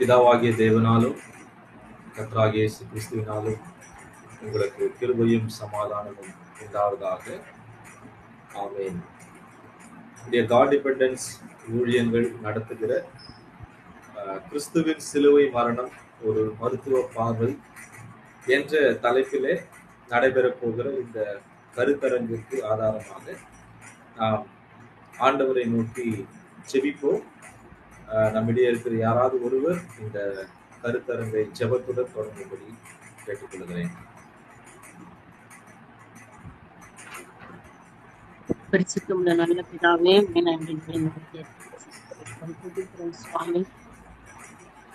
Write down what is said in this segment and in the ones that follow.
பிதாவாகிய தேவனாலும் கர்த்தராகிய இயேசு கிறிஸ்துவினாலும் உங்களுக்கு கிருபையும் சமாதானமும் உண்டாவதாக. ஆமென். காட் டிபெண்டன்ஸ் ஊழியங்கள் நடத்துகிற கிறிஸ்துவின் சிலுவை மரணம் ஒரு மருத்துவ பார்வை என்ற தலைப்பிலே நடைபெறப் போகிற இந்த கருத்தரங்கிற்கு ஆதாரமாக நாம் ஆண்டவரை நோக்கி ஜெபிப்போம். நம்மிடையே இருக்கிற யாராவது ஒருவர் இந்த கருத்தரங்கை ஜெபத்துடன் தொடங்கும்படி கேட்டுக்கொள்கிறேன். பரிசுத்தமுள்ள நல்ல பிதாவே, சுவாமி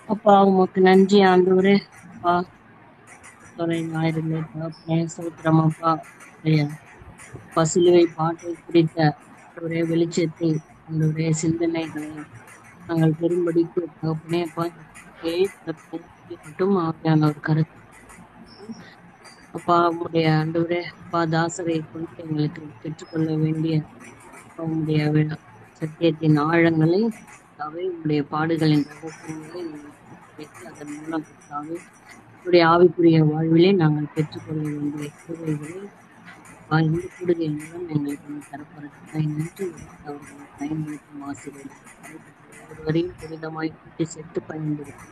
அப்பா, உமக்கு நன்றி ஆண்டவரே. அப்பா சோத்திரம் அப்பா. பசிலுவை பாட்டை குறித்த ஒரே வெளிச்சத்தை ஆண்டவரே சிந்தனைகளை நாங்கள் பெரும்படிக்கு தகப்பனே அப்பா மட்டும் ஆவியான ஒரு கருத்து அப்பா உங்களுடைய ஆண்டவரே அப்பா தாசரை குறித்து எங்களுக்கு பெற்றுக்கொள்ள வேண்டிய உங்களுடைய சத்தியத்தின் ஆழங்களை உங்களுடைய பாடுகளின் ரகசியங்களை அதன் மூலம் உங்களுடைய ஆவிக்குரிய வாழ்விலே நாங்கள் பெற்றுக்கொள்ள வேண்டிய கூறுகளை இந்த கூடுதல் மூலம் எங்களுக்கு தரப்படுறதுக்காக நன்றி. அவர்களை பயன்படுத்தும் ஆசிரியர் ஒருவரையும் துரிதமாய் கூட்டி சேர்த்து பயன்படுத்தும்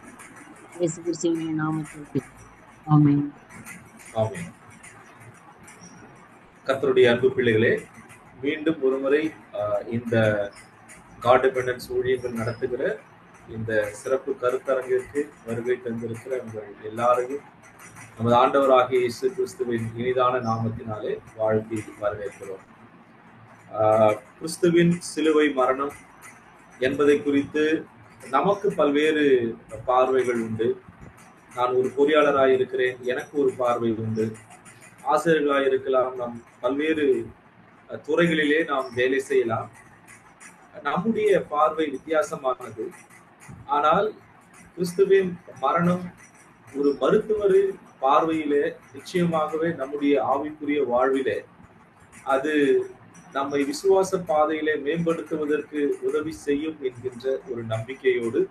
இயேசு கிறிஸ்துவின் நாமத்திற்கு ஆமென். ஆமென். கர்த்தருடைய அன்பு பிள்ளைகளே, மீண்டும் ஒருமுறை இந்த காட் டிபெண்டன்ஸ் ஊழியர்கள் நடத்துகிற இந்த சிறப்பு கருத்தரங்கிற்கு வருகை தந்திருக்கிற உங்கள் எல்லாரையும் நமது ஆண்டவராகிய இயேசு கிறிஸ்துவின் இனிதான நாமத்தினாலே வாழ்த்தி வரவேற்கிறோம். கிறிஸ்துவின் சிலுவை மரணம் என்பதை குறித்து நமக்கு பல்வேறு பார்வைகள் உண்டு. நான் ஒரு பொறியாளராக இருக்கிறேன், எனக்கு ஒரு பார்வை உண்டு. ஆசிரியர்களாக இருக்கலாம், நம் பல்வேறு துறைகளிலே நாம் வேலை செய்யலாம். நம்முடைய பார்வை வித்தியாசமானது. ஆனால் கிறிஸ்துவின் மரணம் ஒரு மருத்துவரின் பார்வையிலே நிச்சயமாகவே நம்முடைய ஆவிக்குரிய வாழ்விலே அது நம்மை விசுவாச பாதையிலே மேம்படுத்துவதற்கு உதவி செய்யும் என்கின்ற ஒரு நம்பிக்கையோடு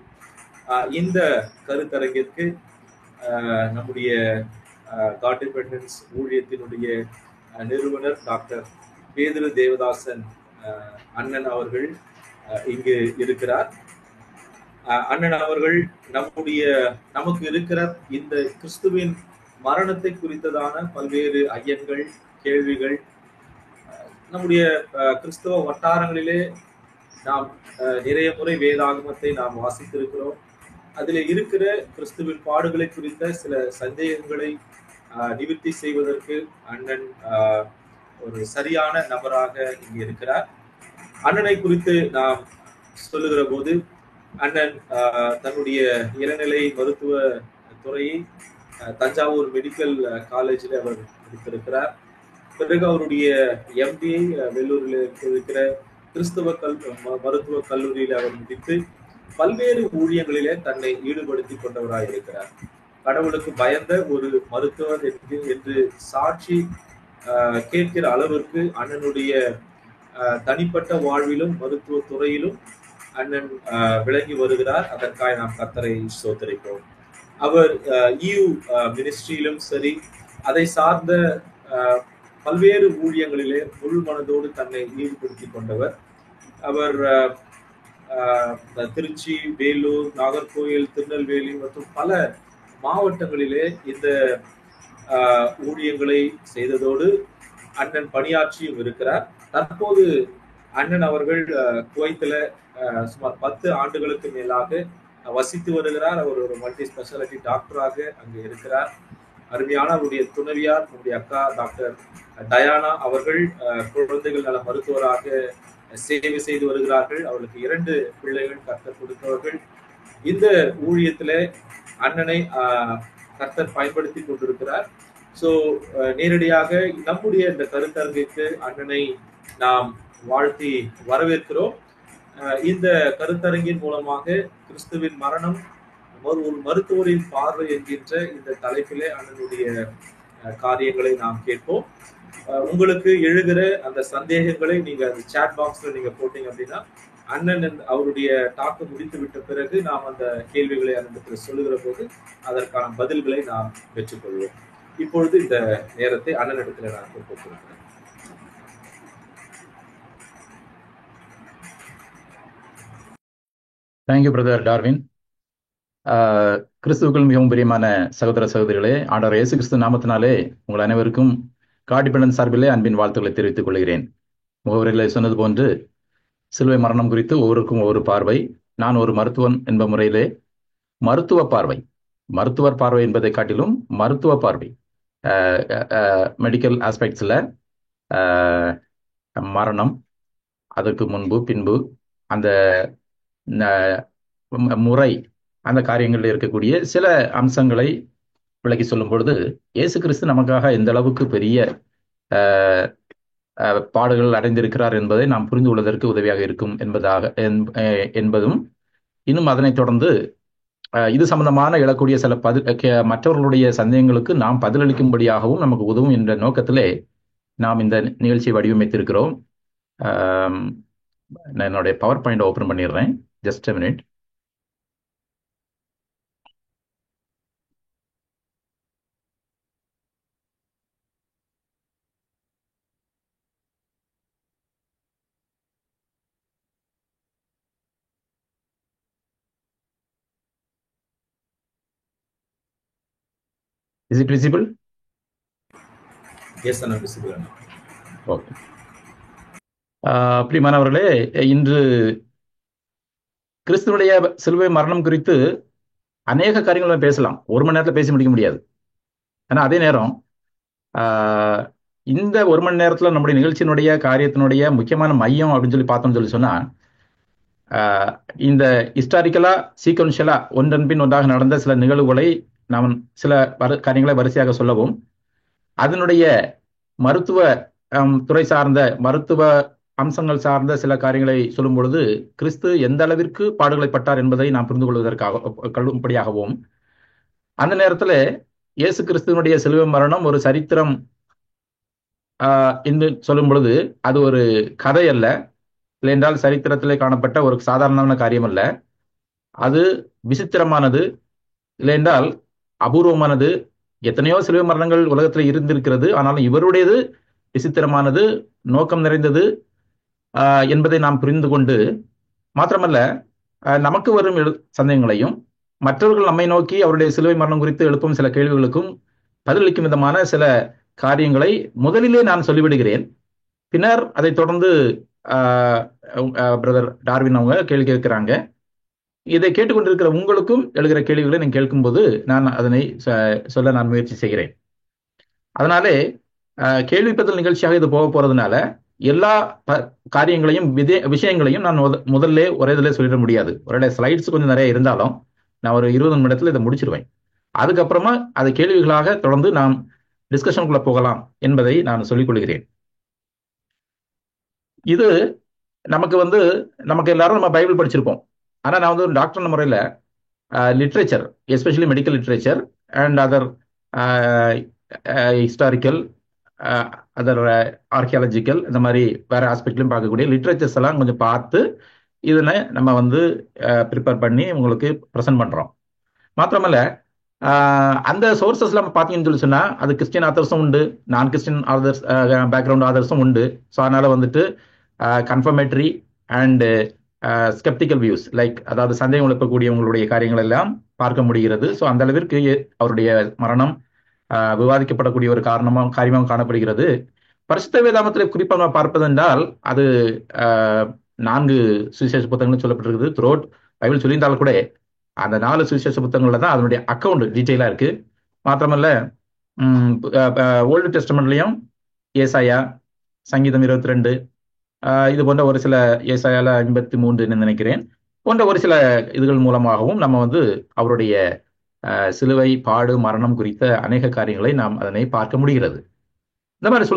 இந்த கருத்தரங்கிற்கு நம்முடைய காட் டிபெண்டன்ஸ் ஊழியத்தினுடைய நிறுவனர் டாக்டர் பேதுரு தேவதாசன் அண்ணன் அவர்கள் இங்கு இருக்கிறார். அண்ணன் அவர்கள் நமக்கு இருக்கிற இந்த கிறிஸ்துவின் மரணத்தை குறித்ததான பல்வேறு ஐயங்கள், கேள்விகள், நம்முடைய கிறிஸ்தவ வட்டாரங்களிலே நாம் நிறைய முறை வேதாகமத்தை நாம் வாசித்திருக்கிறோம். அதில் இருக்கிற கிறிஸ்துவின் பாடுகளை குறித்த சில சந்தேகங்களை நிவர்த்தி செய்வதற்கு அண்ணன் ஒரு சரியான நபராக இங்கே இருக்கிறார். அண்ணனை குறித்து நாம் சொல்லுகிற போது, அண்ணன் தன்னுடைய இளநிலை மருத்துவ துறையை தஞ்சாவூர் மெடிக்கல் காலேஜில் அவர் முடித்திருக்கிறார். பிறகு அவருடைய MBA வெள்ளூரில் இருக்கிற கிறிஸ்தவ மருத்துவ கல்லூரியில் அவர் முடித்து பல்வேறு ஊழியங்களிலே தன்னை ஈடுபடுத்தி கொண்டவராக இருக்கிறார். கடவுளுக்கு பயந்த ஒரு மருத்துவர் என்று சாட்சி கேட்கிற அளவிற்கு அண்ணனுடைய தனிப்பட்ட வாழ்விலும் மருத்துவ துறையிலும் அண்ணன் விளங்கி வருகிறார். அதற்காக நாம் கர்த்தரை ஸ்தோத்திரிப்போம். அவர் EU மினிஸ்ட்ரியிலும் சரி, அதை சார்ந்த பல்வேறு ஊழியங்களிலே முழு மனதோடு தன்னை ஈடுபடுத்தி கொண்டவர். அவர் திருச்சி, வேலூர், நாகர்கோவில், திருநெல்வேலி மற்றும் பல மாவட்டங்களிலே இந்த ஊழியங்களை செய்ததோடு அண்ணன் பணியாற்றியும் இருக்கிறார். தற்போது அண்ணன் அவர்கள் குவைத்தில் சுமார் 10 ஆண்டுகளுக்கு மேலாக வசித்து வருகிறார். அவர் ஒரு மல்டி ஸ்பெஷாலிட்டி டாக்டராக அங்கே இருக்கிறார். அருமையான அவருடைய துணைவியார், நம்முடைய அக்கா டாக்டர் டயானா அவர்கள் குழந்தைகள் நல மருத்துவராக சேவை செய்து வருகிறார்கள். அவர்களுக்கு 2 பிள்ளைகள் கர்த்தர் கொடுத்தவர்கள். இந்த ஊழியத்தில் அண்ணனை கர்த்தர் பயன்படுத்தி கொண்டிருக்கிறார். ஸோ நேரடியாக நம்முடைய இந்த கருத்தரங்கிற்கு அண்ணனை நாம் வாழ்த்தி வரவேற்கிறோம். இந்த கருத்தரங்கின் மூலமாக கிறிஸ்துவின் மரணம் ஒரு மருத்துவரின் பார்வை என்கின்ற இந்த தலைப்பிலே அண்ணனுடைய காரியங்களை நாம் கேட்போம். உங்களுக்கு எழுகிற அந்த சந்தேகங்களை நீங்க அந்த சாட் பாக்ஸ்ல நீங்க போட்டீங்க அப்படின்னா அண்ணன் அவருடைய டாக்கு முடித்து விட்ட பிறகு நாம் அந்த கேள்விகளை அண்ணனிடத்தில் சொல்லுகிற போது அதற்கான பதில்களை நாம் பெற்றுக்கொள்வோம். இப்பொழுது இந்த நேரத்தை அண்ணனிடத்தில் நான் கொடுக்கிறேன். Thank you brother Darwin. கிறிஸ்துவுக்குள் மிகவும் பிரியமான சகோதர சகோதரிகளே, ஆண்டவர் இயேசு கிறிஸ்து நாமத்தினாலே உங்கள் அனைவருக்கும் காடிபெண்டன்ஸ் சார்பிலே அன்பின் வாழ்த்துக்களை தெரிவித்துக் கொள்கிறேன். முகவரிகளை சொன்னது போன்று சிலுவை மரணம் குறித்து ஒவ்வொருக்கும் ஒவ்வொரு பார்வை. நான் ஒரு மருத்துவன் என்ற முறையிலே மருத்துவ பார்வை, மருத்துவர் பார்வை என்பதை காட்டிலும் மருத்துவ பார்வை, மெடிக்கல் ஆஸ்பெக்ட்ஸில் மரணம், அதற்கு முன்பு பின்பு அந்த முறை, அந்த காரியங்களில் இருக்கக்கூடிய சில அம்சங்களை விளக்கி சொல்லும் பொழுது இயேசு கிறிஸ்து நமக்காக எந்த அளவுக்கு பெரிய பாடுகள் அடைந்திருக்கிறார் என்பதை நாம் புரிந்து கொள்வதற்கு உதவியாக இருக்கும் என்பதும், இன்னும் அதனைத் தொடர்ந்து இது சம்பந்தமான எழக்கூடிய சில மற்றவர்களுடைய சந்தேகங்களுக்கு நாம் பதிலளிக்கும்படியாகவும் நமக்கு உதவும் என்ற நோக்கத்திலே நாம் இந்த நிகழ்ச்சியை வடிவமைத்திருக்கிறோம். நான் என்னுடைய பவர் பாயிண்ட் ஓப்பன் பண்ணிடுறேன். Just a minute. Is it visible? Yes, Anna, visible. Okay. பிரியமானவர்களே, இன்று கிறிஸ்துவனுடைய சிலுவை மரணம் குறித்து அநேக காரியங்களை பேசலாம். ஒரு மணி நேரத்தில் பேசி முடிக்க முடியாது. ஆனால் அதே நேரம் இந்த ஒரு மணி நேரத்தில் நம்முடைய நிகழ்ச்சியினுடைய காரியத்தினுடைய முக்கியமான மையம் அப்படின்னு சொல்லி பார்த்தோம்னு சொன்னா, இந்த ஹிஸ்டாரிக்கலா சீக்வன்ஷியலா ஒன்றன் பின் ஒன்றாக நடந்த சில நிகழ்வுகளை நாம் சில காரியங்களை வரிசையாக சொல்லவும், அதனுடைய மருத்துவ துறை சார்ந்த மருத்துவ அம்சங்கள் சார்ந்த சில காரியங்களை சொல்லும் பொழுது கிறிஸ்து எந்த அளவிற்கு பாடுகளை பட்டார் என்பதை நாம் புரிந்து கொள்வதற்காகவும், அந்த நேரத்தில் இயேசு கிறிஸ்துவனுடைய சிலுவை மரணம் ஒரு சரித்திரம் என்று சொல்லும் பொழுது அது ஒரு கதை அல்ல, இல்லையென்றால் சரித்திரத்திலே காணப்பட்ட ஒரு சாதாரணமான காரியம் அல்ல. அது விசித்திரமானது, இல்லையென்றால் அபூர்வமானது. எத்தனையோ சிலுவை மரணங்கள் உலகத்தில் இருந்திருக்கிறது, ஆனாலும் இவருடையது விசித்திரமானது, நோக்கம் நிறைந்தது என்பதை நாம் புரிந்து கொண்டு, மாத்திரமல்ல நமக்கு வரும் சந்தேகங்களையும் மற்றவர்கள் நம்மை நோக்கி அவருடைய சிலுவை மரணம் குறித்து எழுப்பும் சில கேள்விகளுக்கும் பதிலளிக்கும் விதமான சில காரியங்களை முதலிலே நான் சொல்லிவிடுகிறேன். பின்னர் அதை தொடர்ந்து பிரதர் டார்வின் அவங்க கேள்வி கேட்கிறாங்க. இதை கேட்டுக்கொண்டிருக்கிற உங்களுக்கும் எழுகிற கேள்விகளை நீங்கள் கேட்கும்போது நான் அதனை சொல்ல நான் முயற்சி செய்கிறேன். அதனாலே கேள்வி பதில் நிகழ்ச்சியாக இது போக போறதுனால எல்லா காரியங்களையும் விஷயங்களையும் நான் முதல்ல ஒரே இதில் சொல்லிட முடியாது. ஒரே ஸ்லைட்ஸ் கொஞ்சம் நிறைய இருந்தாலும் நான் ஒரு 20 நிமிடத்தில் இதை முடிச்சிருவேன். அதுக்கப்புறமா அது கேள்விகளாக தொடர்ந்து நாம் டிஸ்கஷனுக்குள்ள போகலாம் என்பதை நான் சொல்லிக் கொள்கிறேன். இது நமக்கு எல்லாரும் நம்ம பைபிள் படிச்சிருப்போம். ஆனால் நான் ஒரு டாக்டர் முறையில் literature, especially medical literature and other historical, other archaeological, இந்த மாதிரி வேற ஆஸ்பெக்ட்லையும் பார்க்கக்கூடிய லிட்ரேச்சர்ஸ் எல்லாம் கொஞ்சம் பார்த்து இதனை நம்ம ப்ரிப்பேர் பண்ணி உங்களுக்கு ப்ரெசென்ட் பண்ணுறோம். மாத்திரமல்ல அந்த சோர்சஸ் நம்ம பார்த்தீங்கன்னு சொன்னா அது கிறிஸ்டியன் ஆதர்ஸும் உண்டு, நான் கிறிஸ்டியன் ஆதர்ஸ் பேக்ரவுண்ட் ஆதர்ஸும் உண்டு. ஸோ அதனால confirmatory and sceptical views, like அதாவது சந்தேகம் எழுப்பக்கூடியவங்களுடைய காரியங்கள் எல்லாம் பார்க்க முடிகிறது. ஸோ அந்த அளவிற்கு அவருடைய மரணம் விவாதிக்கப்படக்கூடிய ஒரு காரியமாக காணப்படுகிறது. பரிசுத்த வேதாகமத்தில் குறிப்பாக பார்ப்பதென்றால் அது 4 சுவிசேஷ புத்தகங்கள் சொல்லப்பட்டிருக்குது. த்ரோட் பைபிள் சொல்லியிருந்தாலும் கூட அந்த 4 சுவிசேஷ புத்தகங்கள்ல தான் அதனுடைய அக்கௌண்ட் டீட்டெயிலா இருக்கு. மாத்திரமல்ல ஓல்டு டெஸ்டமெண்ட்லயும் ஏசாயா, சங்கீதம் 22, இது போன்ற ஒரு சில, ஏசாயால 53 நினைக்கிறேன், போன்ற ஒரு சில இதுகள் மூலமாகவும் நம்ம அவருடைய சிலுவை, பாடு, மரணம் குறித்த அநேக காரியங்களை நாம் அதனை பார்க்க முடிகிறது. இந்த மாதிரி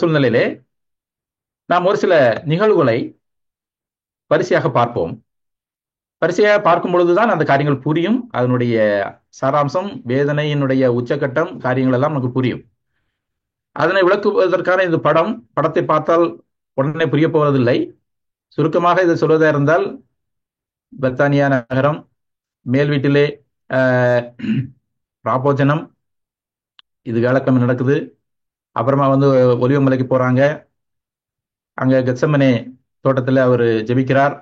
சூழ்நிலையிலே நாம் ஒரு சில நிகழ்வுகளை வரிசையாக பார்ப்போம். வரிசையாக பார்க்கும் பொழுதுதான் அந்த காரியங்கள் புரியும். அதனுடைய சாராம்சம், வேதனையினுடைய உச்சகட்டம், காரியங்கள் எல்லாம் நமக்கு புரியும். அதனை விளக்குவதற்கான இது படத்தை பார்த்தால் உடனே புரிய போவதில்லை. சுருக்கமாக இதை சொல்வதா இருந்தால், பெத்தானியா நகரம், மேல் வீட்டிலே ராபோஜனம், இது வியாழக்கிழமை நடக்குது. அப்புறமா ஒலிவமலைக்கு போறாங்க. அங்க கெத்செமனே தோட்டத்தில் அவர் ஜெபிக்கிறார்.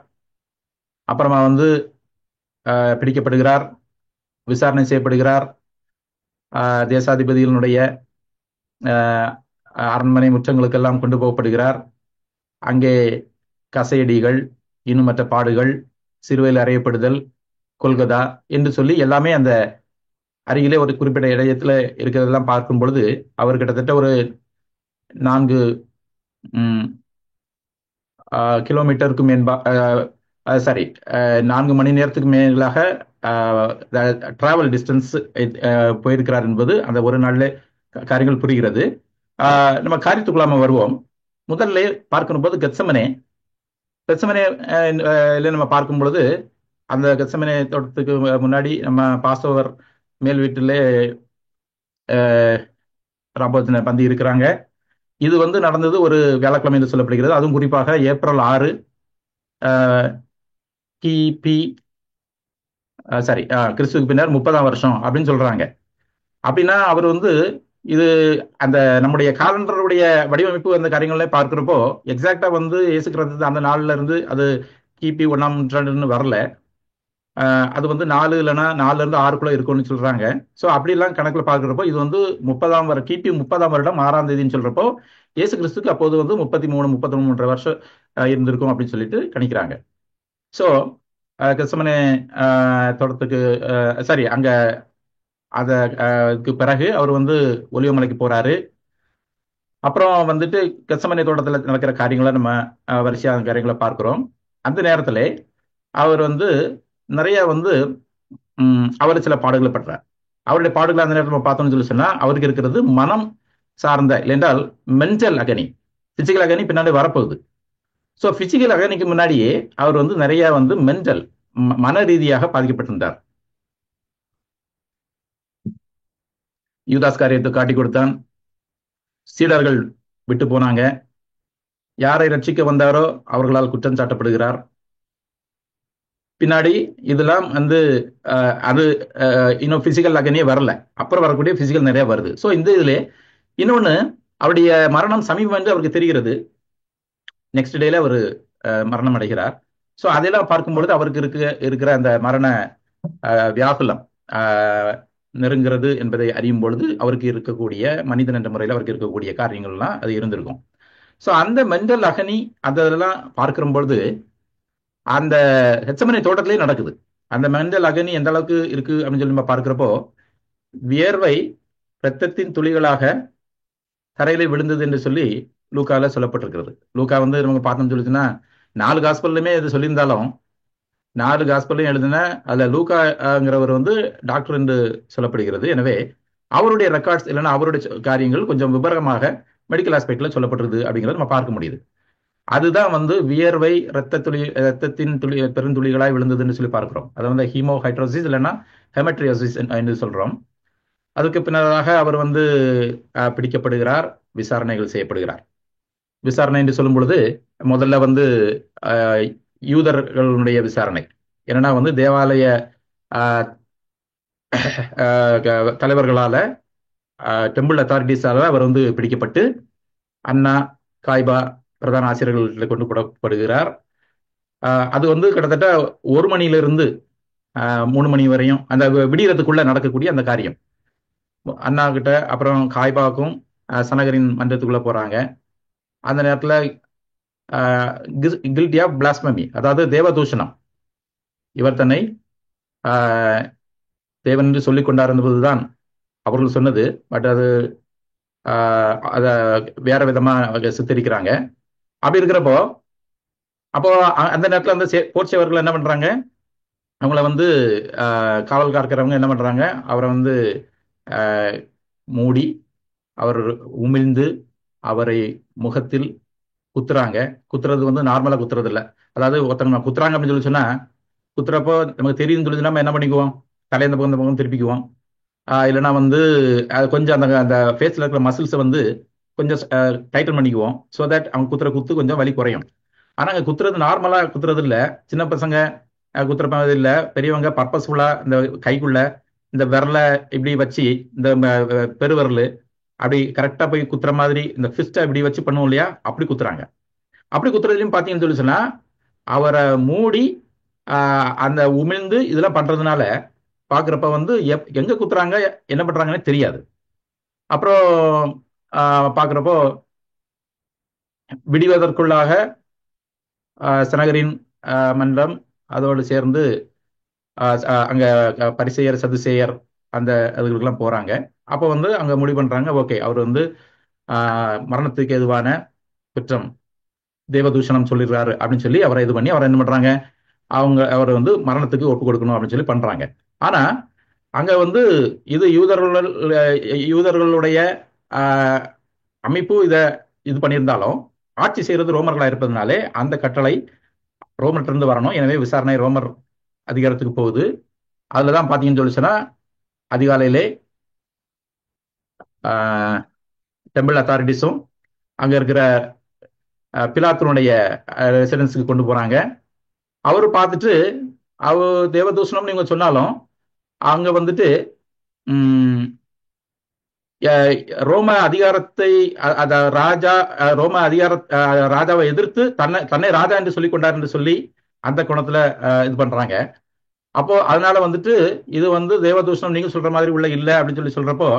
அப்புறமா பிடிக்கப்படுகிறார், விசாரணை செய்யப்படுகிறார். தேசாதிபதிகளுடைய அரண்மனை முற்றங்களுக்கெல்லாம் கொண்டு போகப்படுகிறார். அங்கே கசையடிகள், இன்னும் மற்ற பாடுகள், சிறுவையில் அறையப்படுதல், கொல்கதா என்று சொல்லி எல்லாமே அந்த அருகிலே ஒரு குறிப்பிட்ட இடத்துல இருக்கிறதெல்லாம் பார்க்கும் பொழுது அவர் கிட்டத்தட்ட ஒரு 4 கிலோமீட்டருக்கு மேன்பா 4 மணி நேரத்துக்கு மேலாக டிராவல் டிஸ்டன்ஸ் போயிருக்கிறார் என்பது அந்த ஒரு நாள்ல காரியங்கள் புரிகிறது. நம்ம காரியத்துக்குள்ளாம வருவோம். முதல்ல பார்க்கும் போது கெத்செமனே நம்ம பார்க்கும் பொழுது, அந்த கெத்செமனே தோட்டத்துக்கு முன்னாடி நம்ம பாஸ்டர் மேல் வீட்டிலே ராபோஜன பந்தி இருக்கிறாங்க. இது நடந்தது ஒரு வியாழக்கிழமை என்று சொல்லப்படுகிறது. அதுவும் குறிப்பாக ஏப்ரல் 6 கிபி கிறிஸ்துவுக்கு பின்னர் 30ஆம் வருஷம் அப்படின்னு சொல்றாங்க. அப்படின்னா அவர் இது அந்த நம்முடைய காலண்டருடைய வடிவமைப்பு அந்த காரியங்கள பார்க்கிறப்போ எக்ஸாக்டா இயேசு கிறிஸ்து அந்த நாள்ல இருந்து அது கிபி 1ஆம் நூற்றாண்டுன்னு வரல. அது 4 இல்லைன்னா 4ல இருந்து 6க்குள்ள இருக்கும்னு சொல்றாங்க. ஸோ அப்படிலாம் கணக்குல பார்க்கிறப்போ இது கிபி 30ஆம் வருடம் 6ஆம் தேதின்னு சொல்றப்போ இயேசு கிறிஸ்துக்கு அப்போது 33 வருஷம் இருந்திருக்கும் அப்படின்னு சொல்லிட்டு கணிக்கிறாங்க. ஸோ கெத்செமனே தோட்டத்துக்கு அங்க அதற்கு பிறகு அவர் ஒலிவமலைக்கு போறாரு. அப்புறம் கெத்செமனே தோட்டத்தில் நடக்கிற காரியங்களை நம்ம வரிசையான காரியங்களை பார்க்கிறோம். அந்த நேரத்துல அவர் நிறைய அவர் சில பாடுகளை படுறார். அவருடைய பாடுகளை அந்த நேரத்தில் நம்ம பார்த்தோம்னு சொல்லி சொன்னா அவருக்கு இருக்கிறது மனம் சார்ந்த, இல்லைன்றால் மென்டல் அகனி. பிசிக்கல் அகனி பின்னாடி வரப்போகுது. ஸோ பிசிக்கல் அகனிக்கு முன்னாடியே அவர் நிறைய மென்டல் மன ரீதியாக பாதிக்கப்பட்டிருந்தார். யூதாஸ் காரியத்தை காட்டி கொடுத்தான். சீடர்கள் விட்டு போனாங்க. யாரை ரட்சிக்க வந்தாரோ அவர்களால் குற்றம் சாட்டப்படுகிறார். பின்னாடி இதெல்லாம் அது இன்னும் பிசிக்கல் அகனியே வரல, அப்புறம் வரக்கூடிய பிசிக்கல் நிறைய வருது. ஸோ இந்த இதுல இன்னொன்னு, அவருடைய மரணம் சமீபம் என்று அவருக்கு தெரிகிறது. நெக்ஸ்ட் டேல அவர் மரணம் அடைகிறார். ஸோ அதெல்லாம் பார்க்கும்பொழுது அவருக்கு இருக்கிற அந்த மரண வியாகுலம் நெருங்கிறது என்பதை அறியும் பொழுது அவருக்கு இருக்கக்கூடிய மனிதன் என்ற முறையில் அவருக்கு இருக்கக்கூடிய காரியங்கள்லாம் அது இருந்திருக்கும். ஸோ அந்த மென்டல் அகனி அதெல்லாம் பார்க்கிற பொழுது அந்த கெத்செமனே தோட்டத்திலே நடக்குது. அந்த மென்டல் அகனி எந்த அளவுக்கு இருக்கு அப்படின்னு சொல்லி நம்ம பார்க்கிறப்போ, வியர்வை இரத்தத்தின் துளிகளாக தரையிலே விழுந்தது என்று சொல்லி லூக்கால சொல்லப்பட்டிருக்கிறது. லூக்கா நமக்கு பார்த்தோம்னு சொல்லிச்சுன்னா 4 காஸ்பல்லுமே இது சொல்லியிருந்தாலும் 4 காஸ்பல்லையும் எழுதின அதுல லூக்காங்கிறவர் டாக்டர் என்று சொல்லப்படுகிறது. எனவே அவருடைய ரெக்கார்ட்ஸ் இல்லைன்னா அவருடைய காரியங்கள் கொஞ்சம் விபரமாக மெடிக்கல் ஆஸ்பெக்ட்ல சொல்லப்பட்டிருக்கு அப்படிங்கிறத நம்ம பார்க்க முடியுது. அதுதான் வியர்வை ரத்தத்தின் பெருந்துளிகளாய் விழுந்ததுன்னு சொல்லி பார்க்கிறோம். அதை ஹீமோஹைட்ரோசிஸ் இல்லைன்னா ஹெமட்ரியோசிஸ் என்று சொல்றோம். அதுக்கு பின்னதாக அவர் பிடிக்கப்படுகிறார், விசாரணைகள் செய்யப்படுகிறார். விசாரணை என்று சொல்லும் பொழுது முதல்ல யூதர்களுடைய விசாரணை. என்னன்னா தேவாலய தலைவர்களால, டெம்பிள் அத்தாரிட்டிஸால அவர் பிடிக்கப்பட்டு அண்ணா காய்பா பிரதான ஆசிரியர்கள் கொண்டு போடப்படுகிறார். அது கிட்டத்தட்ட 1 மணியிலிருந்து 3 மணி வரையும் அந்த விடியறதுக்குள்ள நடக்கக்கூடிய அந்த காரியம். அண்ணா கிட்ட அப்புறம் காய்பாவுக்கும் சனகரின் மன்றத்துக்குள்ள போறாங்க. அந்த நேரத்துல கில்டி ஆஃப் பிளாஸ்பமி, அதாவது தேவதூஷணம். இவர் தன்னை தேவன் என்று சொல்லிக் கொண்டார் என்பதுதான் அவர்கள் சொன்னது. பட் அது அத வேற விதமா சித்தரிக்கிறாங்க. அப்படி இருக்கிறப்போ அப்போ அந்த நேரத்துல அந்த போர்ச்சவர்கள் என்ன பண்றாங்க, அவங்கள காவல் காக்கிறவங்க என்ன பண்றாங்க, அவரை மூடி அவர் உமிழ்ந்து அவரை முகத்தில் குத்துறாங்க. குத்துறது நார்மலா குத்துறது இல்லை. அதாவது ஒருத்தங்க குத்துறாங்க அப்படின்னு சொல்லி சொன்னா, குத்துறப்போ நமக்கு தெரியும் சொல்லி நம்ம என்ன பண்ணிக்குவோம், தலையந்த பக்கம் திருப்பிக்குவோம். இல்லைன்னா கொஞ்சம் அந்த ஃபேஸ்ல இருக்கிற மசில்ஸை கொஞ்சம் டைட்டன் பண்ணிக்குவோம். ஸோ தட் அவங்க குத்துற குத்து கொஞ்சம் வலி குறையும். ஆனால் அங்கே குத்துறது நார்மலாக குத்துறது இல்லை. சின்ன பசங்க குத்துற மாதிரி இல்லை. பெரியவங்க பர்பஸ்ஃபுல்லாக இந்த கைக்குள்ள இந்த விரலை இப்படி வச்சு இந்த பெருவிரல் அப்படி கரெக்டாக போய் குத்துற மாதிரி இந்த ஃபிஸ்ட்டை இப்படி வச்சு பண்ணுவோம் இல்லையா, அப்படி குத்துறாங்க. அப்படி குத்துறதுலையும் பார்த்தீங்கன்னு சொல்லி சொன்னா அவரை மூடி அந்த உமிழ்ந்து இதெல்லாம் பண்றதுனால பார்க்குறப்ப வந்து எங்க குத்துறாங்க என்ன பண்றாங்கன்னு தெரியாது. அப்புறம் பார்க்குறப்போ விடிவதற்குள்ளாக சனகரின் மன்றம் அதோடு சேர்ந்து அங்க பரிசெயர் சதுசேயர் அந்த அதுகளுக்கெல்லாம் போறாங்க. அப்போ வந்து அங்க முடிவு பண்றாங்க, ஓகே அவர் வந்து மரணத்துக்கு எதுவான குற்றம் தேவதூஷணம் சொல்லிடுறாரு அப்படின்னு சொல்லி அவரை இது பண்ணி அவரை என்ன பண்றாங்க, அவரை வந்து மரணத்துக்கு ஒப்பு கொடுக்கணும் அப்படின்னு சொல்லி பண்றாங்க. ஆனா அங்க வந்து இது யூதர்களுடைய அமைப்பு இது பண்ணியிருந்தாலும் ஆட்சி செய்யறது ரோமர்களா இருப்பதனாலே அந்த கட்டளை ரோமர்கிட்ட இருந்து வரணும். எனவே விசாரணை ரோமர் அதிகாரத்துக்கு போகுது. அதுலதான் பாத்தீங்கன்னு சொல்லி சொன்னா அதிகாலையிலே டெம்பிள் அத்தாரிட்டிஸும் அங்க இருக்கிற பிலாத்தினுடைய ரெசிடென்ஸுக்கு கொண்டு போறாங்க. அவரு பார்த்துட்டு அவர் தேவதூஷணம் நீங்க சொன்னாலும் அங்க வந்துட்டு ரோம அதிகாரத்தை ரோம ராஜாவை எதிர்த்து தன்னை ராஜா என்று சொல்லிக் கொண்டார் என்று சொல்லி அந்த குணத்துல இது பண்றாங்க. அப்போ அதனால வந்துட்டு இது வந்து தேவதூஷணம் நீங்க சொல்ற மாதிரி உள்ள இல்லை அப்படின்னு சொல்றப்போ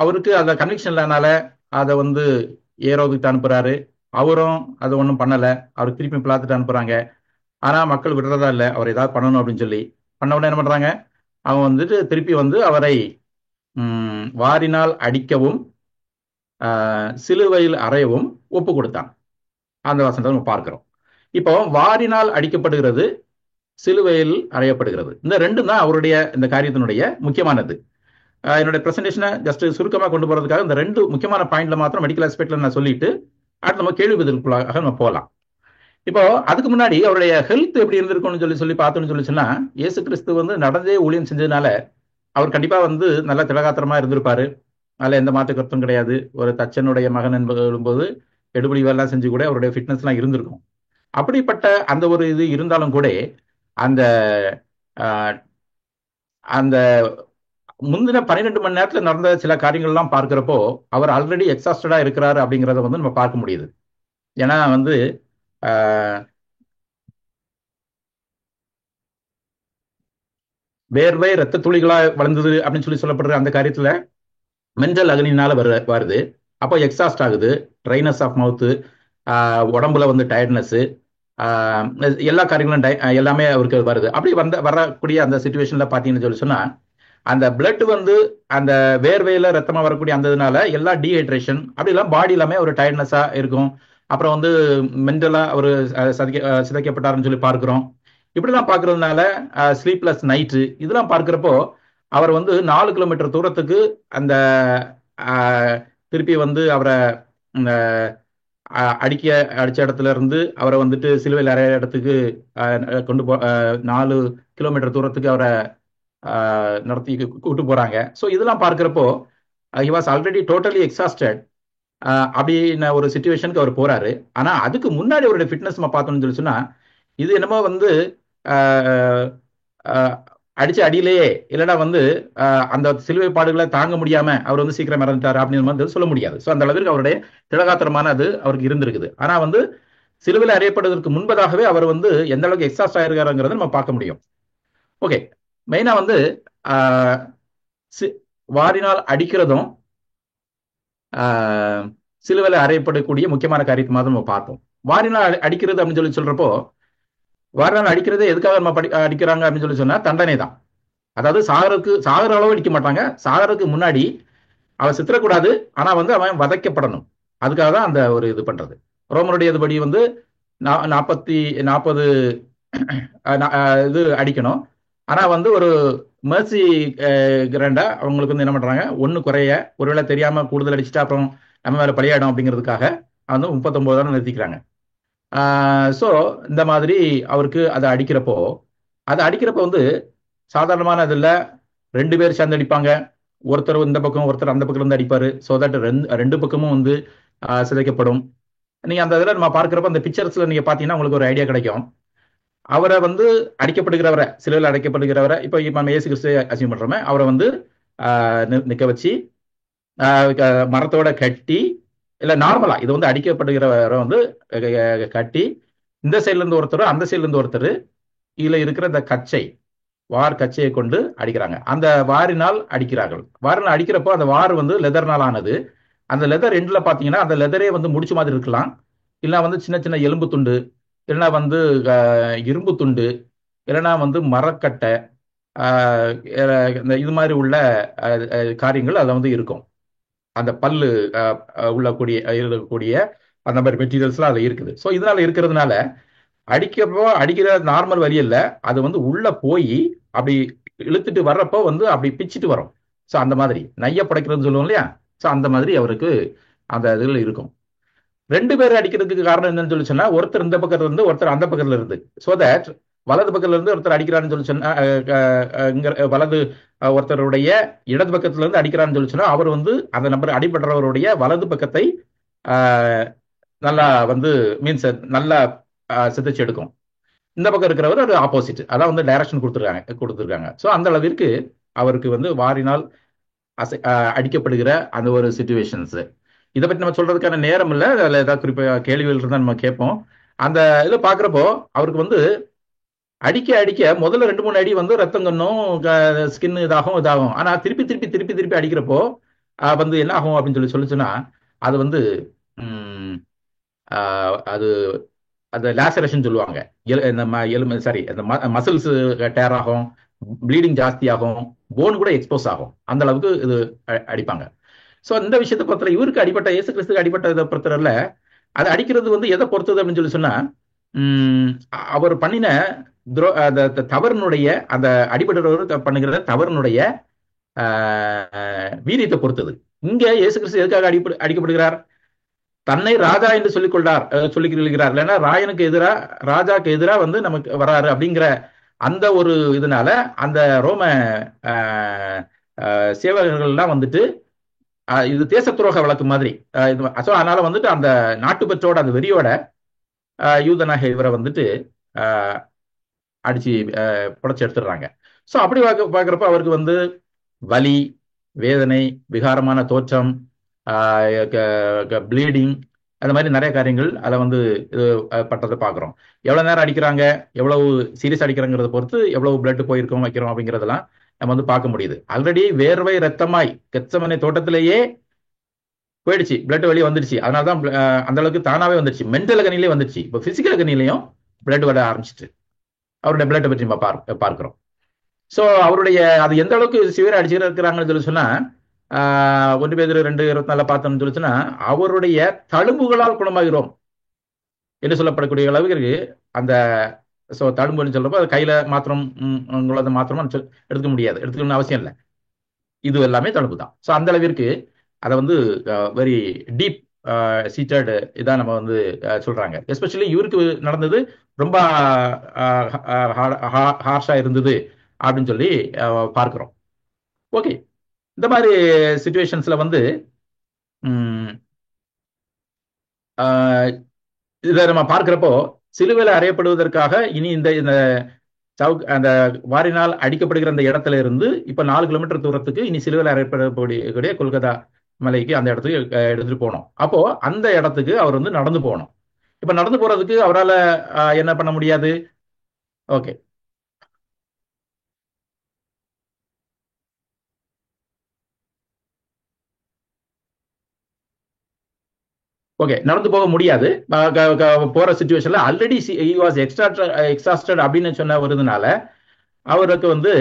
அவருக்கு அந்த கன்விக்ஷன் இல்லைனால அதை வந்து ஏரோதுக்கு அனுப்புறாரு. அவரும் அதை ஒன்றும் பண்ணல. அவர் திருப்பி பிளாத்துட்டு அனுப்புறாங்க. ஆனா மக்கள் விடுறதா இல்லை, அவர் ஏதாவது பண்ணணும் அப்படின்னு சொல்லி பண்ண உடனே என்ன பண்றாங்க, அவன் வந்துட்டு திருப்பி வந்து அவரை வாரினால் அடிக்கவும் சிலுவையில் அறையவும் ஒப்பு கொடுத்தான். அந்த வசனத்தை நம்ம பார்க்கிறோம். இப்போ வாரினால் அடிக்கப்படுகிறது, சிலுவையில் அறையப்படுகிறது, இந்த ரெண்டும் தான் அவருடைய இந்த காரியத்தினுடைய முக்கியமானது. என்னுடைய பிரசன்டேஷனை ஜஸ்ட் சுருக்கமாக கொண்டு போறதுக்காக இந்த ரெண்டு முக்கியமான பாயிண்ட்ல மாத்திரம் மெடிக்கல் ஆஸ்பெக்ட்ல நான் சொல்லிட்டு அடுத்து நம்ம கேள்வி பதிலுக்குள்ளாக நம்ம போகலாம். இப்போ அதுக்கு முன்னாடி அவருடைய ஹெல்த் எப்படி இருந்திருக்கும்னு சொல்லி பார்த்தோம்னு சொன்னா இயேசு கிறிஸ்து வந்து நடந்தே ஊழியம் செஞ்சதுனால அவர் கண்டிப்பா வந்து நல்ல திலகாத்திரமா இருந்திருப்பாரு. அதில் எந்த மாற்று கருத்தும் கிடையாது. ஒரு தச்சனுடைய மகன் என்பது எடுபடி வேலைலாம் செஞ்சு கூட அவருடைய ஃபிட்னஸ் எல்லாம் இருந்திருக்கும். அப்படிப்பட்ட அந்த ஒரு இது இருந்தாலும் கூட அந்த அந்த முந்தின 12 மணி நேரத்துல நடந்த சில காரியங்கள்லாம் பார்க்கிறப்போ அவர் ஆல்ரெடி எக்ஸாஸ்டடா இருக்கிறாரு அப்படிங்கிறத வந்து நம்ம பார்க்க முடியுது. ஏன்னா வந்து வேர்வை ரத்த துளிகளா வளர்ந்தது அப்படின்னு சொல்லப்படுற அந்த காரியத்துல மென்டல் அகனினால வருது. அப்போ எக்ஸாஸ்ட் ஆகுது, ட்ரைனஸ் ஆஃப் மவுத்து, உடம்புல வந்து டயர்ட்னஸ், எல்லா காரியங்களும் எல்லாமே அவருக்கு வருது. அப்படி வரக்கூடிய அந்த சிச்சுவேஷன்ல பாத்தீங்கன்னு சொன்னா அந்த பிளட் வந்து அந்த வேர்வையில ரத்தமா வரக்கூடிய அந்த இதனால எல்லா டீஹைட்ரேஷன் அப்படி எல்லாம் பாடி எல்லாமே ஒரு டயர்ட்னஸா இருக்கும். அப்புறம் வந்து மென்டலா ஒரு சிதைக்கப்பட்டாருன்னு சொல்லி பார்க்கிறோம். இப்படிலாம் பார்க்கறதுனால ஸ்லீப்லெஸ் நைட்டு இதெல்லாம் பார்க்கிறப்போ அவர் வந்து 4 கிலோமீட்டர் தூரத்துக்கு அந்த திருப்பி வந்து அவரை அடிச்ச இடத்துல இருந்து அவரை வந்துட்டு சிலுவையில் அறைய இடத்துக்கு கொண்டு 4 கிலோமீட்டர் தூரத்துக்கு அவரை நடத்தி கூட்டு போறாங்க. ஸோ இதெல்லாம் பார்க்கிறப்போ he was already totally exhausted அப்படின்னு ஒரு சிச்சுவேஷனுக்கு அவர் போறாரு. ஆனா அதுக்கு முன்னாடி அவருடைய ஃபிட்னஸ் நம்ம பார்த்தோம்னு சொன்னா இது என்னமோ வந்து அடிச்ச அடியிலேயே இல்லைன்னா வந்து அந்த சிலுவை பாடுகளை தாங்க முடியாம அவர் வந்து சீக்கிரம் இறந்துட்டாரு அப்படின்னு வந்து சொல்ல முடியாது. ஸோ அந்த அளவிற்கு அவருடைய திலகாத்திரமான அது அவருக்கு இருந்திருக்குது. ஆனா வந்து சிலுவையில் அறியப்படுவதற்கு முன்பதாகவே அவர் வந்து எந்த அளவுக்கு எக்ஸாஸ்ட் ஆயிருக்காருங்கிறத நம்ம பார்க்க முடியும். ஓகே, மெயினா வந்து வாரினால் அடிக்கிறதும் சிலுவையில் அறையப்படக்கூடிய முக்கியமான காரியத்தை மாதிரி நம்ம பார்ப்போம். வாரினால் அடிக்கிறது அப்படின்னு சொல்றப்போ வாரினால் அடிக்கிறதே எதுக்காக நம்ம அடிக்கிறாங்க அப்படின்னு சொன்னா தண்டனை தான். அதாவது சாகர அளவு அடிக்க மாட்டாங்க, சாகருக்கு முன்னாடி அவன் சித்திரக்கூடாது, ஆனா வந்து அவன் வதைக்கப்படணும். அதுக்காக தான் அந்த ஒரு இது பண்றது. ரோமனுடைய இதுபடி வந்து 40 இது அடிக்கணும். ஆனா வந்து ஒரு மெர்சி கிராண்டா அவங்களுக்கு வந்து என்ன பண்றாங்க, ஒண்ணு குறைய ஒருவேளை தெரியாம கூடுதல் அடிச்சுட்டா அப்புறம் நம்ம மேல பலியாயிடும் அப்படிங்கிறதுக்காக வந்து 39 நிறுத்திக்கிறாங்க. ஸோ இந்த மாதிரி அவருக்கு அதை அடிக்கிறப்போ வந்து சாதாரணமான இதில் 2 பேர் சேர்ந்து அடிப்பாங்க, ஒருத்தர் இந்த பக்கம் ஒருத்தர் அந்த பக்கம் இருந்து அடிப்பாரு. ஸோ தட் ரெண்டு பக்கமும் வந்து சிதைக்கப்படும். நீங்க அந்த இதில் நம்ம பார்க்கிறப்ப அந்த பிக்சர்ஸ்ல நீங்க பாத்தீங்கன்னா உங்களுக்கு ஒரு ஐடியா கிடைக்கும். அவரை வந்து அடிக்கப்படுகிறவரை, சிலுவையில் அடைக்கப்படுகிறவரை, இப்போ நம்ம இயேசு கிறிஸ்து அசியம் பண்றோமே, அவரை வந்து நிக்க வச்சு மரத்தோட கட்டி, இல்ல நார்மலா இது வந்து அடிக்கப்படுகிறவரை வந்து கட்டி, இந்த சைட்ல இருந்து ஒருத்தர் அந்த சைட்ல இருந்து ஒருத்தர் இதுல இருக்கிற இந்த கச்சை, வார் கச்சையை கொண்டு அடிக்கிறாங்க. அந்த வாரினால் அடிக்கிறார்கள். வாரினால் அடிக்கிறப்போ அந்த வார் வந்து லெதர்னால் ஆனது. அந்த லெதர் எண்ட்ல பாத்தீங்கன்னா அந்த லெதரே வந்து முடிச்சு மாதிரி இருக்கலாம், இல்லைன்னா வந்து சின்ன சின்ன எலும்பு துண்டு, இல்லைன்னா வந்து இரும்பு துண்டு, இல்லைன்னா வந்து மரக்கட்டை, இது மாதிரி உள்ள காரியங்கள் அதில் வந்து இருக்கும். அந்த பல்லு இருக்கக்கூடிய அந்த மாதிரி மெட்டீரியல்ஸ்லாம் அதில் இருக்குது. ஸோ இதனால இருக்கிறதுனால அடிக்கிற நார்மல் வழி இல்லை, அது வந்து உள்ள போய் அப்படி இழுத்துட்டு வர்றப்போ வந்து அப்படி பிச்சுட்டு வரும். ஸோ அந்த மாதிரி நைய படைக்கிறதுன்னு சொல்லுவோம் இல்லையா, ஸோ அந்த மாதிரி அவருக்கு அந்த இதில் இருக்கும். 2 பேர் அடிக்கிறதுக்கு காரணம் என்னன்னு சொல்லி சொன்னா, ஒருத்தர் இந்த பக்கத்துல இருந்து ஒருத்தர் அந்த பக்கத்துல இருந்து, ஸோ தட் வலது பக்கத்துல இருந்து ஒருத்தர் அடிக்கிறான்னு சொல்லி சொன்னா, வலது ஒருத்தருடைய இடது பக்கத்துல இருந்து அடிக்கிறான்னு சொல்லி சொன்னா, அவர் வந்து அந்த நபர் அடிபடுறவருடைய வலது பக்கத்தை நல்லா வந்து மீன்ஸ் நல்லா சிதைச்சு எடுக்கும். இந்த பக்கம் இருக்கிறவர் அது ஆப்போசிட், அதான் வந்து டைரக்ஷன் கொடுத்துருக்காங்க. ஸோ அந்த அளவிற்கு அவருக்கு வந்து வாரினால் அடிக்கப்படுகிற அந்த ஒரு சிச்சுவேஷன்ஸ். இதை பற்றி நம்ம சொல்றதுக்கான நேரம் இல்லை, அதில் ஏதாவது குறிப்பாக கேள்விகள் இருந்தால் நம்ம கேட்போம். அந்த இதில் பார்க்குறப்போ அவருக்கு வந்து அடிக்க முதல்ல 2-3 அடி வந்து ரத்தம் கண்ணும் ஸ்கின் இதாகும். ஆனால் திருப்பி அடிக்கிறப்போ வந்து என்ன ஆகும் அப்படின்னு சொல்லிச்சுன்னா, அது வந்து அது அந்த லேசரேஷன் சொல்லுவாங்க. இந்த மசில்ஸ் டேர் ஆகும், ப்ளீடிங் ஜாஸ்தி ஆகும், போன் கூட எக்ஸ்போஸ் ஆகும். அந்த அளவுக்கு இது அடிப்பாங்க. ஸோ இந்த விஷயத்தை பொறுத்தவரை இவருக்கு அடிப்பட்ட, இயேசு கிறிஸ்துக்கு அடிப்பட்ட இதை பொறுத்தவரையில அது அடிக்கிறது வந்து எதை பொறுத்தது அப்படின்னு சொல்லி சொன்னா, அவர் பண்ணின தவறினுடைய, அந்த அடிபடுறவர் பண்ணுகிற தவறினுடைய வீரியத்தை பொறுத்தது. இங்க இயேசு கிறிஸ்து எதுக்காக அடிக்கப்படுகிறார்? தன்னை ராஜா என்று சொல்லிக்கிறார். இல்லைன்னா ராஜாக்கு எதிராக வந்து நமக்கு வராரு அப்படிங்கிற அந்த ஒரு இதனால அந்த ரோம சேவகர்கள்லாம் வந்துட்டு இது தேச துரோக வழக்கு மாதிரி. அதனால வந்துட்டு அந்த நாட்டுப்பற்றோட அந்த வெறியோட யூதனாக இவரை வந்துட்டு அடிச்சு புடைச்சு எடுத்துடுறாங்க. ஸோ அப்படி பார்க்குறப்ப அவருக்கு வந்து வலி, வேதனை, விகாரமான தோற்றம், ப்ளீடிங், அந்த மாதிரி நிறைய காரியங்கள் அதில் வந்து இது பட்டதை பார்க்குறோம். எவ்வளோ நேரம் அடிக்கிறாங்க, எவ்வளவு சீரியஸ் அடிக்கிறாங்கிறத பொறுத்து எவ்வளவு பிளட் போயிருக்கோம் வைக்கிறோம் அப்படிங்கிறதெல்லாம் நம்ம வந்து பார்க்க முடியுது. ஆல்ரெடி வேர்வை ரத்தமாய் கெத்செமனே தோட்டத்திலேயே போயிடுச்சு, பிளட் வெளியே வந்துடுச்சு. அதனாலதான் அந்த அளவுக்கு தானாவே வந்துடுச்சு. மென்டல் அகனிலே வந்துடுச்சு. இப்போ பிசிக்கல் அகனிலையும் பிளட் வர ஆரம்பிச்சிட்டு அவருடைய பிளட்டை பற்றி நம்ம பார்க்கிறோம். ஸோ அவருடைய அது எந்த அளவுக்கு சிவியர் அடிச்சுட்டு இருக்கிறாங்கன்னு சொல்லி சொன்னா, 1 பேதுரு 2:24 பார்த்தோம்னு சொல்லி சொன்னா, அவருடைய தழும்புகளால் குணமாகிறோம் என்று சொல்லப்படக்கூடிய அளவுக்கு அந்த தழும்புன்னு சொல்றப்போ அது கையில மாத்திரம் மாத்திரமா எடுத்துக்க முடியாது, எடுத்துக்கணும்னு அவசியம் இல்லை. இது எல்லாமே தழும்பு தான். ஸோ அந்த அளவிற்கு அதை வந்து வெரி டீப் சீட்டட் இதான் நம்ம வந்து சொல்றாங்க. எஸ்பெஷலி இவருக்கு நடந்தது ரொம்ப ஹார்ஷா இருந்தது அப்படின்னு சொல்லி பார்க்கிறோம். ஓகே, இந்த மாதிரி சிச்சுவேஷன்ஸ்ல வந்து இதை நம்ம பார்க்கிறப்போ சிலுவையில் அறையப்படுவதற்காக இனி இந்த அந்த வாரினால் அடிக்கப்படுகிற அந்த இடத்துல இருந்து இப்ப 4 கிலோமீட்டர் தூரத்துக்கு இனி சிலுவையில் அறையப்படக்கூடிய கொல்கத்தா மலைக்கு அந்த இடத்துக்கு எடுத்துட்டு போனோம். அப்போ அந்த இடத்துக்கு அவர் வந்து நடந்து போகணும். இப்ப நடந்து போறதுக்கு அவரால் என்ன பண்ண முடியாது? ஓகே, நடந்து போக முடியாது. போற சிச்சுவேஷன்ல ஆல்ரெடி வாஸ் எக்ஸாஸ்டட் அப்படின்னு சொன்ன வருதுனால அவருக்கு வந்து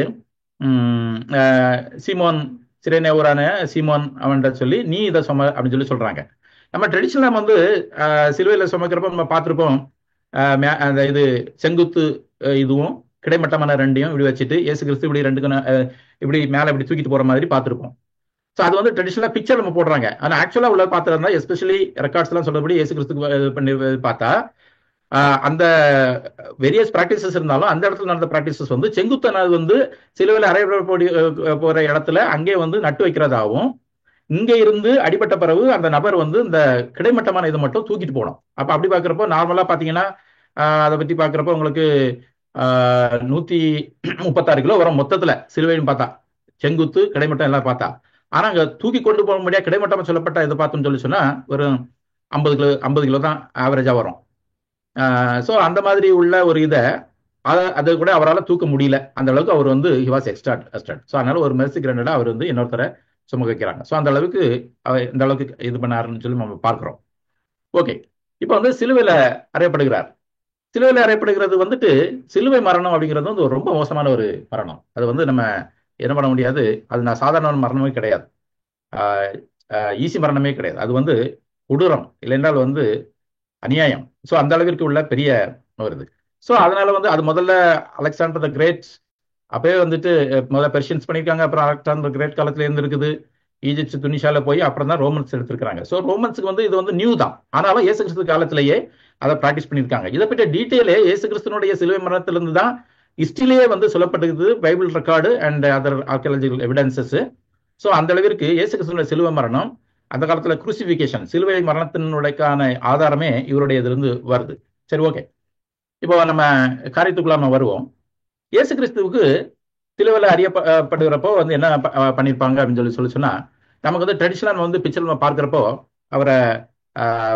சீமோன், சிறைநேவரான சீமோன் அவன்கிட்ட சொல்லி நீ இதை அப்படின்னு சொல்லி சொல்றாங்க. நம்ம ட்ரெடிஷனலா வந்து சிலுவையில் சுமக்கிறப்ப நம்ம பார்த்துருப்போம், அந்த இது செங்குத்து இதுவும் கிடைமட்டமான ரெண்டையும் இப்படி வச்சுட்டு இயேசு கிறிஸ்து இப்படி இப்படி மேலே இப்படி தூக்கிட்டு போற மாதிரி பார்த்துருப்போம். ஸோ அது வந்து ட்ரெடிஷனலா பிக்சர் நம்ம போடுறாங்க. ஆனால் ஆக்சுவலா உள்ள பார்த்துருந்தா எஸ்பெஷலி ரெக்கார்ட்ஸ் எல்லாம் சொல்றபடி இயேசு கிறிஸ்து பண்ணி பார்த்தா அந்த வேரியஸ் பிராக்டிசஸ் இருந்தாலும் அந்த இடத்துல நடந்த பிராக்டிசஸ் வந்து செங்குத்தானது வந்து சிலுவையில் போற இடத்துல அங்கே வந்து நட்டு வைக்கிறதாகவும், இங்க இருந்து அடிபட்ட பிறகு அந்த நபர் வந்து இந்த கிடைமட்டமான இதை மட்டும் தூக்கிட்டு போகணும். அப்ப அப்படி பாக்குறப்போ நார்மலா பாத்தீங்கன்னா அதை பத்தி பாக்குறப்போ உங்களுக்கு 136 கிலோ வரும் மொத்தத்துல சிலுவைன்னு பார்த்தா, செங்குத்து கிடைமட்டம் எல்லாம் பார்த்தா. ஆனா அங்க தூக்கி கொண்டு போக முடியாது கிடைமட்டமா சொல்லப்பட்ட இதை பார்த்தோம்னு சொன்னா ஒரு 50 கிலோ தான் ஆவரேஜா வரும். ஸோ அந்த மாதிரி உள்ள ஒரு இதை அதை கூட அவரால் தூக்க முடியல. அந்த அளவுக்கு அவர் வந்து ஹி வாஸ் எக்ஸ்ட்ராட். ஸோ அதனால ஒரு மெர்சி கிராண்டடா அவர் வந்து இன்னொருத்தரை சுமக்க வைக்கிறாங்க. ஸோ அந்த அளவுக்கு இந்த அளவுக்கு இது பண்ணாருன்னு சொல்லி நம்ம பார்க்கிறோம். ஓகே, இப்போ வந்து சிலுவையில் அறையப்படுகிறார். சிலுவையில் அறையப்படுகிறது வந்துட்டு சிலுவை மரணம் அப்படிங்கிறது வந்து ஒரு ரொம்ப மோசமான ஒரு மரணம். அது வந்து நம்ம என்ன பண்ண முடியாது. அது நான் சாதாரண மரணமே கிடையாது, ஈஸி மரணமே கிடையாது. அது வந்து கொடூரம், இல்லைன்றால் வந்து அநியாயம். ஸோ அந்த அளவிற்கு உள்ள பெரிய வருது. ஸோ அதனால வந்து அது முதல்ல அலெக்சாண்டர் த கிரேட் அப்பவே வந்துட்டு முதல்ல பெர்ஷியன்ஸ் பண்ணியிருக்காங்க. அப்புறம் அலெக்சாண்டர் கிரேட் காலத்துல இருந்து இருக்குது. ஈஜிப்ட் துனிஷால போய் அப்புறம் தான் ரோமன்ஸ் எடுத்திருக்காங்க. ஸோ ரோமன்ஸுக்கு வந்து இது வந்து நியூ தான். ஆனாலும் இயேசு கிறிஸ்து காலத்திலேயே அதை ப்ராக்டிஸ் பண்ணியிருக்காங்க. இதை பற்றி டீட்டெயிலே இயேசு கிறிஸ்துனுடைய சிலுவை மரணத்திலிருந்து தான் ஹிஸ்டரியிலேயே வந்து சொல்லப்பட்டிருக்குது, Bible record and other archaeological evidences. So அந்த அளவிற்கு இயேசு கிறிஸ்துனுடைய சிலுவை மரணம் அந்த காலத்துல குரூசிபிகேஷன் சிலுவை மரணத்தினுடையக்கான ஆதாரமே இவருடைய இதிலிருந்து வருது. சரி, ஓகே, இப்போ நம்ம காரியத்துக்குள்ள நம்ம வருவோம். இயேசு கிறிஸ்துவுக்கு சிலுவையில் அறியப்படுகிறப்போ வந்து என்ன பண்ணியிருப்பாங்க அப்படின்னு சொல்லி சொன்னா, நமக்கு வந்து ட்ரெடிஷனல் வந்து பிக்சர் நம்ம பார்க்கிறப்போ அவரை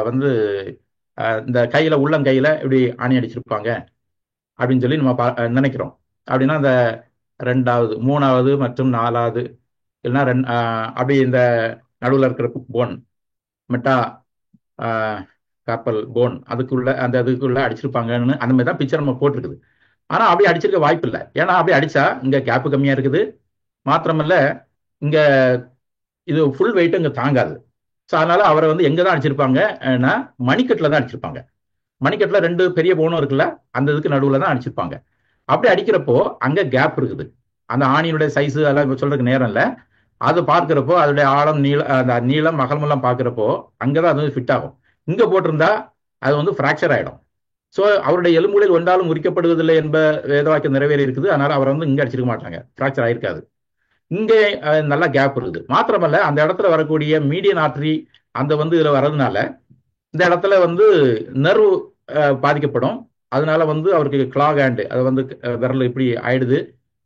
வந்து இந்த கையில உள்ளங்கையில இப்படி ஆணி அடிச்சிருப்பாங்க அப்படின்னு சொல்லி நம்ம நினைக்கிறோம். அப்படின்னா இந்த 2வது 3வது மற்றும் 4வது இல்லைன்னா அப்படி இந்த நடுவில் இருக்கிற போன் மெட்டா காப்பல் போன் அதுக்குள்ள அந்த இதுக்குள்ள அடிச்சிருப்பாங்கன்னு அந்த மாதிரி தான் பிக்சர் நம்ம போட்டிருக்குது. ஆனா அப்படி அடிச்சிருக்க வாய்ப்பு இல்லை. ஏன்னா அப்படி அடிச்சா இங்க கேப்பு கம்மியா இருக்குது, மாத்திரமல்ல இங்க இது ஃபுல் வெயிட் இங்க தாங்காது. ஸோ அதனால அவரை வந்து எங்க தான் அடிச்சிருப்பாங்கன்னா மணிக்கட்டில் தான் அடிச்சிருப்பாங்க. மணிக்கட்டில் 2 பெரிய போனும் இருக்குல்ல, அந்த இதுக்கு நடுவில் தான் அடிச்சிருப்பாங்க. அப்படி அடிக்கிறப்போ அங்க கேப் இருக்குது. அந்த ஆணியினுடைய சைஸு அதெல்லாம் இப்போ சொல்றதுக்கு நேரம் இல்லை. அது பார்க்கிறப்போ அதோடைய ஆழம் அந்த நீளம் அகலமெல்லாம் பார்க்கிறப்போ அங்கதான் அது ஃபிட் ஆகும். இங்க போட்டிருந்தா அது வந்து ஃப்ராக்சர் ஆயிடும். ஸோ அவருடைய எலும்புகளில் ஒன்றாலும் முறிக்கப்படுவதில்லை என்ப வேதவாக்கியம் நிறைவேறி இருக்குது. அதனால அவரை வந்து இங்க அடிச்சிருக்க மாட்டாங்க, ஃப்ராக்சர் ஆயிருக்காது. இங்கே நல்லா கேப் இருக்குது. மாத்திரமல்ல அந்த இடத்துல வரக்கூடிய மீடியன் ஆர்டரி அந்த வந்து இதுல வர்றதுனால இந்த இடத்துல வந்து நர்வு பாதிக்கப்படும். அதனால வந்து அவருக்கு கிளாக் ஹேண்டு அது வந்து விரல் இப்படி ஆயிடுது.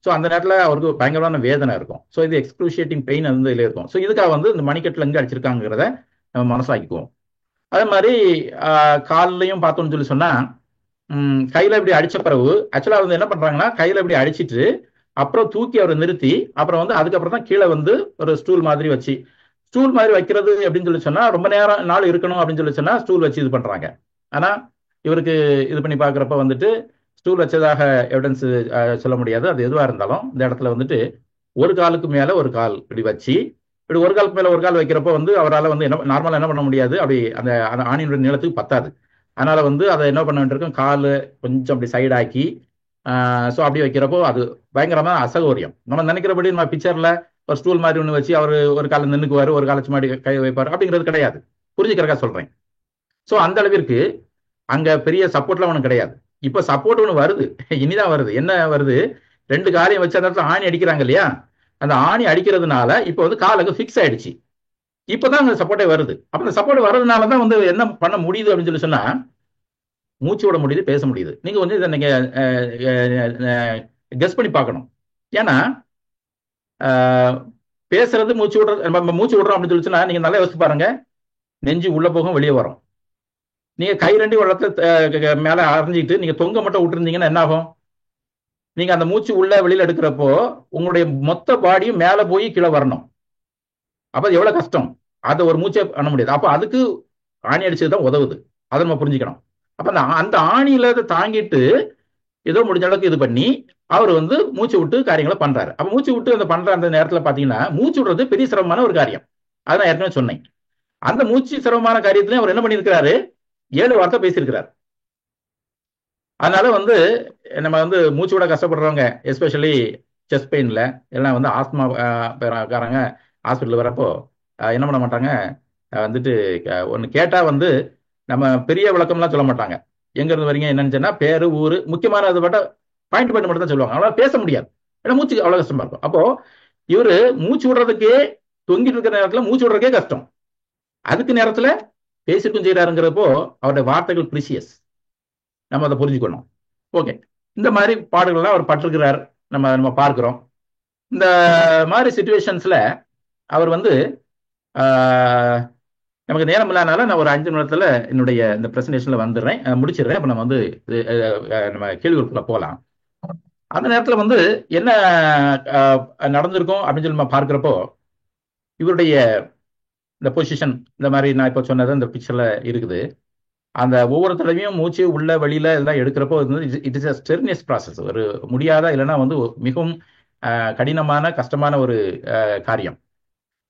ஸோ அந்த நேரத்தில் அவருக்கு பயங்கரமான வேதனை இருக்கும். ஸோ இது எக்ஸ்க்ரூஷியேட்டிங் பெயின் வந்து இதில் இருக்கும். ஸோ இதுக்காக வந்து இந்த மணிக்கட்டில் எங்கே அடிச்சிருக்காங்கிறத நம்ம மனசாக்கிக்குவோம். அதே மாதிரி கால்லையும் பார்த்தோம்னு சொல்லி சொன்னா கையில இப்படி அடிச்ச பிறகு ஆக்சுவலா வந்து என்ன பண்றாங்கன்னா கையில இப்படி அடிச்சிட்டு அப்புறம் தூக்கி அவரை நிறுத்தி அப்புறம் வந்து அதுக்கப்புறம் தான் கீழே வந்து ஒரு ஸ்டூல் மாதிரி வச்சு, ஸ்டூல் மாதிரி வைக்கிறது அப்படின்னு சொல்லி சொன்னா ரொம்ப நேரம் நாள் இருக்கணும் அப்படின்னு சொல்லி சொன்னா ஸ்டூல் வச்சு இது பண்றாங்க. ஆனா இவருக்கு இது பண்ணி பாக்குறப்ப வந்துட்டு ஸ்டூல் வச்சதாக எவிடன்ஸ் சொல்ல முடியாது. அது எதுவா இருந்தாலும் இந்த இடத்துல வந்துட்டு ஒரு காலுக்கு மேல ஒரு கால் இப்படி வச்சு இப்படி ஒரு காலுக்கு மேல ஒரு கால் வைக்கிறப்ப வந்து அவரால் வந்து என்ன நார்மலா என்ன பண்ண முடியாது, அப்படி அந்த ஆணியினுடைய நீளத்துக்கு பத்தாது. அதனால வந்து அதை என்ன பண்ண வேண்டியிருக்கும், கால் கொஞ்சம் அப்படி சைடாக்கி ஸோ அப்படி வைக்கிறப்போ அது பயங்கரமா அசௌகரியம். நம்ம நினைக்கிறபடி நம்ம பிக்சர்ல ஒரு ஸ்டூல் மாதிரி ஒன்று வச்சு அவர் ஒரு காலம் நின்னுக்குவாரு, ஒரு காலச்சு மாடி கை வைப்பாரு அப்படிங்கிறது கிடையாது. புரிஞ்சுக்கிறக்கா சொல்றேன். ஸோ அந்த அளவிற்கு அங்க பெரிய சப்போர்ட்லாம் ஒன்றும் கிடையாது. இப்ப சப்போர்ட் ஒன்று வருது, இனிதான் வருது. என்ன வருது, 2 காலையும் வச்சு அந்த இடத்துல ஆணி அடிக்கிறாங்க இல்லையா, அந்த ஆணி அடிக்கிறதுனால இப்ப வந்து காலுக்கு ஃபிக்ஸ் ஆயிடுச்சு. இப்பதான் அந்த சப்போர்ட்டே வருது. அப்ப அந்த சப்போர்ட் வர்றதுனாலதான் வந்து என்ன பண்ண முடியுது அப்படின்னு சொல்லி சொன்னா மூச்சு விட முடியுது, பேச முடியுது. நீங்க வந்து இதை நீங்க கெஸ் பண்ணி பார்க்கணும். ஏன்னா பேசுறது மூச்சு விடுறது, நம்ம மூச்சு விடுறோம் அப்படின்னு சொல்லி சொன்னா நீங்க நல்லா யோசிச்சு பாருங்க, நெஞ்சு உள்ள போகும் வெளியே வரும். நீங்க கை 2 ஒரு இடத்துல மேல அரைஞ்சிட்டு நீங்க தொங்க மட்டும் விட்டுருந்தீங்கன்னா என்ன ஆகும், நீங்க அந்த மூச்சு உள்ள வெளியில எடுக்கிறப்போ உங்களுடைய மொத்த பாடியும் மேல போய் கீழே வரணும். அப்ப அது எவ்வளவு கஷ்டம், அதை ஒரு மூச்சை பண்ண முடியாது. அப்ப அதுக்கு ஆணி அடிச்சதுதான் உதவுது, அதை நம்ம புரிஞ்சுக்கணும். அப்ப அந்த ஆணியில தாங்கிட்டு ஏதோ முடிஞ்ச அளவுக்கு இது பண்ணி அவர் வந்து மூச்சு விட்டு காரியங்களை பண்றாரு. அப்ப மூச்சு விட்டு அந்த பண்ற அந்த நேரத்துல பாத்தீங்கன்னா மூச்சு விடுறது பெரிய சிரமமான ஒரு காரியம். அதான் ஏற்கனவே சொன்னேன். அந்த மூச்சு சிரமமான காரியத்திலையும் அவர் என்ன பண்ணியிருக்கிறாரு, 7 வார்த்தை பேசியிருக்கிறார். அதனால வந்து நம்ம வந்து மூச்சு விட கஷ்டப்படுறவங்க, எஸ்பெஷலி செஸ்ட் பெயின்ல எல்லாம் வந்து ஆஸ்மா காரங்க ஹாஸ்பிட்டல் வரப்போ என்ன பண்ண மாட்டாங்க, வந்துட்டு ஒன்று கேட்டா வந்து நம்ம பெரிய விளக்கம்லாம் சொல்ல மாட்டாங்க. எங்க இருந்து வரீங்க, என்னன்னு சொன்னா பேரு, ஊரு, முக்கியமான அது மட்டும் பாயிண்ட் மட்டும் தான் சொல்லுவாங்க. அவங்களால பேச முடியாது, ஏன்னா மூச்சு அவ்வளவு கஷ்டமா இருக்கும். அப்போ இவரு மூச்சு விடுறதுக்கே, தொங்கிட்டு இருக்கிற நேரத்துல மூச்சு விடுறதுக்கே கஷ்டம், அதுக்கு நேரத்துல பேசிருக்கும் செய்யறாருங்கிறப்போ அவருடைய வார்த்தைகள் பிரிசியஸ், நம்ம அதை புரிஞ்சுக்கணும். ஓகே, இந்த மாதிரி பாடுகள்லாம் அவர் பட்டிருக்கிறார், நம்ம பார்க்கிறோம். இந்த மாதிரி சிச்சுவேஷன்ஸ்ல அவர் வந்து நமக்கு நேரம் இல்லாதனால நான் ஒரு 5 நிமிடத்துல என்னுடைய இந்த பிரசன்டேஷன்ல வந்துடுறேன், முடிச்சிடுறேன். இப்ப நம்ம வந்து நம்ம கேள்விகளுக்குள்ள போகலாம். அந்த நேரத்துல வந்து என்ன நடந்திருக்கும் அப்படின்னு சொல்லி நம்ம பார்க்கிறப்போ, இவருடைய இந்த பொசிஷன் இந்த மாதிரி நான் இப்போ சொன்னது இந்த பிக்சர்ல இருக்குது. அந்த ஒவ்வொரு தடவையும் மூச்சு உள்ள வெளியில இதெல்லாம் எடுக்கிறப்போ இட் இஸ் ஸ்டெர்னியஸ் ப்ராசஸ், ஒரு முடியாத இல்லைன்னா வந்து மிகவும் கடினமான கஷ்டமான ஒரு காரியம்.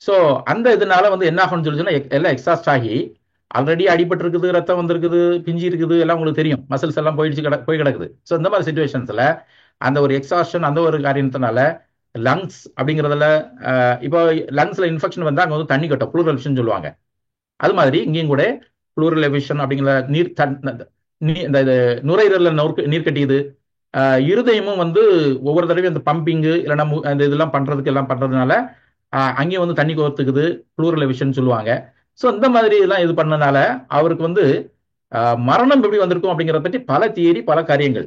ஸோ அந்த இதனால வந்து என்ன ஆகும்னு சொல்லிச்சுன்னா எல்லாம் எக்ஸாஸ்ட் ஆகி ஆல்ரெடி அடிபட்டு இருக்குது, ரத்தம் வந்திருக்குது, பிஞ்சி இருக்குது, எல்லாம் உங்களுக்கு தெரியும், மசில்ஸ் எல்லாம் போய் கிடக்குது. ஸோ இந்த மாதிரி சுச்சுவேஷன்ஸ்ல அந்த ஒரு எக்ஸாஸ்ஷன், அந்த ஒரு காரியத்தினால லங்ஸ் அப்படிங்கிறதுல இப்போ லங்ஸ்ல இன்ஃபெக்ஷன் வந்தா அங்கே வந்து தண்ணி கட்டும், ப்ளூரல் எஃபிஷன் சொல்லுவாங்க. அது மாதிரி இங்கேயும் கூட ப்ளூரல் எஃபிஷன் அப்படிங்கிற இந்த நுரையீரல்ல நீர் கட்டியுது. இருதயமும் வந்து ஒவ்வொரு தடவையும் அந்த பம்பிங்கு இல்லைன்னா அந்த இதெல்லாம் பண்றதுனால அங்கேயும் வந்து தண்ணி கோர்த்துக்குது, ப்ளூரல் எஃபிஷன் சொல்லுவாங்க. ஸோ இந்த மாதிரி இதெல்லாம் இது பண்ணனால அவருக்கு வந்து மரணம் எப்படி வந்திருக்கும் அப்படிங்கிறத பற்றி பல தியரி, பல காரியங்கள்.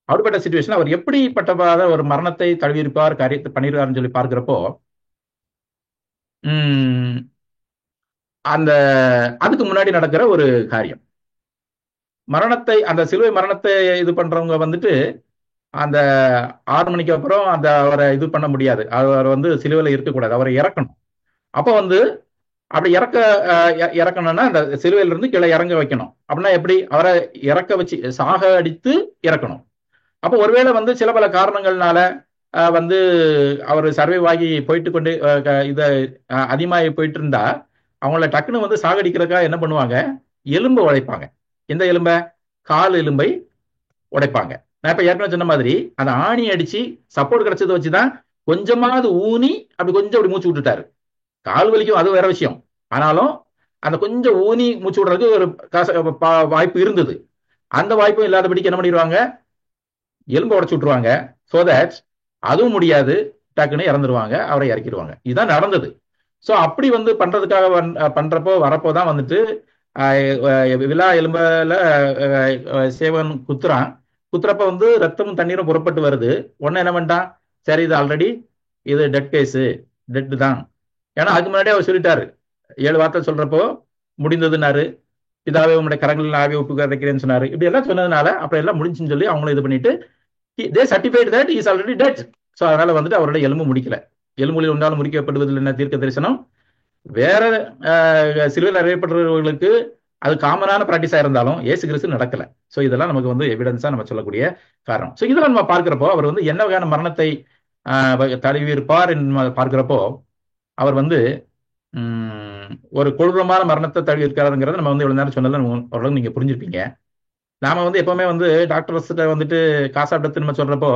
அப்படிப்பட்ட சிச்சுவேஷன் அவர் எப்படிப்பட்ட ஒரு மரணத்தை தழுவியிருப்பார், காரியத்தை பண்ணிருக்காருன்னு சொல்லி பார்க்கிறப்போ அந்த அதுக்கு முன்னாடி நடக்கிற ஒரு காரியம், மரணத்தை, அந்த சிலுவை மரணத்தை இது பண்றவங்க வந்துட்டு அந்த 6 மணிக்கு அப்புறம் அந்த அவரை இது பண்ண முடியாது, அவர் வந்து சிலுவையில இருக்கக்கூடாது, அவரை இறக்கணும். அப்போ வந்து அப்படி இறக்கணும்னா அந்த சிலுவையில இருந்து கீழே இறங்க வைக்கணும். அப்படின்னா எப்படி, அவரை இறக்க வச்சு சாக அடித்து இறக்கணும். அப்போ ஒருவேளை வந்து சில பல காரணங்கள்னால வந்து அவர் சர்வைவ் ஆகி போயிட்டு கொண்டு இதை அதிகமாகி போயிட்டு இருந்தா அவங்கள டக்குன்னு வந்து சாகடிக்கிறதுக்காக என்ன பண்ணுவாங்க, எலும்பை உடைப்பாங்க. எந்த எலும்பை, கால் எலும்பை உடைப்பாங்க. நான் இப்ப ஏற்கனவே சொன்ன மாதிரி அந்த ஆணி அடிச்சு சப்போர்ட் கிடைச்சதை வச்சுதான் கொஞ்சமாவது ஊனி அப்படி கொஞ்சம் அப்படி மூச்சு விட்டுட்டாரு. கால் வலிக்கும், அது வேற விஷயம். ஆனாலும் அந்த கொஞ்சம் ஊனி மூச்சு விடுறதுக்கு ஒரு வாய்ப்பு இருந்தது. அந்த வாய்ப்பும் இல்லாதபடிக்கு என்ன பண்ணிடுவாங்க, எலும்பை உடைச்சு விட்டுருவாங்க. ஸோ தட் அதுவும் முடியாது, டக்குன்னு இறந்துருவாங்க, அவரை இறக்கிடுவாங்க. இதுதான் நடந்தது. ஸோ அப்படி வந்து பண்றதுக்காக பண்றப்போ வரப்போதான் வந்துட்டு விழா எலும்புல சேவன் குத்துறப்ப வந்து ரத்தமும் தண்ணீரும் புறப்பட்டு வருது. உடனே என்ன பண்ணிட்டான், சரி இது ஆல்ரெடி இது டெட் கேஸு, டெட் தான். ஏன்னா அதுக்கு முன்னாடியே அவர் சொல்லிட்டாரு, 7 வார்த்தை சொல்றப்போ முடிந்ததுன்னாரு, இதாவே உங்களுடைய கரங்களில் ஆவி ஒப்பு கரைக்கிறேன்னு சொன்னாரு. இப்படி எல்லாம் சொன்னதுனால அப்புறம் எல்லாம் முடிஞ்சுன்னு சொல்லி அவங்களும் இது பண்ணிட்டு they certified that he is already dead. So அதனால வந்துட்டு அவருடைய எலும்பு முடிக்கல. எலும்புகளில் உண்டாலும் முறிக்கப்படுவதில் என்ன தீர்க்க தரிசனம் வேற சிலுவையில் அறியப்படுறவர்களுக்கு அது காமனான பிராக்டிஸா இருந்தாலும் இயேசு கிறிஸ்து நடக்கல. ஸோ இதெல்லாம் நமக்கு வந்து எவிடன்ஸா நம்ம சொல்லக்கூடிய காரணம். ஸோ இதெல்லாம் நம்ம பார்க்கிறப்போ அவர் வந்து என்ன வகையான மரணத்தை தழுவியிருப்பார் என்று பார்க்கிறப்போ அவர் வந்து ஒரு கொடூரமான மரணத்தை தழுவி இருக்காருங்கிறத நம்ம வந்து இவ்வளவு நேரம் சொன்னதை ஓரளவு நீங்க புரிஞ்சிருப்பீங்க. நாம வந்து எப்பவுமே வந்து டாக்டர்ஸ்கிட்ட வந்துட்டு காசாப்டத்து நம்ம சொல்றப்போ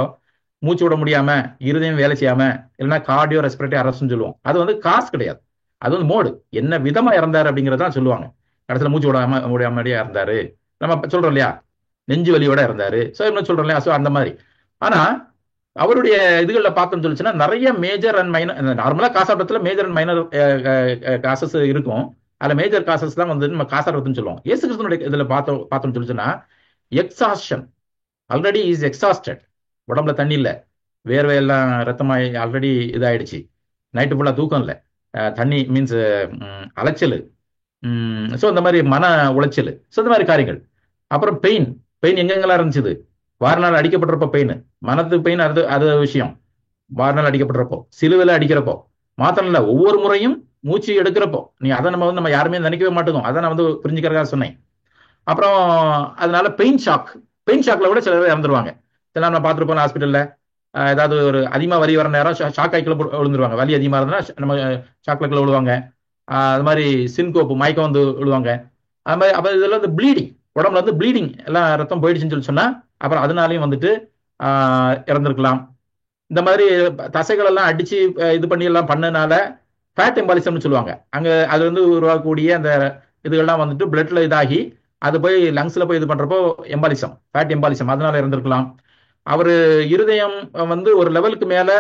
மூச்சு விட முடியாம, இருதயம் வேலை செய்யாம, இல்லைன்னா கார்டியோ ரெஸ்பிரேட்டரி அரெஸ்ட்னு சொல்லுவோம். அது வந்து காசு கிடையாது, அது வந்து மோடு, என்ன விதமா இறந்தாரு அப்படிங்கிறதான் சொல்லுவாங்க. கடைசியில் மூச்சு முடியாமடியா இருந்தாரு நம்ம சொல்றோம் இல்லையா, நெஞ்சு வலியோட இருந்தாரு, ஸோ என்ன சொல்றோம் இல்லையா. ஸோ அந்த மாதிரி. ஆனா அவருடைய இதுகளில் பார்த்தோம்னு சொல்லிச்சுன்னா நிறைய மேஜர் அண்ட் மைனர், நார்மலா காசாப்டத்துல மேஜர் அண்ட் மைனர் காசஸ் இருக்கும். அதுல மேஜர் காசஸ் தான் வந்து நம்ம காசாப்டத்துன்னு சொல்லுவோம். இயேசு கிறிஸ்துனுடைய இதுல பார்த்தோம்னு சொல்லிச்சுன்னா எக்ஸாஸ்ஷன், ஆல்ரெடி இஸ் எக்ஸாஸ்டட், உடம்புல தண்ணி இல்லை, வேர்வையெல்லாம் ரத்தமாய் ஆல்ரெடி இதாயிடுச்சு, நைட்டு ஃபுல்லா தூக்கம் இல்லை, தண்ணி மீன்ஸ் அலைச்சல், ஸோ இந்த மாதிரி மன உளைச்சல், ஸோ இந்த மாதிரி காரியங்கள். அப்புறம் பெயின் எங்கெங்கெல்லாம் இருந்துச்சு, வாரநாள் அடிக்கப்பட்டிருப்போ பெயின், மனத்து பெயின், அது விஷயம். வாரநாள் அடிக்கப்பட்டிருப்போ, சிலுவையில் அடிக்கிறப்போ மாத்திரம் இல்லை, ஒவ்வொரு முறையும் மூச்சு எடுக்கிறப்போ அதை நம்ம யாருமே நினைக்கவே மாட்டோம். அதை நான் வந்து புரிஞ்சுக்கிறதா சொன்னேன். அப்புறம் அதனால பெயின் ஷாக்ல கூட சில பேர் இறந்துருவாங்க. இதெல்லாம் நம்ம பார்த்துருப்போம் ஹாஸ்பிட்டல்ல. ஏதாவது ஒரு அதிகமாக வலி வர நேரம் ஷாக் ஆய்க்கில் விழுந்துருவாங்க. வலி அதிகமாக இருந்தா நம்ம ஷாக்ல விழுவாங்க. அது மாதிரி சின்கோப்பு, மயக்கம் வந்து விழுவாங்க. அது மாதிரி அப்போ இதெல்லாம் வந்து ப்ளீடிங், உடம்புல வந்து ப்ளீடிங், எல்லாம் ரத்தம் போயிடுச்சுன்னு சொன்னா அப்புறம் அதனாலையும் வந்துட்டு இறந்துருக்கலாம். இந்த மாதிரி தசைகள் எல்லாம் அடிச்சு இது பண்ணி எல்லாம் பண்ணனால ஃபேட் எம்பாலிசம்னு சொல்லுவாங்க. அங்க அது வந்து உருவாக்கக்கூடிய அந்த இதுகள்லாம் வந்துட்டு பிளட்ல இதாகி அது போய் லங்ஸ்ல போய் இது பண்றப்போ எம்பாலிசம், ஃபேட் எம்பாலிசம், அதனால இறந்திருக்கலாம். அவரு இருதயம் வந்து ஒரு லெவலுக்கு மேல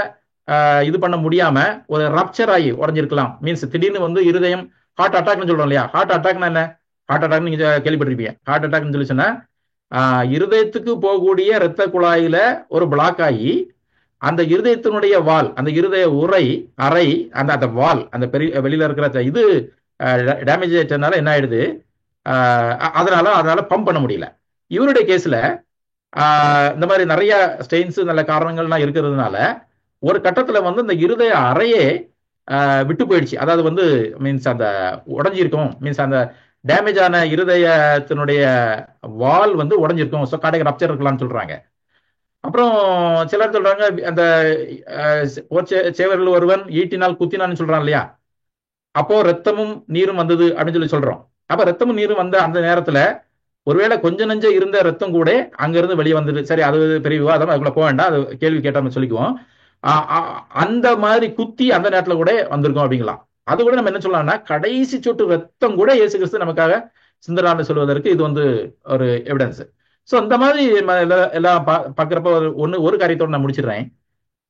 இது பண்ண முடியாம ஒரு ரப்சர் ஆகி உடஞ்சிருக்கலாம். மீன்ஸ் திடீர்னு வந்து இருதயம் ஹார்ட் அட்டாக்னு சொல்றோம் இல்லையா? ஹார்ட் அட்டாக்னா என்ன? ஹார்ட் அட்டாக் நீங்க கேள்விப்பட்டிருப்பீங்க. ஹார்ட் அட்டாக்னு சொல்லி சொன்னா இருதயத்துக்கு போகக்கூடிய இரத்த குழாயில ஒரு பிளாக் ஆகி அந்த இருதயத்தினுடைய வால், அந்த இருதய அறை, அந்த வால், அந்த பெரிய வெளியில இருக்கிற இது டேமேஜ் ஆயிட்டதுனால என்ன ஆயிடுது, அதனால பம்ப் பண்ண முடியல. இவருடைய கேஸ்ல இந்த மாதிரி நிறைய ஸ்டெயின்ஸ் நல்ல காரணங்கள்லாம் இருக்கிறதுனால ஒரு கட்டத்துல வந்து இந்த இருதய அறையே விட்டு போயிடுச்சு. அதாவது வந்து மீன்ஸ் அந்த உடஞ்சிருக்கும், மீன்ஸ் அந்த டேமேஜ் ஆன இருதயத்தினுடைய வால் வந்து உடஞ்சிருக்கும். ஸோ கார்டியக் ரப்சர் இருக்கலாம்னு சொல்றாங்க. அப்புறம் சிலர் சொல்றாங்க அந்த சேவர்கள் ஒருவன் ஈட்டினால் குத்தினான்னு சொல்றான் இல்லையா? அப்போ ரத்தமும் நீரும் வந்தது அப்படின்னு சொல்லி சொல்றோம். அப்ப ரத்தமும் நீரும் வந்த அந்த நேரத்துல ஒருவேளை கொஞ்ச நஞ்ச இருந்த ரத்தம் கூட அங்கிருந்து வெளியே வந்தது. சரி, அது பெரிய விவாதம், அதுக்குள்ள போக வேண்டாம், அது கேள்வி கேட்டாம சொல்லிக்குவோம். அந்த மாதிரி குத்தி அந்த நேரத்துல கூட வந்திருக்கும் அப்படிங்கலாம். அது கூட நம்ம என்ன சொல்லலாம்னா கடைசி சொட்டு ரத்தம் கூட இயேசு கிறிஸ்து நமக்காக சிந்தனான்னு சொல்வதற்கு இது வந்து ஒரு எவிடன்ஸ். ஸோ இந்த மாதிரி எல்லாம் பார்க்குறப்ப ஒரு காரியத்தோட நான் முடிச்சிடுறேன்.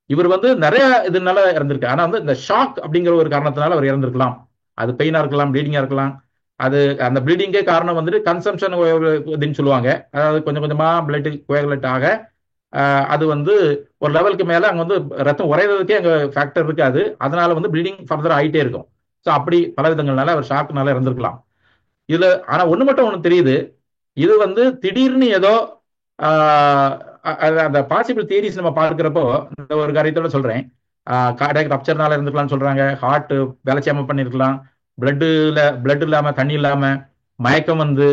இவர் வந்து நிறைய இதனால இறந்திருக்கு. ஆனா வந்து இந்த ஷாக் அப்படிங்கிற ஒரு காரணத்தினால அவர் இறந்திருக்கலாம். அது பெயினா இருக்கலாம், ப்ளீடிங்கா இருக்கலாம். அது அந்த ப்ளீடிங்கே காரணம் வந்துட்டு கன்சம்ஷன் இதுன்னு சொல்லுவாங்க. அதாவது கொஞ்சம் கொஞ்சமா பிளட் கோயகுலேட் ஆக அது வந்து ஒரு லெவலுக்கு மேல அங்க வந்து ரத்தம் உறையிறதுக்கே அங்க ஃபேக்டர் இருக்காது. அதனால வந்து ப்ளீடிங் ஃபர்தர் ஆகிட்டே இருக்கும். ஸோ அப்படி பல விதங்கள்னால அவர் ஷாக்னால இறந்திருக்கலாம். இதுல ஆனா ஒண்ணு தெரியுது, இது வந்து திடீர்னு ஏதோ அந்த பாசிபிள் தியரிஸ் நம்ம பார்க்கிறப்போ இந்த ஒரு காரியத்தோட சொல்றேன். கார்டியக் ரப்சர்னால இருந்துக்கலாம்னு சொல்றாங்க, ஹார்ட் வேலை செய்யாம பண்ணிருக்கலாம், பிளட் இல்லாம தண்ணி இல்லாம மயக்கம் வந்து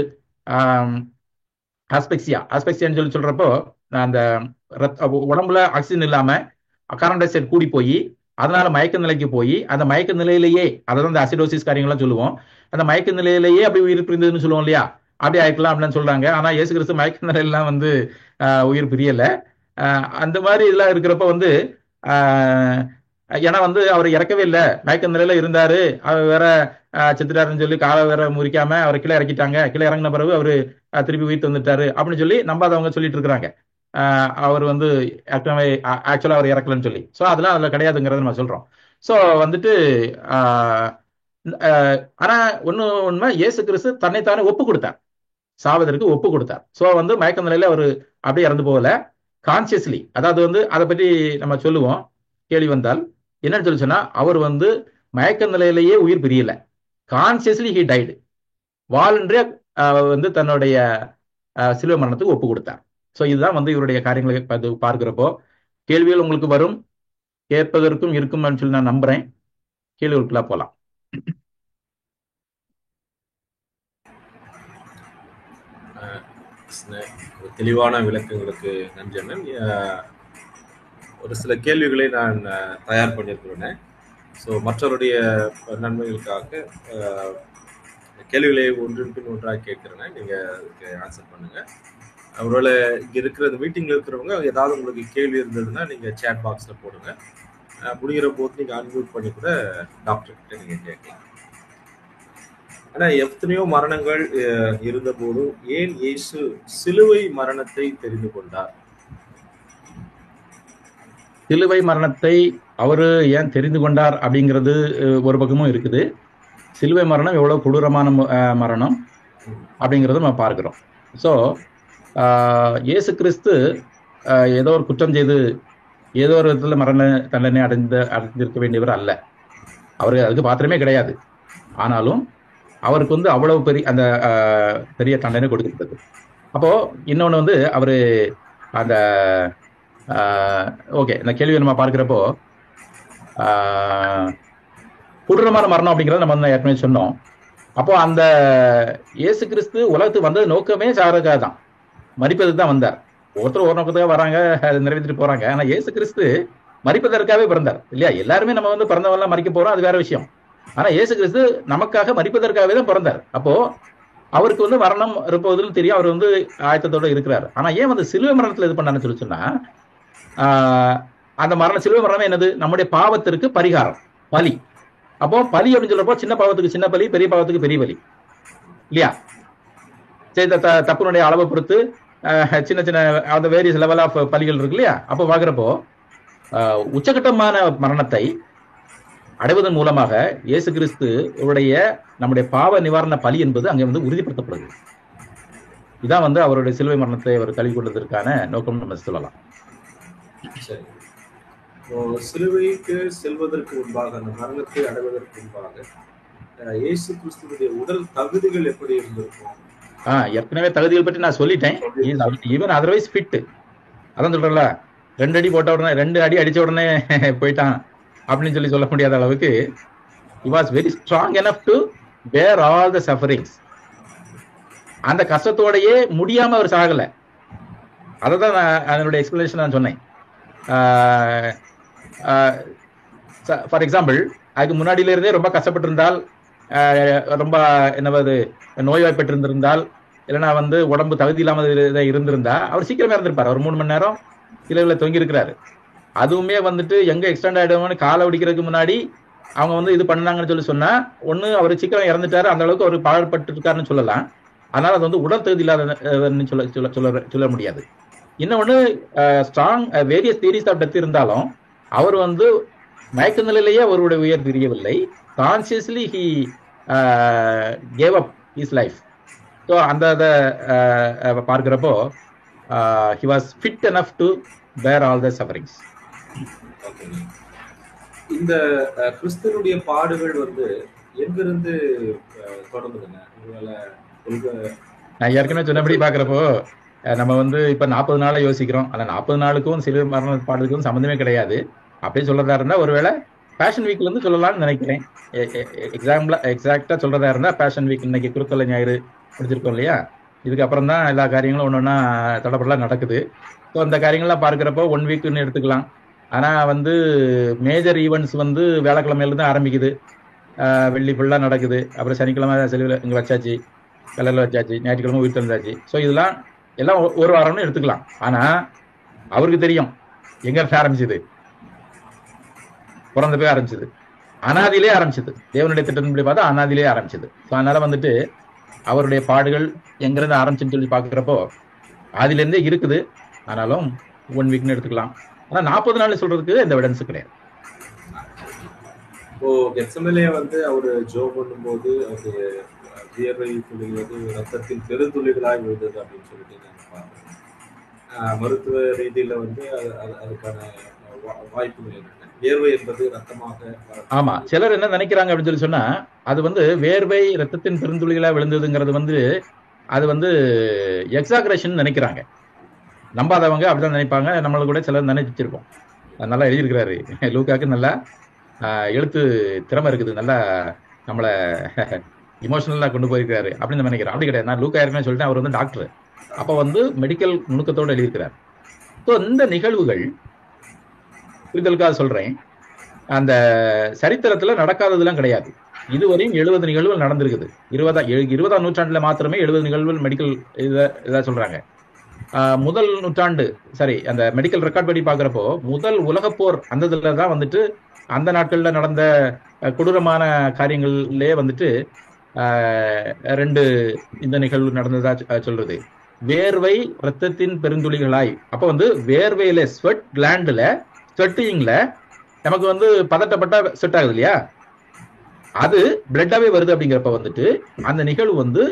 ஆஸ்பெக்சியான்னு சொல்லி சொல்றப்போ அந்த உடம்புல ஆக்சிஜன் இல்லாம கார்பன் டை ஆக்சைடு கூடி போய் அதனால மயக்க நிலைக்கு போய் அந்த மயக்க நிலையிலேயே, அதாவது அந்த அசிடோசிஸ் காரியங்கள்லாம் சொல்லுவோம், அந்த மயக்க நிலையிலேயே அப்படி உயிர் பிரிந்ததுன்னு சொல்லுவோம் இல்லையா? அப்படி ஆயிக்கலாம் அப்படின்னு சொல்றாங்க. ஆனா இயேசு கிறிஸ்து மயக்க நிலையெல்லாம் வந்து உயிர் பிரியல. அந்த மாதிரி இதெல்லாம் இருக்கிறப்ப வந்து ஏன்னா வந்து அவர் இறக்கவே இல்லை, மயக்க நிலையில இருந்தாரு, அவர் வேற செத்துட்டாருன்னு சொல்லி காலை வேற முறிக்காம அவரை கீழே இறக்கிட்டாங்க. கீழே இறங்கின பிறகு அவரு திருப்பி உயிர் வந்துட்டாரு அப்படின்னு சொல்லி நம்பாதவங்க சொல்லிட்டு இருக்கிறாங்க. அவர் வந்து ஆக்சுவலா அவர் இறக்கலன்னு சொல்லி. ஸோ அதெல்லாம் அதுல கிடையாதுங்கிறத நம்ம சொல்றோம். ஸோ வந்துட்டு ஆனா உண்மை, இயேசு கிறிஸ்து தன்னைத்தானே ஒப்பு கொடுத்தார், சாவதற்கு ஒப்பு கொடுத்தார். ஸோ வந்து மயக்க நிலையில அவர் அப்படியே இறந்து போகல, கான்சியஸ்லி. அதாவது வந்து அதை பற்றி நம்ம சொல்லுவோம் கேள்வி வந்தால். என்னன்னு சொல்லி சொன்னா அவர் வந்து மயக்க நிலையிலேயே உயிர் பிரியல, கான்சியஸ்லி ஹி டைடு, வாலண்டரியா வந்து தன்னுடைய சிலுவை மரணத்துக்கு ஒப்பு கொடுத்தார். ஸோ இதுதான் வந்து இவருடைய காரியங்களை பார்க்கிறப்போ கேள்விகள் உங்களுக்கு வரும், கேட்பதற்கும் இருக்கும் சொல்லி நான் நம்புறேன். கேள்விகளுக்குள்ள போலாம். தெளிவான விளக்கங்களுக்கு நன்றி அண்ணன். ஒரு சில கேள்விகளை நான் தயார் பண்ணியிருக்கிறேன். ஸோ மற்றவருடைய நன்மைகளுக்காக கேள்விகளை ஒன்றின் பின் ஒன்றாக கேட்கிறேன், நீங்க அதுக்கு ஆன்சர் பண்ணுங்க. ஒருவேளை இங்க இருக்கிற மீட்டிங்ல இருக்கிறவங்க ஏதாவது உங்களுக்கு கேள்வி இருந்ததுன்னா நீங்க சேட் பாக்ஸ்ல போடுங்க. முடிகிற போது நீங்க அன்மியூட் பண்ணி கூட டாக்டர் கிட்ட நீங்க கேட்கலாம். ஆனா எத்தனையோ மரணங்கள் இருந்த போதும் ஏன் இயேசு சிலுவை மரணத்தை தெரிந்து கொண்டார்? சிலுவை மரணத்தை அவரு ஏன் தெரிந்து கொண்டார் அப்படிங்கிறது ஒரு பக்கமும் இருக்குது. சிலுவை மரணம் எவ்வளவு கொடூரமான மரணம் அப்படிங்கிறத நம்ம பார்க்கிறோம். ஸோ இயேசு கிறிஸ்து ஏதோ ஒரு குற்றம் செய்து ஏதோ ஒரு விதத்துல மரண தண்டனை அடைந்திருக்க வேண்டியவர் அல்ல. அவருக்கு அதுக்கு பாத்திரமே கிடையாது. ஆனாலும் அவருக்கு வந்து அவ்வளவு பெரிய அந்த பெரிய தண்டனை கொடுக்கப்பட்டது. அப்போ இன்னொன்று வந்து அவரு அந்த ஓகே, இந்த கேள்வியை நம்ம பார்க்கிறப்போ கொடூரமான மரணம் அப்படிங்கிறத நம்ம வந்து ஏற்கனவே சொன்னோம். அப்போ அந்த இயேசு கிறிஸ்து உலகத்துக்கு வந்தது நோக்கமே சாகிறதுக்காக தான், மரிப்பதுக்கு தான் வந்தார். ஒருத்தர் ஒரு நோக்கத்துக்காக வராங்க, அது நிறைவேற்றிட்டு போறாங்க. ஆனா இயேசு கிறிஸ்து மரிப்பதற்காகவே பிறந்தார் இல்லையா? எல்லாருமே நம்ம வந்து பிறந்தவெல்லாம் மறிக்க போறோம், அது வேற விஷயம். ஆனா இயேசு கிறிஸ்து நமக்காக மரிப்பதற்காகவே தான் பிறந்தார். அப்போ அவருக்கு வந்து மரணம் இருப்பதுன்னு தெரியும், அவர் வந்து ஆயத்தத்தோட இருக்கிறார். ஆனா ஏன் வந்து சிலுவை மரணத்துல இது பண்ணான்னு சொல்லி சொன்னா, அந்த சிலுவை மரணமே என்னது? நம்முடைய பாவத்திற்கு பரிகாரம், பலி. அப்போ பலி அப்படின்னு சொல்றப்போ சின்ன பாவத்துக்கு சின்ன பலி, பெரிய பாவத்துக்கு பெரிய பலி இல்லையா? செய்த தப்புனுடைய அளவை பொறுத்து சின்ன சின்ன அந்த வேரியஸ் லெவல் ஆஃப் பலிகள் இருக்கு இல்லையா? அப்போ பார்க்குறப்போ உச்சகட்டமான மரணத்தை அடைவதன் மூலமாக இயேசு கிறிஸ்து உடைய நம்முடைய பாவ நிவாரண பலி என்பது அங்கே வந்து உறுதிப்படுத்தப்படுது. இதான் வந்து அவருடைய சிலுவை மரணத்தை அவர் கழுவி கொண்டதற்கான நோக்கம் நம்ம சொல்லலாம். சரி, சிலுவைக்கு செல்வதற்கு முன்பாக, அந்த மரணத்தை அடைவதற்கு முன்பாக இயேசு கிறிஸ்துவுடைய உடல் தகுதிகள் எப்படி இருந்திருக்கும்? ஏற்கனவே தகுதிகள் பற்றி நான் சொல்லிட்டேன். Even otherwise fit. அதான் சொல்றல, 2 அடி போட்ட உடனே 2 அடி அடிச்ச உடனே போயிட்டான் அப்படின்னு சொல்ல முடியாத அளவுக்கு he was very strong enough to bear all the sufferings. அந்த கஷ்டத்தோடையே முடியாம அவர் சாகல. அததான் அதனுடைய எக்ஸ்பிளனேஷன் நான் சொன்னேன். ஃபார் எக்ஸாம்பிள், அதுக்கு முன்னாடியில இருந்தே ரொம்ப கஷ்டப்பட்டிருந்தால், ரொம்ப என்னவது நோய்வாய்ப்பட்டிருந்திருந்தால், இல்லைன்னா வந்து உடம்பு தகுதி இல்லாமல் இருந்திருந்தா அவர் சீக்கிரமே இருந்திருப்பார். அவர் 3 மணி நேரம் சிலைகளை தொங்கி இருக்கிறாரு. அதுவுமே வந்துட்டு எங்க எக்ஸ்டெண்ட் ஆயிடுவோம்னு காலை ஒடிக்கிறதுக்கு முன்னாடி அவங்க வந்து இது பண்ணாங்கன்னு சொன்னா, ஒண்ணு அவர் சீக்கிரம் இறந்துட்டாரு, அந்த அளவுக்கு அவர் பாடுபட்டு இருக்காருன்னு சொல்லலாம். அதனால அது வந்து உடல் தகுதி இல்லாதன்னு சொல்ல முடியாது. இன்னொன்னு, strong various theories of death இருந்தாலும் அவர் வந்து மயக்க நிலையிலேயே அவருடைய உயிர் பிரியவில்லை. Consciously he gave up his life. So அந்த இதை பார்க்கிறப்போ he was fit enough to bear all the sufferings. இந்த கிறிஸ்துவனுடைய பாடுகள் வந்து எங்கிருந்து தொடங்குதுங்க? நான் ஏற்கனவே சொன்னபடி பாக்குறப்போ நம்ம வந்து இப்ப 40 நாளை யோசிக்கிறோம். ஆனா 40 நாளுக்கும் சிலுவை மரண பாடுகளுக்கும் சம்பந்தமே கிடையாது. அப்படியே சொல்றதா இருந்தா ஒருவேளை பேஷன் வீக்ல இருந்து சொல்லலாம்னு நினைக்கிறேன். எக்ஸாக்டா சொல்றதா இருந்தா பேஷன் வீக், இன்னைக்கு குருத்தலை ஞாயிறு முடிச்சிருக்கோம் இல்லையா? இதுக்கப்புறம் தான் எல்லா காரியங்களும் ஒன்னொன்னா தடப்படலாம் நடக்குது. ஸோ அந்த காரியங்கள்லாம் பார்க்குறப்போ 1 வீக்குன்னு எடுத்துக்கலாம். ஆனால் வந்து மேஜர் ஈவெண்ட்ஸ் வந்து வியாழக்கிழமையிலேருந்து ஆரம்பிக்குது, வெள்ளி ஃபுல்லாக நடக்குது, அப்புறம் சனிக்கிழமை செலவில் இங்கே வச்சாச்சு, கலரில் வச்சாச்சு, ஞாயிற்றுக்கிழமை உயிர் தந்தாச்சு. ஸோ இதெல்லாம் எல்லாம் ஒரு வாரம்னு எடுத்துக்கலாம். ஆனால் அவருக்கு தெரியும் எங்கே ஆரம்பிச்சது, பிறந்த போய் ஆரம்பிச்சது, அனாதியிலே ஆரம்பிச்சது. தேவனுடைய திட்டத்தின்படி பார்த்தா அனாதியிலே ஆரம்பிச்சது. ஸோ அதனால வந்துட்டு அவருடைய பாடுகள் எங்கிருந்து ஆரம்பிச்சுன்னு சொல்லி பார்க்குறப்போ அதிலேருந்தே இருக்குது. ஆனாலும் 1 வீக்னு எடுத்துக்கலாம். ஆனால் 40 நாள் சொல்றதுக்கு எந்த எவிடன்ஸும் கிடையாது. இப்போ கெத்செமனே வந்து அவர் ஜெபம் பண்ணும்போது அது வியர்வை துளிவது ரத்தத்தின் பெருந்துளிகளாய் விழுந்தது அப்படின்னு சொல்லிட்டு நான் பார்த்தேன். மருத்துவ ரீதியில வந்து அதுக்கான வாய்ப்புகள் இருக்கு. வேர்வை என்பது ரத்தமாக. ஆமா, சிலர் என்ன நினைக்கிறாங்க அப்படின்னு சொல்லி சொன்னா, அது வந்து வேர்வை ரத்தத்தின் பெருந்துளிகளா விழுந்ததுங்கிறது வந்து அது வந்து எக்ஸாகரேஷன் நினைக்கிறாங்க. நம்பாதவங்க அப்படிதான் நினைப்பாங்க. நம்மள கூட சிலர் நினைச்சிருக்கோம். நல்லா எழுதியிருக்கிறாரு லூக்காக்கு, நல்லா எழுத்து திறமை இருக்குது, நல்லா நம்மளை இமோஷனலா கொண்டு போயிருக்காரு அப்படின்னு நினைக்கிறேன். அப்படி கிடையாது. நான் லூக்கா ஏற்கனவே சொல்லிட்டேன், அவர் வந்து டாக்டர். அப்போ வந்து மெடிக்கல் நுணுக்கத்தோடு எழுதியிருக்கிறார். ஸோ இந்த நிகழ்வுகள் புரிதலுக்காக சொல்றேன், அந்த சரித்திரத்துல நடக்காததுலாம் கிடையாது. இதுவரையும் 70 நிகழ்வுகள் நடந்திருக்குது. 20ஆம் நூற்றாண்டுல மாத்திரமே 70 நிகழ்வுகள் மெடிக்கல் இதை சொல்றாங்க. முதல் நூற்றாண்டு சரி, அந்த மெடிக்கல் ரெக்கார்ட் படி பார்க்குறப்போ முதல் உலகப்போர் அந்த இதில் தான் வந்துட்டு அந்த நாட்களில் நடந்த கொடூரமான காரியங்கள்லேயே வந்துட்டு 2 இந்த நிகழ்வு நடந்ததா சொல்றது. வேர்வை ரத்தத்தின் பெருந்துளிகளாய், அப்போ வந்து வேர்வையில ஸ்வெட் கிளாண்டில் ஸ்வெட்டிங்ல நமக்கு வந்து பதட்டப்பட்டா ஸ்வெட் ஆகுது இல்லையா, அது பிளட்டாவே வருது. அப்படிங்கிறப்ப வந்துட்டு அந்த நிகழ்வு வந்து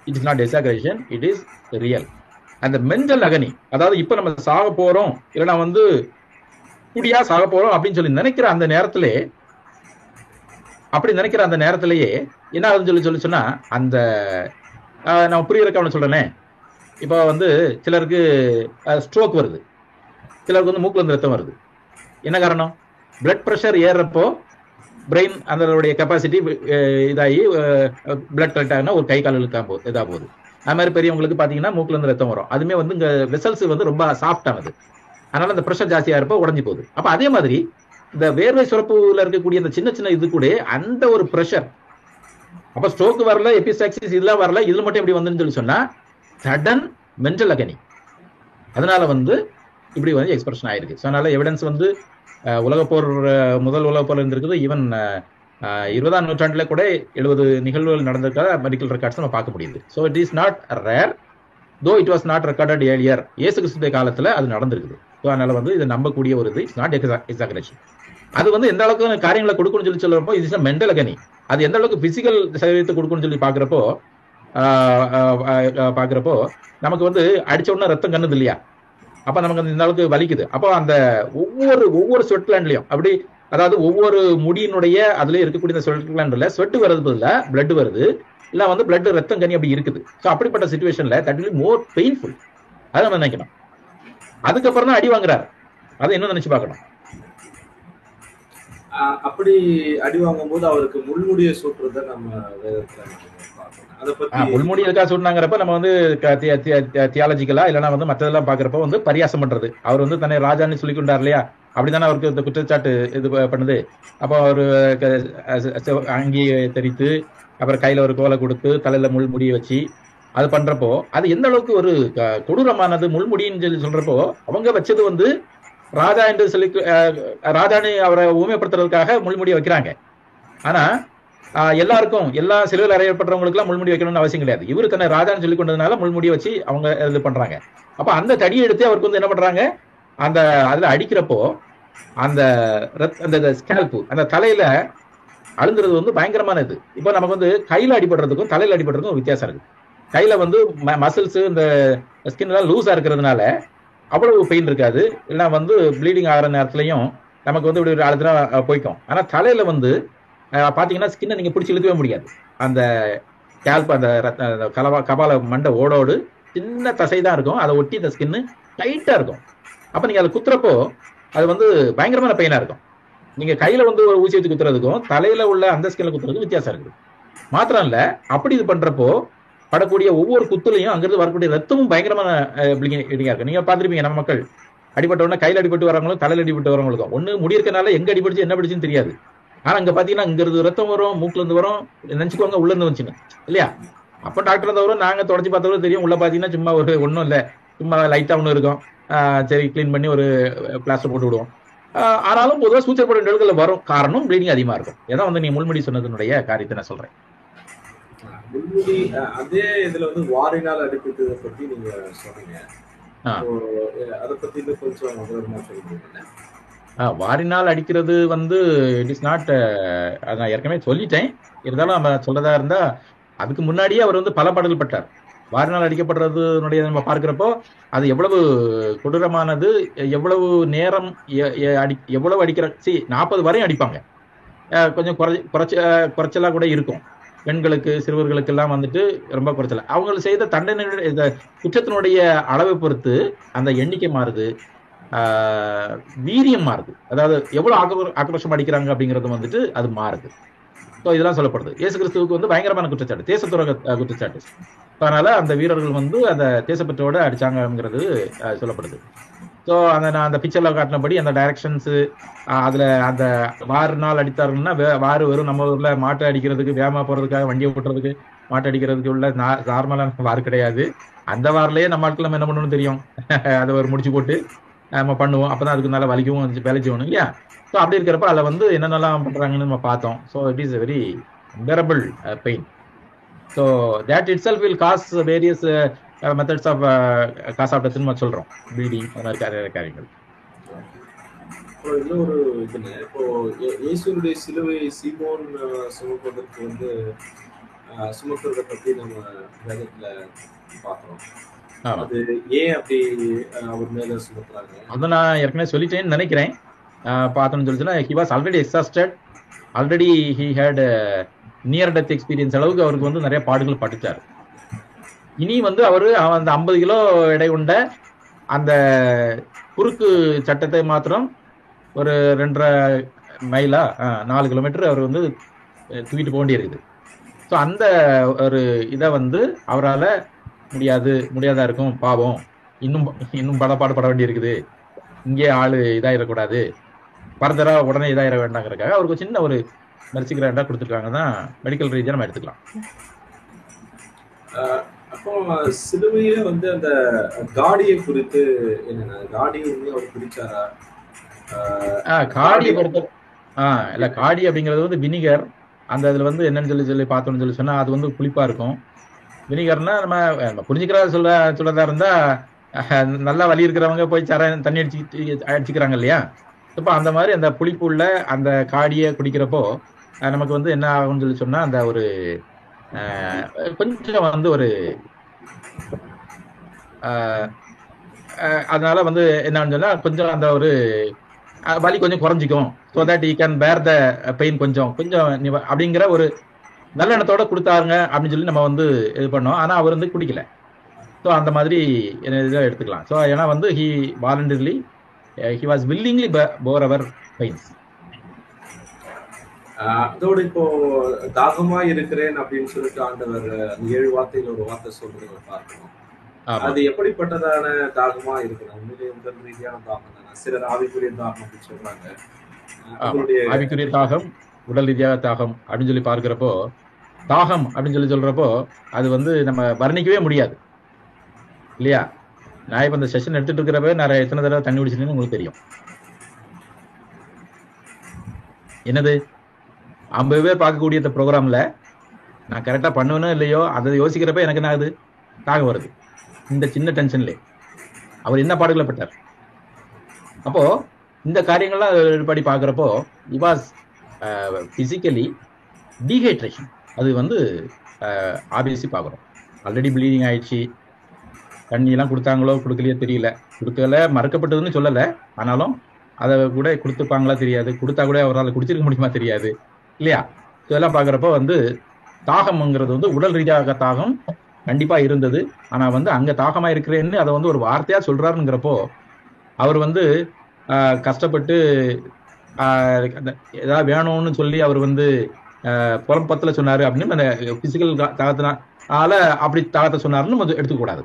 it is not exaggeration, it is real. அந்த மென்டல் அகனி, அதாவது இப்ப நம்ம சாக போறோம் இல்லைன்னா வந்து குடியா சாக போறோம் அப்படின்னு சொல்லி நினைக்கிற அந்த நேரத்திலே, அப்படி நினைக்கிற அந்த நேரத்திலேயே என்ன ஆகுதுன்னு சொல்லி சொன்னா, அந்த நான் புரியுறக்க அவனை சொல்றேனே, இப்போ வந்து சிலருக்கு ஸ்ட்ரோக் வருது, சிலருக்கு வந்து மூக்குல இருந்து ரத்தம் வருது. என்ன காரணம்? பிளட் ப்ரெஷர் ஏறுறப்போ பிரெயின் அதனுடைய கெப்பாசிட்டி இதாகி பிளட் கலெக்ட் ஆகுனா ஒரு கை கால் இழுக்காம இதா போகுது. அது மாதிரி பெரியவங்களுக்கு பார்த்தீங்கன்னா மூக்குல இருந்து ரத்தம் வரும். அதுமே வந்து இங்க வெசல்ஸ் வந்து ரொம்ப சாஃப்ட் ஆனது, அதனால அந்த ப்ரெஷர் ஜாஸ்தியா இருப்போ உடஞ்சி போகுது. அப்ப அதே மாதிரி இந்த வேர்வை சுரப்புல இருக்கக்கூடிய அந்த சின்ன சின்ன இது கூட அந்த ஒரு ப்ரெஷர், அப்ப ஸ்ட்ரோக் வரல, எபிசாக்சிஸ் இதெல்லாம் வரல, இதுல மட்டும் எப்படி வந்துன்னு சொல்லி சொன்னா சடன் மென்டல் அகனி. அதனால வந்து இப்படி வந்து எக்ஸ்பிரஷன் ஆயிருக்கு. ஸோ அதனால எவிடன்ஸ் வந்து உலகப்போர் முதல் உலகப்போர் இருந்திருக்குது. ஈவன் 20ஆம் நூற்றாண்டுல கூட 70 நிகழ்வுகள் நடந்திருக்காத மெடிக்கல் ரெக்கார்ட்ஸ் நம்ம பார்க்க முடியுது. So it is not rare, though it was not recorded earlier. இயேசு கிறிஸ்துடைய காலத்துல அது நடந்திருக்குது. ஸோ அதனால வந்து இதை நம்பக்கூடிய ஒரு இது, இட்ஸ் நாட் எக்ஸாகரேஷன். அது வந்து எந்த அளவுக்கு காரியங்களை கொடுக்கணும்னு சொல்றப்போ இது இஸ் மென்டல் அகனி. அது எந்த அளவுக்கு பிசிக்கல் சரீரத்தை கொடுக்கணும்னு சொல்லி பாக்குறப்போ நமக்கு வந்து அடிச்ச உடனே ரத்தம் கண்ணுது இல்லையா, அப்ப நமக்கு இந்த அளவுக்கு வலிக்குது. அப்போ அந்த ஒவ்வொரு ஸ்வெட் கிளாண்ட்லயும் அப்படி, அதாவது ஒவ்வொரு முடியினுடைய அதுல இருக்கக்கூடிய ஸ்வெட் கிளாண்ட்ல ஸ்வெட் வருது இல்ல, பிளட் வருது இல்ல, வந்து பிளட் ரத்தம் கனி அப்படி இருக்குது. ஸோ அப்படிப்பட்ட சிச்சுவேஷன்ல தட் வில் மோர் பெயின்ஃபுல். அதை நம்ம நினைக்கணும். அதுக்கப்புறம் தான் அடி வாங்குறாரு, அதை என்ன நினைச்சு பார்க்கணும். அப்படி அடி வாங்கும் போது அவருக்கு முள்முடியை சூட்டுறத நம்ம முள்முடி எதுக்காக சூட்டினாங்கிறப்ப நம்ம வந்து தியாலஜிக்கலா இல்லைன்னா வந்து மற்றதெல்லாம் பாக்குறப்ப வந்து பரியாசம் பண்றது. அவர் வந்து தன்னை ராஜான்னு சொல்லி கொண்டார் இல்லையா, அப்படித்தானே அவருக்கு இந்த குற்றச்சாட்டு இது பண்ணுது. அப்போ அவரு அங்கேயே தெரித்து அப்புறம் கையில ஒரு கோலை கொடுத்து தலையில முள்முடியை வச்சு அது பண்றப்போ அது எந்த அளவுக்கு ஒரு கொடூரமானது. முள்முடின்னு சொல்லி சொல்றப்போ அவங்க வச்சது வந்து ராஜா என்று சொல்லி ராஜான்னு அவரை ஊமைப்படுத்துறதுக்காக முள்முடியை வைக்கிறாங்க. ஆனா எல்லாருக்கும் எல்லா சிலுவையில் அறையப்படுறவங்களுக்கு எல்லாம் முள்முடி வைக்கணும்னு அவசியம் கிடையாது. இவரு தன்னை ராஜான்னு சொல்லி கொண்டதுனால முள்முடியை வச்சு அவங்க இது பண்றாங்க. அப்ப அந்த தடியை எடுத்து அவருக்கு வந்து என்ன பண்றாங்க, அந்த அதுல அடிக்கிறப்போ அந்த ஸ்கேல்பு அந்த தலையில அழுந்துறது வந்து பயங்கரமான இது. இப்போ நமக்கு வந்து கையில அடிபடுறதுக்கும் தலையில அடிபடுறதுக்கும் ஒரு வித்தியாசம் இருக்கு. கையில வந்து மசில்ஸ் இந்த ஸ்கின் எல்லாம் லூஸா இருக்கிறதுனால அவ்வளவு பெயின் இருக்காது, இல்லைன்னா வந்து ப்ளீடிங் ஆகிற நேரத்துலையும் நமக்கு வந்து இப்படி ஒரு அழுதுனா போய்க்கும். ஆனா தலையில வந்து பாத்தீங்கன்னா ஸ்கின்னை நீங்க பிடிச்சி இழுக்கவே முடியாது. அந்த கேல்ப் அந்த கபால மண்டை ஓடோடு சின்ன தசை தான் இருக்கும், அதை ஒட்டி இந்த ஸ்கின்னு டைட்டா இருக்கும். அப்ப நீங்க அதை குத்துறப்போ அது வந்து பயங்கரமான பெயினா இருக்கும். நீங்க கையில வந்து ஒரு ஊசி வச்சு குத்துறதுக்கும் தலையில உள்ள அந்த ஸ்கின்ல குத்துறதுக்கும் வித்தியாசம் இருக்குது. மாத்திரம் இல்ல, அப்படி இது பண்றப்போ படக்கூடிய ஒவ்வொரு குத்துலையும் அங்கிருந்து வரக்கூடிய ரத்தமும் பயங்கரமான ப்ளீடிங்கா இருக்கும். நீங்க பாத்துருப்பீங்க, நம்ம மக்கள் அடிபட்ட உடனே கையில அடிபட்டு வரவங்களும் தலையில அடிபட்டு வரவங்களுக்கும் ஒண்ணு முடி இருக்கனால எங்க அடிபடிச்சு என்ன படிச்சுன்னு தெரியாது. ஆனா அங்க பாத்தீங்கன்னா இங்க இருந்து ரத்தம் வரும், மூக்குல இருந்து வரும், நினைச்சுக்கோங்க உள்ள இருந்து வந்துச்சுன்னு இல்லையா. அப்ப டாக்டர் வரும், நாங்க தொடச்சு பார்த்தவரும் தெரியும், உள்ள பாத்தீங்கன்னா சும்மா ஒரு ஒன்றும் இல்லை, சும்மா லைட்டா ஒண்ணு இருக்கும், சரி கிளீன் பண்ணி ஒரு பிளாஸ்டர் போட்டு விடுவோம். ஆனாலும் பொதுவாக சூச்சர் போட நிகழ்வுகள் வரும். காரணம் ப்ளீடிங் அதிகமா இருக்கும். ஏன்னா வந்து நீ முள்முடி சொன்னதனுடைய காரியத்தை நான் சொல்றேன். முள்முடி அதே இதுல வந்து வாரினால் அடிப்பட்டதை பத்தி நீங்க சொன்னீங்க, அதை பத்தி கொஞ்சம் சொல்லுங்க. வாரினால் அடிக்கிறது வந்து இட் இஸ் நாட், நான் ஏற்கனவே சொல்லிட்டேன். இருந்தாலும் நம்ம சொல்றதா இருந்தா அதுக்கு முன்னாடியே அவர் வந்து பல பாடல்கள் பட்டார். வாரினால் அடிக்கப்படுறதுனுடைய நம்ம பார்க்கிறப்போ அது எவ்வளவு கொடூரமானது, எவ்வளவு நேரம், எவ்வளவு அடிக்கிற 40 வரையும் அடிப்பாங்க. கொஞ்சம் குறைச்சலா கூட இருக்கும். பெண்களுக்கு சிறுவர்களுக்கு எல்லாம் வந்துட்டு ரொம்ப குறைச்சல. அவங்க செய்த தண்டனை குற்றத்தினுடைய அளவை பொறுத்து அந்த எண்ணிக்கை மாறுது, வீரியம் மாறுது. அதாவது எவ்வளவு ஆக்ரோஷம் அடிக்கிறாங்க அப்படிங்கிறது வந்துட்டு அது மாறுது. ஸோ இதெல்லாம் சொல்லப்படுது. இயேசு கிறிஸ்துவுக்கு வந்து பயங்கரமான குற்றச்சாட்டு, தேசத்துறக குற்றச்சாட்டு. அதனால அந்த வீரர்கள் வந்து அந்த தேசப்பற்றோட அடிச்சாங்கிறது சொல்லப்படுது. ஸோ நான் அந்த பிக்சர்ல காட்டினபடி அந்த டைரக்ஷன்ஸ் அதுல அந்த வாறு நாள் அடித்தாருன்னா வாறு வெறும் நம்ம ஊர்ல மாட்டை அடிக்கிறதுக்கு, வேகமா போறதுக்காக வண்டியை ஓட்டுறதுக்கு மாட்டை அடிக்கிறதுக்கு உள்ள நார்மலான வாறு கிடையாது. அந்த வாரிலேயே நம்ம ஆட்கள் நம்ம என்ன பண்ணணும்னு தெரியும், அதை ஒரு முடிச்சு போட்டு நம்ம பண்ணுவோம். அப்பதான் அதுக்கு நல்லா வலிக்கவும் விளைச்சோணும் இல்லையா. ஸோ அப்படி இருக்கிறப்ப அதில் வந்து என்னென்னலாம் பண்றாங்கன்னு நம்ம பார்த்தோம். So it is very unbearable pain. So that itself will cause various methods of cause of டெத்னு நம்ம சொல்றோம், ப்ளீடிங் அந்த மாதிரி காரியங்கள். இன்னொரு இதுன்னு, இப்போ இயேசுடைய சிலுவை சீமோன் சுமப்பதற்கு வந்து சுமக்கிறத பத்தி நம்ம வேதத்துல பார்க்கிறோம். அது ஏன் அப்படி அவர் மேல சுமத்துறாங்க? அதை நான் ஏற்கனவே சொல்லிட்டேன்னு நினைக்கிறேன். பார்த்தோன்னு சொல்லிச்சுன்னா, he was already exhausted, already he had near death experience அளவுக்கு அவருக்கு வந்து நிறைய பாடுகள் பட்டுச்சாரு. இனி வந்து அவரு அந்த 50 கிலோ எடை கொண்ட அந்த குறுக்கு சட்டத்தை மாத்திரம் ஒரு 2.5 மைலா 4 கிலோமீட்டர் அவர் வந்து தூக்கிட்டு போக வேண்டியிருக்குது. ஸோ அந்த ஒரு இதை வந்து அவரால் முடியாதா இருக்கும். பாவம், இன்னும் பாடுபட வேண்டியிருக்குது, இங்கே ஆளு இதாயிடக்கூடாது, ஃபர்தரா உடனே இதாயிட வேண்டாங்கிறதுக்காக அவருக்கு சின்ன ஒரு மெர்சி கிராண்டா கொடுத்துருக்காங்க தான் மெடிக்கல் ரீதியா நம்ம எடுத்துக்கலாம். அப்போ சிலுவையில வந்து அந்த காடியை குறித்து என்னன்னா, காடி அவர் பிடிச்சாரா? காடியை பொறுத்த இல்ல காடி அப்படிங்கிறது வந்து வினிகர். அந்த இதுல வந்து என்னன்னு சொல்லி பார்த்தோம்னு சொன்னா அது வந்து புளிப்பா இருக்கும். வினிகர்னா நம்ம புரிஞ்சுக்கிறத சொல்றதா இருந்தா நல்லா வலி இருக்கிறவங்க போய் தண்ணி அடிச்சுக்கிறாங்க இல்லையா? இப்போ அந்த மாதிரி அந்த புளிப்பு உள்ள அந்த காடியை குடிக்கிறப்போ நமக்கு வந்து என்ன ஆகும்னு சொன்னா அந்த ஒரு கொஞ்சம் வந்து ஒரு அதனால வந்து என்னன்னு சொன்னா கொஞ்சம் அந்த ஒரு வலி கொஞ்சம் குறைஞ்சிக்கும். So that you can bear the pain கொஞ்சம் அப்படிங்கிற ஒரு நல்ல எண்ணத்தோட கொடுத்தாருங்க அப்படின்னு சொல்லி நம்ம வந்து இது பண்ணோம். ஆனா அவர் வந்து குடிக்கல. ஸோ அந்த மாதிரி இதை எடுத்துக்கலாம். ஸோ ஏன்னா வந்து he voluntarily he was willingly bore our pains. அதோடு இப்போ தாகமா இருக்கிறேன் அப்படின்னு சொல்லிட்டு ஆண்டவர் 7 வார்த்தையில ஒரு வார்த்தை சொல்றதை பார்க்கணும். அது எப்படிப்பட்டதான தாகமா இருக்கிறது? உண்மையிலே உடல் ரீதியான தாகம் தானே? சிலர் ஆவிக்குரிய தாகம் அப்படின்னு சொல்றாங்க. ஆவிக்குரிய தாகம், உடல் ரீதியாக தாகம் அப்படின்னு சொல்லி பார்க்கிறப்போ, தாகம் அப்படின்னு சொல்றப்போ அது வந்து நம்ம வர்ணிக்கவே முடியாது இல்லையா? நான் இப்ப இந்த செஷன் எடுத்துட்டு இருக்கிறப்ப நான் எத்தனை தடவை தண்ணி குடிச்சிருக்கேன்னு உங்களுக்கு தெரியும். என்னது 50 பேர் பார்க்கக்கூடிய இந்த ப்ரோக்ராம்ல நான் கரெக்டா பண்ணுவேனோ இல்லையோ அதை யோசிக்கிறப்ப எனக்கு என்ன ஆகுது? தாகம் வருது. இந்த சின்ன டென்ஷன்ல அவர் என்ன பாடுகளை பட்டார். அப்போ இந்த காரியங்கள்லாம் படி பார்க்குறப்போ இட் வாஸ் பிசிக்கலி டீஹைட்ரேஷன். அது வந்து ஆப்வியஸ்லி பார்க்குறோம். ஆல்ரெடி ப்ளீடிங் ஆயிடுச்சு. தண்ணியெல்லாம் கொடுத்தாங்களோ கொடுக்கலையோ தெரியல. கொடுக்கல மறுக்கப்பட்டதுன்னு சொல்லலை. ஆனாலும் அதை கூட கொடுத்துப்பாங்களா தெரியாது. கொடுத்தா கூட அவரால் குடிச்சிருக்க முடியுமா தெரியாது இல்லையா? இதெல்லாம் பார்க்குறப்போ வந்து தாகம்ங்கிறது வந்து உடல் ரீதியாக தாகம் கண்டிப்பா இருந்தது. ஆனா வந்து அங்க தாகமா இருக்கிறேன்னு அதை வந்து ஒரு வார்த்தையா சொல்றாருங்கிறப்போ அவர் வந்து கஷ்டப்பட்டு ஏதாவது வேணும்னு சொல்லி அவர் வந்து புறப்பத்துல சொன்னாரு அப்படின்னு அந்த பிசிக்கல் தாகத்தினால அப்படி தாகத்தை சொன்னாருன்னு நம்ம எடுத்துக்கூடாது.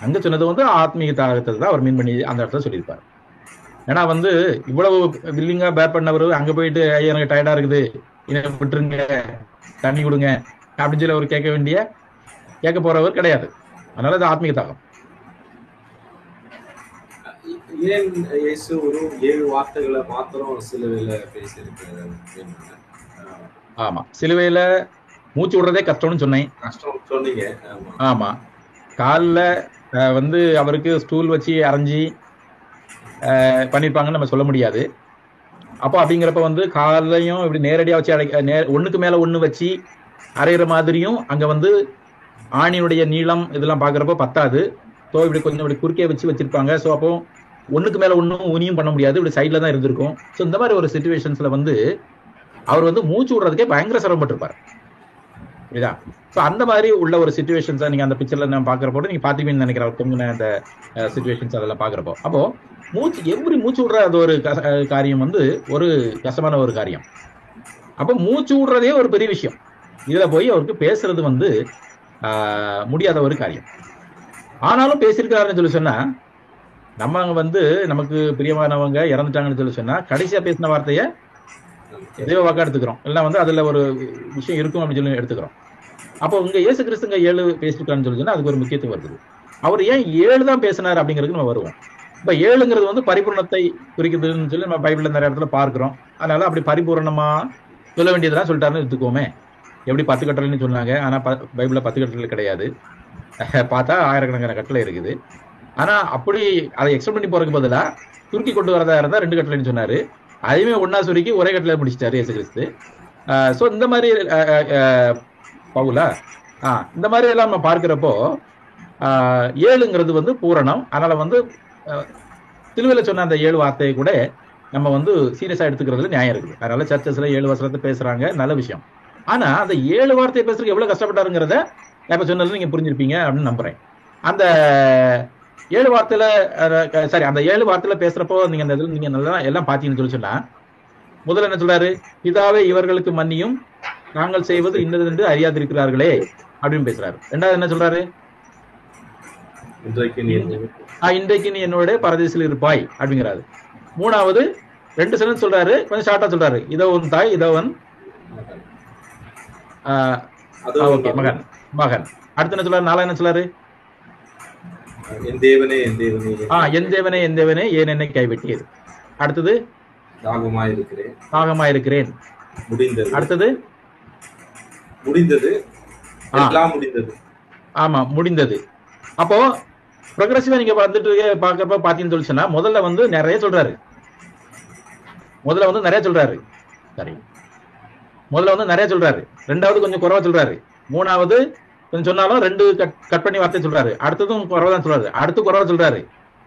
அங்க சொன்னது வந்து ஆத்மீக தாகத்தை தான் அவர் மீன் பண்ணி அந்த இடத்துல சொல்லியிருப்பாரு. ஏன்னா வந்து இவ்வளவு வில்லிங்கா பேர் பண்ணவர் அங்க போயிட்டு ஐயா எனக்கு டயர்டா இருக்குது விட்டுருங்க தண்ணி கொடுங்க அப்படின்னு சொல்லி அவர் கேட்க போறவர் கிடையாது. அதனால அது ஆத்மீக தாகம். ஏன் இயேசு ஒரு 7 வார்த்தைகளை மாத்திரம் சிலுவையில பேசியிருக்காரு? ஆமா, சிலுவையில மூச்சு விடுறதே கஷ்டம்னு சொன்னேன். கஷ்டம் சொன்னீங்க. ஆமா, காலில் வந்து அவருக்கு ஸ்டூல் வச்சு அரைஞ்சி பண்ணியிருப்பாங்கன்னு நம்ம சொல்ல முடியாது. அப்போ அப்படிங்கிறப்ப வந்து காலையும் இப்படி நேரடியாக வச்சு ஒண்ணுக்கு மேல ஒண்ணு வச்சு அரைகிற மாதிரியும் அங்க வந்து ஆணியுடைய நீளம் இதெல்லாம் பாக்குறப்போ பத்தாது. ஸோ இப்படி கொஞ்சம் இப்படி குறுக்கே வச்சிருப்பாங்க. ஸோ அப்போ ஒண்ணுக்கு மேல ஒன்றும் ஊனியும் பண்ண முடியாது. இப்படி சைட்ல தான் இருந்திருக்கும். ஸோ இந்த மாதிரி ஒரு சிச்சுவேஷன்ஸ்ல வந்து அவர் வந்து மூச்சு விடுறதுக்கே பயங்கர சிரமப்பட்டிருப்பாரு. புரியுதா? ஸோ அந்த மாதிரி உள்ள ஒரு சிச்சுவேஷன்ஸை நீங்க அந்த பிக்சர்ல நான் பாக்குறப்போ நீங்க பாத்தீங்கன்னு நினைக்கிற தொங்கின அந்த சிச்சுவேஷன்ஸ் அதெல்லாம் பாக்குறப்போ அப்போ மூச்சு விடுற அது ஒரு காரியம் வந்து ஒரு கஷ்டமான ஒரு காரியம். அப்போ மூச்சு விடுறதே ஒரு பெரிய விஷயம். இதுல போய் அவருக்கு பேசுறது வந்து முடியாத ஒரு காரியம். ஆனாலும் பேசியிருக்காருன்னு சொல்லி சொன்னா நம்ம வந்து நமக்கு பிரியமானவங்க இறந்துட்டாங்கன்னு சொல்லி சொன்னா கடைசியா பேசின வார்த்தைய எதையோ வாக்கா எடுத்துக்கிறோம். இல்லைன்னா வந்து அதுல ஒரு விஷயம் இருக்கும் அப்படின்னு சொல்லி எடுத்துக்கிறோம். அப்போ இங்க இயேசு கிறிஸ்துங்க 7 பேசியிருக்காருன்னு சொல்லி சொன்னா அதுக்கு ஒரு முக்கியத்துவம் வருது. அவர் ஏன் 7 தான் பேசினார் அப்படிங்கிறதுக்கு நம்ம வருவோம். இப்ப 7ங்கிறது வந்து பரிபூர்ணத்தை குறிக்குதுன்னு சொல்லி நம்ம பைபிள்ல நிறைய இடத்துல பார்க்கிறோம். அதனால அப்படி பரிபூர்ணமா சொல்ல வேண்டியதெல்லாம் சொல்லிட்டாருன்னு எடுத்துக்கோமே. எப்படி 10 கட்டளைன்னு சொன்னாங்க. ஆனா பைபிள்ல 10 கட்டளை கிடையாது. பார்த்தா ஆயிரக்கணக்கான கட்டளை இருக்குது. ஆனா அப்படி அதை எக்ஸ்பிளைன் பண்ணி போறதுக்கு பதிலா சுருக்கி கொண்டு வரதா இருந்தா 2 கட்டளைன்னு சொன்னாரு. அதையுமே ஒன்னா சுருக்கி ஒரே கட்டளை முடிச்சிட்டாரு இயேசு கிறிஸ்து. ஸோ இந்த மாதிரி பவுலா இந்த மாதிரி எல்லாம் நம்ம பார்க்கிறப்போ 7ங்கிறது வந்து பூரணம். அதனால வந்து சிலுவையில சொன்ன அந்த 7 வார்த்தையை கூட நம்ம வந்து சீரியஸா எடுத்துக்கிறதுல நியாயம் இருக்குது. அதனால சர்ச்சஸ்ல 7 வசனத்தை பேசுறாங்க, நல்ல விஷயம். ஆனா அந்த 7 வார்த்தையை பேசுறதுக்கு எவ்வளவு கஷ்டப்பட்டாருங்கிறத இப்ப சொன்னது நீங்க புரிஞ்சிருப்பீங்க அப்படின்னு நம்புறேன். அந்த 7 வார்த்தையில சரி அந்த 7 வார்த்தையில பேசுறப்போ நீங்க அந்த நீங்க நல்லா எல்லாம் பாத்தீங்கன்னு சொல்லி சொன்னா முதல்ல என்ன சொல்றாரு? பிதாவே இவர்களுக்கு மன்னியும், நாங்கள் செய்வது இன்னது என்று அறியாதிருக்கிறார்களே அப்படின்னு பேசுறாரு. ரெண்டாவது என்ன சொல்றாரு? இன்றைக்கு நீ என்னோட பரதேசில் இருப்பாய் அப்படிங்கிறாரு. மூணாவது 2 சென்டென்ஸ் சொல்றாரு, கொஞ்சம் ஷார்ட்டா சொல்றாரு. இதோ உன் தாய், இதோ உன் மகன் மகன். அடுத்து என்ன சொல்றாரு? 4 என்ன சொல்றாரு? என் தேவனே என் தேவனே ஏன் என்னை கைவிட்டியது. அடுத்தது தாகமாயிருக்கிறேன். தாகமாயிருக்கிறேன். முடிந்தது. அடுத்தது முடிந்தது. எல்லாம் முடிந்தது. ஆமா, முடிந்தது. அப்போ ப்ரொக்ரெசிவா நீங்க வந்துட்டு பாக்குறப்ப பாத்தீங்கன்னு சொல்லிச்சுன்னா முதல்ல வந்து நிறைய சொல்றாரு. சரி, முதல்ல வந்து நிறைய சொல்றாரு. ரெண்டாவது கொஞ்சம் குறைவா சொல்றாரு. மூணாவது கொஞ்சம் சொன்னாலும் 2 கட் பண்ணி வார்த்தை சொல்றாரு. அடுத்ததும் குறைவா தான் சொல்றாரு. அடுத்து குறைவா சொல்றாரு.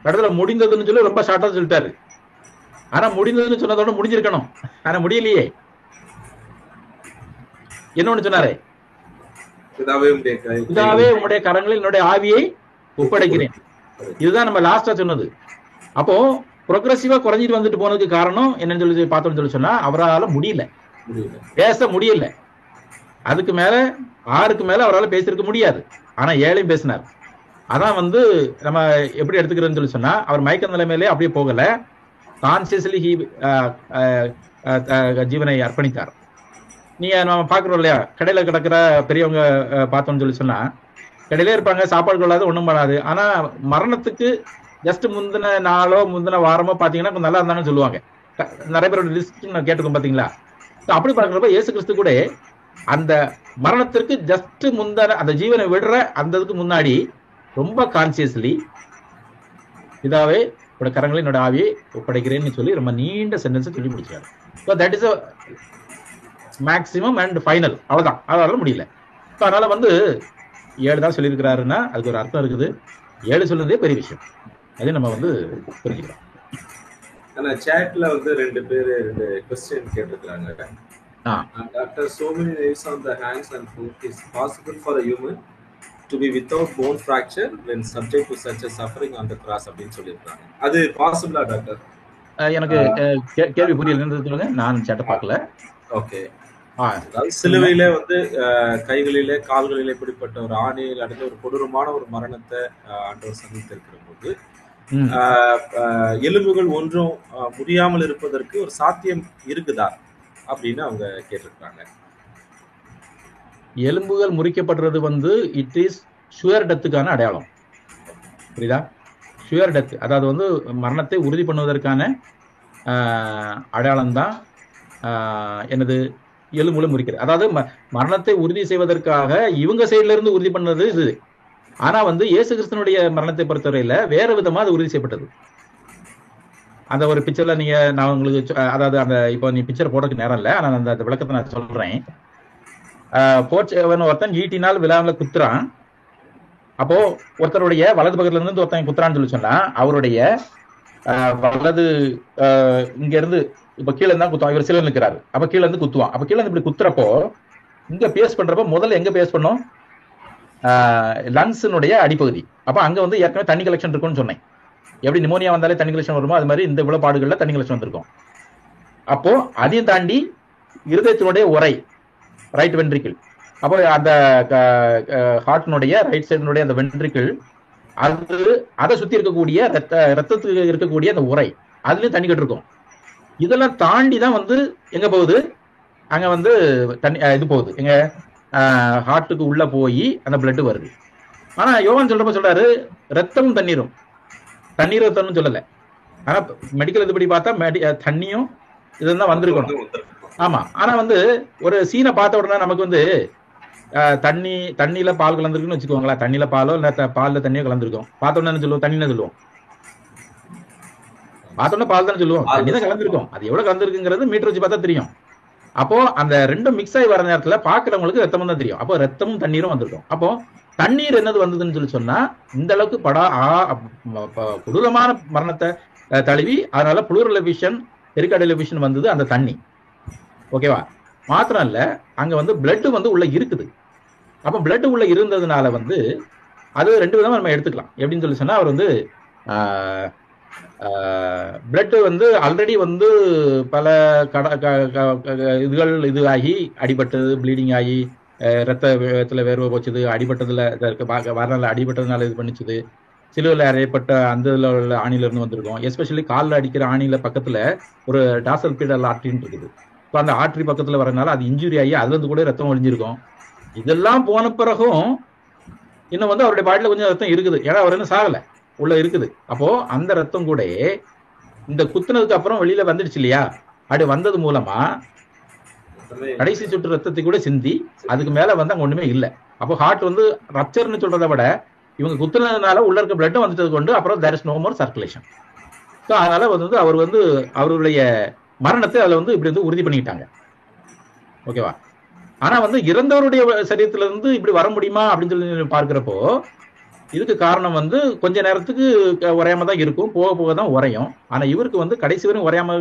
அடுத்தது முடிந்ததுன்னு சொல்லி ரொம்ப ஷார்ட்டா சொல்லிட்டாரு. ஆனா முடிந்ததுன்னு சொன்னதோட முடிஞ்சிருக்கணும். ஆனா முடியலையே. என்ன ஒண்ணு சொன்னாரு? பிதாவே உம்முடைய கரங்களில் என்னுடைய ஆவியை ஒப்படைக்கிறேன். இதுதான் நம்ம லாஸ்டா சொன்னது. அப்போ ப்ரொக்ரெசிவா குறைஞ்சிட்டு வந்துட்டு போனதுக்கு காரணம் என்னன்னு சொல்லி பார்த்தோம்னு சொல்லி சொன்னா அவரால் முடியல, பேச முடியல. அதுக்கு மேல 6க்கு மேல அவரால் பேசிருக்க முடியாது. ஆனா 7 பேசினார். அதான் வந்து நம்ம எப்படி எடுத்துக்கிறோம்னு சொல்லி சொன்னா அவர் மயக்க நிலைமையிலே அப்படியே போகல, கான்சியஸ்லி ஜீவனை அர்ப்பணித்தார். நீங்க நம்ம பாக்குறோம் இல்லையா, கடையில கிடக்கிற பெரியவங்க பார்த்தோம்னு சொல்லி சொன்னா கடையிலே இருப்பாங்க, சாப்பாடு கொள்ளாது, ஒண்ணும் பண்ணாது. ஆனா மரணத்துக்கு ஜஸ்ட் முந்தின நாளோ முந்தின வாரமோ பாத்தீங்கன்னா கொஞ்சம் நல்லா இருந்தாங்கன்னு சொல்லுவாங்க. நிறைய பேரோட லிஸ்ட் நான் கேட்டுக்கோம் பாத்தீங்களா. அப்படி பார்க்கிறப்ப இயேசு கிறிஸ்து கூட அந்த மரணத்திற்கு ஜஸ்ட் முந்தின அந்த ஜீவனை விடுற அந்த இதுக்கு முன்னாடி ரொம்ப கான்சியஸ்லி இதாவே உடைய கரங்களை என்னோட ஆவியை ஒப்படைக்கிறேன்னு சொல்லி ரொம்ப நீண்ட சென்டென்ஸை சொல்லி முடிச்சாரு. So that is maximum and final. அவ்வளவுதான், அதனால முடியல. ஸோ அதனால வந்து 7 தான் சொல்லியிருக்கிறாருன்னா அதுக்கு ஒரு அர்த்தம் இருக்குது. 7 சொல்றதே பெரிய விஷயம். அதை நம்ம வந்து புரிஞ்சுக்கிறோம். ஆனா சேட்ல வந்து 2 பேர் 2 क्वेश्चन கேட்டிருக்காங்க. Doctor, so many nails on the hands and foot. Is possible for a human to be without bone fracture when subject to such a suffering on the cross அப்படின்னு சொல்லியிருக்காங்க. அது பாசிபிளா டாக்டர்? எனக்கு கேள்வி புரியல, சொல்லுங்க. நான் சேட்டை பார்க்கல. ஓகே. சிலுவையில வந்து கைகளிலே கால்களிலே இப்படிப்பட்ட ஒரு ஆணையில் அடைந்த ஒரு கொடூரமான ஒரு மரணத்தை ஆண்டவர் சந்தித்திருக்கிற போது எலும்புகள் ஒன்றும் முடியாமல் இருப்பதற்கு ஒரு சாத்தியம் இருக்குதா அப்படின்னு அவங்க கேட்டிருக்காங்க. எலும்புகள் முறிக்கப்படுறது வந்து இட் இஸ் ஷுவர் டெத்துக்கான அடையாளம். புரியுதா? ஷுவர் டெத், அதாவது வந்து மரணத்தை உறுதி பண்ணுவதற்கான அடையாளம் தான் என்னது, எலும்புகளை முறிக்கிறது. அதாவது மரணத்தை உறுதி செய்வதற்காக இவங்க சைட்ல இருந்து உறுதி பண்ணது இது. ஆனா வந்து இயேசு கிறிஸ்தனுடைய மரணத்தை பொறுத்தவரையில வேற விதமா அது உறுதி செய்யப்பட்டது. அந்த ஒரு பிக்சர்ல நான் உங்களுக்கு அதாவது அந்த இப்போ நீ பிக்சர் போடுறதுக்கு நேரம் இல்லை, ஆனா அந்த விளக்கத்தை நான் சொல்றேன். ஒருத்தன் ஈட்டினால் விழாவில குத்துறான். அப்போ ஒருத்தருடைய வலது பக்கத்துல இருந்து ஒருத்தன் குத்துறான்னு சொல்லி சொன்னா அவருடைய வலது இங்க இருந்து இப்ப கீழே இருந்தா குத்துவான். இவர் சிலர் நிற்கிறாரு, அப்ப கீழே இருந்து குத்துவான். அப்ப கீழே இருந்து இப்படி குத்துறப்போ இங்க பேஸ் பண்றப்போ முதல்ல எங்க பேஸ் பண்ணோம்? லங்ஸினுடைய அடிப்பகுதி. அப்ப அங்க வந்து ஏற்கனவே தண்ணி கலெக்ஷன் இருக்கும்னு சொன்னேன். எப்படி நிமோனியா வந்தாலே தண்ணி கலெக்ஷன் வருமோ அது மாதிரி இந்த விழப்பாடுகள்ல தண்ணி கலெக்ஷன் வந்திருக்கும். அப்போ அதையும் தாண்டி இருதயத்தினுடைய உரை, ரைட் வென்ட்ரிக்கிள். அப்போ அந்த ஹார்ட்னுடைய ரைட் சைடினுடைய அந்த வென்ட்ரிக்கிள், அதை சுத்தி இருக்கக்கூடிய ரத்தத்துக்கு இருக்கக்கூடிய அந்த உரை, அதுலயும் தண்ணி கட்டிருக்கும். இதெல்லாம் தாண்டி தான் வந்து எங்க போகுது, அங்க வந்து தண்ணி இது போகுது, எங்க ஹார்ட்டுக்கு உள்ள போய் அந்த பிளட் வருது. ஆனா யோவான் சொல்றப்ப சொல்றாரு ரத்தமும் தண்ணீரும், தண்ணீர் ரத்தம்னு சொல்லல. ஆனா மெடிக்கல் இதுபடி பார்த்தா தண்ணியும் இதுதான் வந்திருக்கணும். ஆமா. ஆனா வந்து ஒரு சீனை பார்த்த உடனே நமக்கு வந்து தண்ணியில பால் கலந்துருக்குன்னு வச்சுக்கோங்களேன். தண்ணியில பாலோ இல்ல பால்ல தண்ணியோ கலந்துருக்கும். பார்த்த உடனே சொல்லுவோம் தண்ணின்னு சொல்லுவோம். பார்த்தோன்னா பால் தானே சொல்லுவோம். தண்ணி தான் கலந்துருக்கும். அது எவ்வளவு கலந்துருக்குங்கிறது மீட்டர் வச்சு பார்த்தா தெரியும். அப்போ அந்த ரெண்டும் மிக்ஸ் ஆகி வர நேரத்துல பாக்குறவங்களுக்கு ரத்தமும் தான் தெரியும். அப்போ ரத்தமும் தண்ணீரும் வந்திருக்கும். அப்போ தண்ணீர் என்னது வந்ததுன்னு சொல்லி சொன்னா இந்த அளவுக்கு கொடூரமான மரணத்தை தழுவி அதனால புளூரல் எஃபிஷன் பெரிகார்டியல் எஃபிஷன் வந்தது அந்த தண்ணி. ஓகேவா? மாத்திரம் இல்ல, அங்க வந்து பிளட் வந்து உள்ள இருக்குது. அப்ப பிளட் உள்ள இருந்ததுனால வந்து அது 2 விதமா நம்ம எடுத்துக்கலாம். எப்படின்னு சொல்லி சொன்னா அவர் வந்து பிளட் வந்து ஆல்ரெடி வந்து பல இது ஆகி அடிபட்டது, ப்ளீடிங் ஆகி ரத்தத்துல வேர்வை போச்சுது, அடிபட்டதுல வரனால அடிபட்டதுனால இது பண்ணிச்சுது, சிலுவையில் அறையப்பட்ட அந்த இதுல உள்ள ஆணில இருந்து வந்திருக்கும். எஸ்பெஷலி காலில் அடிக்கிற ஆணில பக்கத்துல ஒரு டாசல் பீடல் ஆர்ட்ரின்னு இருக்குது. இப்போ அந்த ஆர்ட்ரி பக்கத்துல வரனால அது இன்ஜுரி ஆகி அதுல இருந்து கூட ரத்தம் ஒழிஞ்சிருக்கும். இதெல்லாம் போன பிறகும் இன்னும் வந்து அவருடைய பாடியில கொஞ்சம் ரத்தம் இருக்குது. ஏன்னா அவர் இன்னும் சாகலை, உள்ள இருக்குது. அப்போ அந்த ரத்தம் கூட இந்த குத்துனதுக்கு அப்புறம் வெளியில வந்துடுச்சு இல்லையா, அப்படி வந்தது மூலமா கடைசி சுற்று ரத்தத்தை கூட சிந்தி அதுக்கு மேல வந்து அங்க ஒண்ணுமே இல்லை. அப்போ ஹார்ட் வந்து ரப்சர்னு சொல்றதை விட இவங்க குத்துனதுனால உள்ள இருக்க பிளட்டும் வந்துட்டது கொண்டு அப்புறம் there is no more circulation. So அதனால வந்து அவர் வந்து அவருடைய மரணத்தை அதுல வந்து இப்படி வந்து உறுதி பண்ணிக்கிட்டாங்க. ஓகேவா? ஆனா வந்து இறந்தவருடைய சரீரத்துல இருந்து இப்படி வர முடியுமா அப்படின்னு சொல்லி பார்க்கிறப்போ இதுக்கு காரணம் வந்து கொஞ்ச நேரத்துக்கு உரையாம தான் இருக்கும், போக போக தான் உரையும். ஆனா இவருக்கு வந்து கடைசி வரையும் உரையாம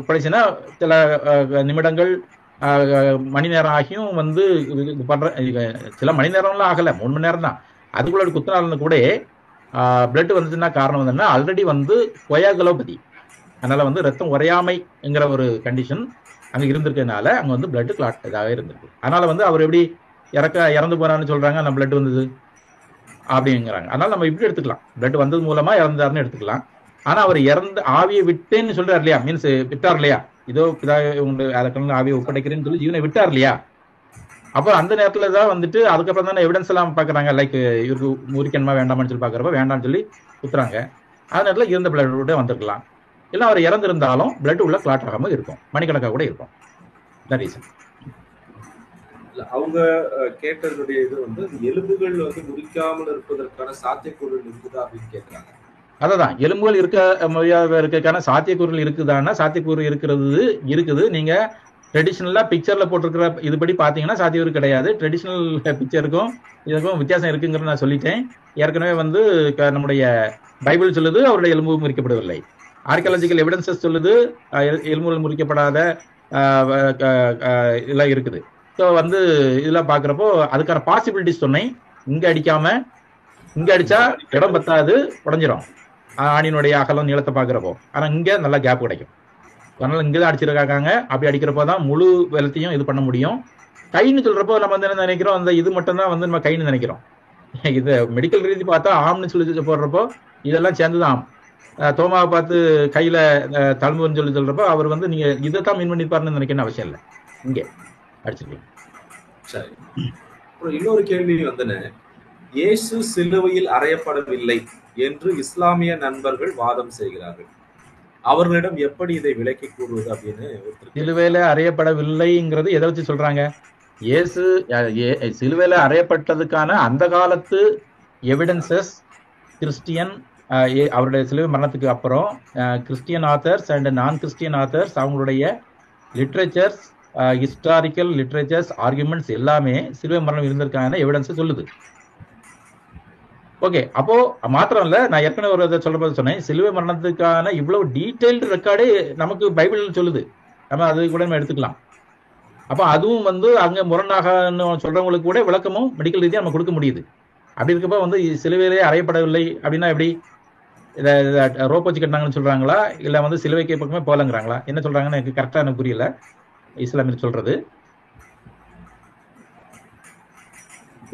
கடைசினா சில நிமிடங்கள் மணி நேரம் ஆகியும் வந்து பண்ற சில மணி நேரம்லாம் ஆகல, 3 மணி நேரம் தான். அதுக்குள்ள குத்துனாலும் கூட பிளட் வந்துச்சுன்னா காரணம் வந்து ஆல்ரெடி வந்து கொயாகுலோபதி, அதனால வந்து ரத்தம் உரையாமைங்கிற ஒரு கண்டிஷன் அங்க இருந்திருக்கிறதுனால அங்க வந்து பிளட் கிளாட் இதாக இருந்திருக்கு. அதனால வந்து அவர் எப்படி இறந்து போறான்னு சொல்றாங்க, அந்த பிளட் வந்தது அப்படிங்கிறாங்க. அதனால நம்ம இப்படி எடுத்துக்கலாம், பிளட் வந்தது மூலமா இறந்தாருன்னு எடுத்துக்கலாம். ஆனா அவர் இறந்து ஆவியை விட்டேன்னு சொல்றாரு இல்லையா, மீன்ஸ் விட்டார் இல்லையா, இதோ உங்களுக்கு ஆவியை ஒப்படைக்கிறேன்னு சொல்லி ஜீவனை விட்டார் இல்லையா. அப்போ அந்த நேரத்துல தான் வந்துட்டு அதுக்கப்புறம் தானே எவிடன்ஸ் எல்லாம் பாக்குறாங்க, லைக் இவருக்கு முறிக்கணுமா வேண்டாமான்னு சொல்லி பாக்குறப்ப வேண்டாம்னு சொல்லி குத்துறாங்க. அந்த நேரத்துல இருந்த பிளட் வந்திருக்கலாம், இல்லை அவர் இறந்திருந்தாலும் பிளட் உள்ள கிளாட் ஆகாம இருக்கும், மணிக்கணக்காக கூட இருக்கும். ரீசன் அவங்க கேட்டதுடைய இது வந்து எலும்புகள் வந்து முறிக்காமல் இருப்பதற்கான சாத்தியக்கூறுகள் இருக்குதா அப்படின்னு கேட்கிறாங்க. அதான் எலும்புகள் இருக்கான சாத்தியக்கூறுகள் இருக்குதான்னா சாத்தியக்கூறு இருக்குது. நீங்க ட்ரெடிஷனலா பிக்சர்ல போட்டிருக்கிற இதுபடி பாத்தீங்கன்னா சாத்தியக்கூறு கிடையாது. ட்ரெடிஷனல் பிக்சருக்கும் இதுக்கும் வித்தியாசம் இருக்குங்கிறத நான் சொல்லிட்டேன். ஏற்கனவே வந்து நம்முடைய பைபிள் சொல்லுது அவருடைய எலும்பு முறிக்கப்படவில்லை. ஆர்கியாலஜிக்கல் எவிடன்சஸ் சொல்லுது எலும்புகள் முறிக்கப்படாத இதெல்லாம் இருக்குது. ஸோ வந்து இதெல்லாம் பாக்குறப்போ அதுக்கான பாசிபிலிட்டிஸ் சொன்னேன். இங்க அடிக்காம இங்க அடிச்சா இடம் பத்தாது, உடஞ்சிரும் ஆணினுடைய அகலம் நீளத்தை பாக்குறப்போ. ஆனா இங்க நல்லா கேப் கிடைக்கும், அதனால இங்கதான் அடிச்சிருக்காங்க. அப்படி அடிக்கிறப்போதான் முழு வெள்ளத்தையும் இது பண்ண முடியும். கைன்னு சொல்றப்போ நம்ம வந்து என்ன நினைக்கிறோம், அந்த இது மட்டும் தான் வந்து நம்ம கைன்னு நினைக்கிறோம். இது மெடிக்கல் ரீதி பார்த்தா ஆம்னு சொல்லி போடுறப்போ இதெல்லாம் சேர்ந்துதான் ஆம். தோமாவை பார்த்து கையில தழும்புன்னு சொல்லி சொல்றப்போ அவர் வந்து நீங்க இதைத்தான் மீன் பண்ணிருப்பாருன்னு நினைக்கணும் அவசியம் இல்லை, இங்கே அடிச்சிருக்கீங்க. சரி, அப்புறம் இன்னொரு கேள்வி வந்து, இயேசு சிலுவையில் அறையப்படவில்லை என்று இஸ்லாமிய நண்பர்கள் வாதம் செய்கிறார்கள். அவர்களிடம் எப்படி இதை விலக்கி கூறுவது அப்படின்னு. சிலுவையில அறையப்படவில்லைங்கிறது எதை வச்சு சொல்றாங்க? இயேசு சிலுவையில அறையப்பட்டதுக்கான அந்த காலத்து எவிடன்சஸ் கிறிஸ்டியன் அவருடைய சிலுவை மரணத்துக்கு அப்புறம் கிறிஸ்டியன் ஆத்தர்ஸ் அண்ட் நான் கிறிஸ்டியன் ஆத்தர்ஸ் அவங்களுடைய லிட்ரேச்சர்ஸ், ஹிஸ்டாரிக்கல் லிட்ரேச்சர்ஸ், ஆர்குமெண்ட்ஸ் எல்லாமே சிலுவை மரணம் இருந்திருக்கான எவிடன்ஸ் சொல்லுது. ஓகே, அப்போ மாத்திரம் இல்ல, நான் ஏற்கனவே ஒரு சொல்றப்ப சொன்னேன், சிலுவை மரணத்துக்கான இவ்வளவு டீடைல்டு ரெக்கார்டே நமக்கு பைபிள் சொல்லுது, நம்ம அது கூட நம்ம எடுத்துக்கலாம். அப்ப அதுவும் வந்து அங்க முரணாக சொல்றவங்களுக்கு கூட விளக்கமும் மெடிக்கல் ரீதியா நம்ம கொடுக்க முடியுது. அப்படி இருக்கப்ப வந்து சிலுவையிலே அறையப்படவில்லை அப்படின்னா எப்படி? இதை ரோப் வச்சு கட்டினாங்கன்னு சொல்றாங்களா, இல்ல வந்து சிலுவைக்கு பக்கமே போலங்கிறாங்களா, என்ன சொல்றாங்கன்னு எனக்கு கரெக்டா எனக்கு புரியல இஸ்லாமியர் சொல்றது.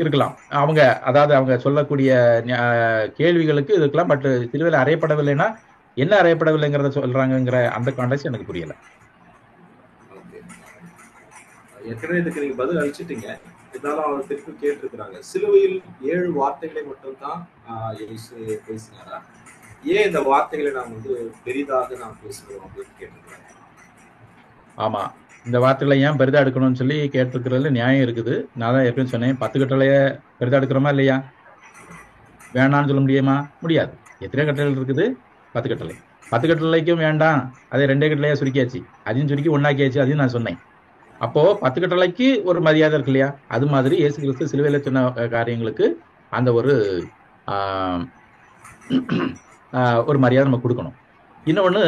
இருக்கலாம் அவங்க, அதாவது அவங்க சொல்லக்கூடிய கேள்விகளுக்கு இருக்கலாம். பட் சிலுவையில் அறையப்படவில்லைன்னா என்ன அறையப்படவில்லைங்கிறத சொல்றாங்கிற அந்த கான்டெக்ஸ்ட் எனக்கு புரியல. ஏற்கனவே இதுக்கு நீங்க பதில் அளிச்சிட்டீங்க, இருந்தாலும் அவர் திருப்பி கேட்டிருக்கிறாங்க, சிலுவையில் 7 வார்த்தைகளை மட்டும்தான் பேசினாரா, ஏன் இந்த வார்த்தைகளை நாம் வந்து பெரிதாக நாம் பேசுகிறோம் அப்படின்னு கேட்டிருக்கிறாங்க. ஆமா, இந்த வார்த்தைகளை ஏன் பெரிதா எடுக்கணும்னு சொல்லி கேட்டிருக்கிறதுல நியாயம் இருக்குது. நான் தான் எப்படின்னு சொன்னேன், 10 கட்டளைய பெரிதா எடுக்கிறோமா இல்லையா? வேணான்னு சொல்ல முடியுமா? முடியாது. எத்தனை கட்டளை இருக்குது? 10 கட்டளை. 10 கட்டளைக்கும் வேண்டாம், அதே 2 கட்டளையா சுருக்கியாச்சு, அதையும் சுருக்கி ஒன்னாக்கியாச்சு, அதையும் நான் சொன்னேன். அப்போ 10 கட்டளைக்கு ஒரு மரியாதை இருக்கு இல்லையா? அது மாதிரி இயேசு கிறிஸ்து சிலுவையில சொன்ன காரியங்களுக்கு அந்த ஒரு மரியாதை நம்ம கொடுக்கணும். இன்னொன்னு,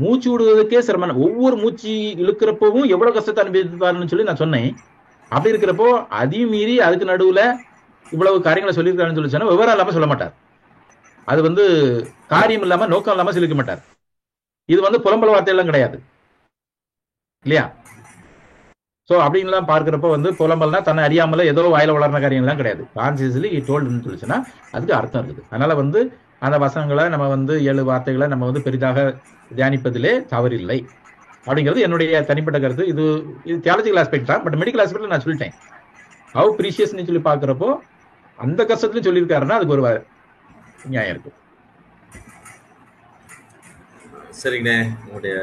மூச்சு விடுவதற்கே சிரமம். ஒவ்வொரு மூச்சு இழுக்கிறப்பவும் எவ்வளவு கஷ்டத்தை அனுபவிப்பாருன்னு சொல்லி நான் சொன்னேன். அப்படி இருக்கிறப்போ அதையும் மீறி அதுக்கு நடுவுல இவ்வளவு காரியங்களை சொல்லியிருக்காருன்னு சொல்லி சொன்னா விவரம் இல்லாம சொல்ல மாட்டார். அது வந்து காரியம் இல்லாம நோக்கம் இல்லாம சொல்லிக்க மாட்டார். இது வந்து புலம்பல் வார்த்தையெல்லாம் கிடையாது இல்லையா? சோ அப்படின்லாம் பார்க்கிறப்ப வந்து புலம்பல்னா தன்னை அறியாமல ஏதோ வாயில வளர்ன காரியம் எல்லாம் கிடையாது. கான்சியஸ்லி டோல்டுன்னு சொல்லிச்சுன்னா அதுக்கு அர்த்தம் இருக்குது. அதனால வந்து அந்த வசனங்களை நம்ம வந்து 7 வார்த்தைகளை நம்ம வந்து பெரிதாக தியானிப்பதிலே தவறில்லை அப்படிங்கிறது என்னுடைய தனிப்பட்ட கருத்து. இது தியாலஜிக்கல் ஆஸ்பெக்ட் தான். பட் மெடிக்கல் ஆஸ்பெக்ட்ல நான் சொல்லிட்டேன், ஹவு ப்ரீஷியஸ்ன்னு சொல்லி பார்க்கிறப்போ அந்த கஷ்டத்துலையும் சொல்லியிருக்காருன்னா அதுக்கு ஒரு நியாயம் இருக்கு. சரிங்கண்ணே, உங்களுடைய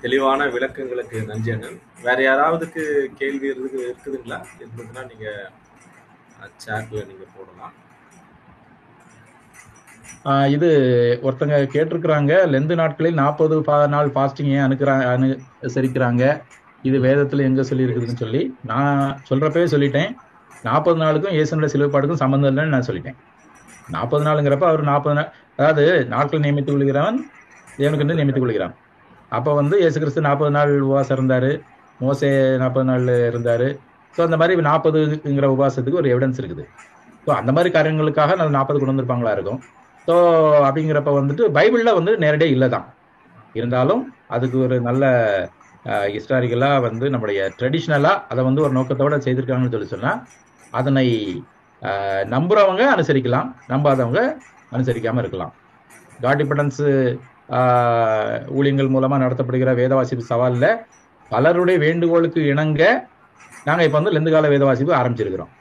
தெளிவான விளக்கங்களுக்கு நன்றி அண்ணன். வேற யாராவதுக்கு கேள்வி இருக்குதுங்களா? இருந்ததுன்னா நீங்க சாட்ல நீங்க போடலாம். இது ஒருத்தங்க கேட்டிருக்கிறாங்க, லெந்து நாட்களில் 40 நாள் ஃபாஸ்டிங் ஏன் அனுசரிக்கிறாங்க, இது வேதத்துல எங்க சொல்லி இருக்குதுன்னு சொல்லி. நான் சொல்றப்பவே சொல்லிட்டேன், 40 நாளுக்கும் இயேசுனுடைய சிலுவைப்பாடுக்கும் சம்பந்தம் இல்லைன்னு நான் சொல்லிட்டேன். 40 நாளுங்கிறப்ப அவர் 40 நாள், அதாவது நாட்கள் நியமித்துக் கொள்கிறவன் தேவனுக்கு நியமித்துக் கொள்கிறான். அப்ப இயேசு கிறிஸ்து 40 நாள் உபவாசம் இருந்தாரு, மோசே 40 நாள் இருந்தாரு. ஸோ அந்த மாதிரி 40ங்கிற உபவாசத்துக்கு ஒரு எவிடன்ஸ் இருக்குது. ஸோ அந்த மாதிரி காரியங்களுக்காக நான் 40 கொண்டு வந்திருப்பாங்களா இருக்கும். ஸோ அப்படிங்கிறப்ப பைபிள்ல நேரடியாக இல்லை தான். இருந்தாலும் அதுக்கு ஒரு நல்ல ஹிஸ்டாரிக்கலா நம்முடைய ட்ரெடிஷ்னலா அதை ஒரு நோக்கத்தோட செய்திருக்காங்கன்னு சொல்லி சொன்னா அதனை நம்புறவங்க அனுசரிக்கலாம், நம்பாதவங்க அனுசரிக்காம இருக்கலாம். காட் டிபெண்டன்ஸ் ஊழியங்கள் மூலமா நடத்தப்படுகிற வேத வாசிப்பு சவால்ல பலருடைய வேண்டுகோளுக்கு இணங்க நாங்க இப்ப லெந்து கால வேத வாசிப்பு ஆரம்பிச்சிருக்கிறோம்.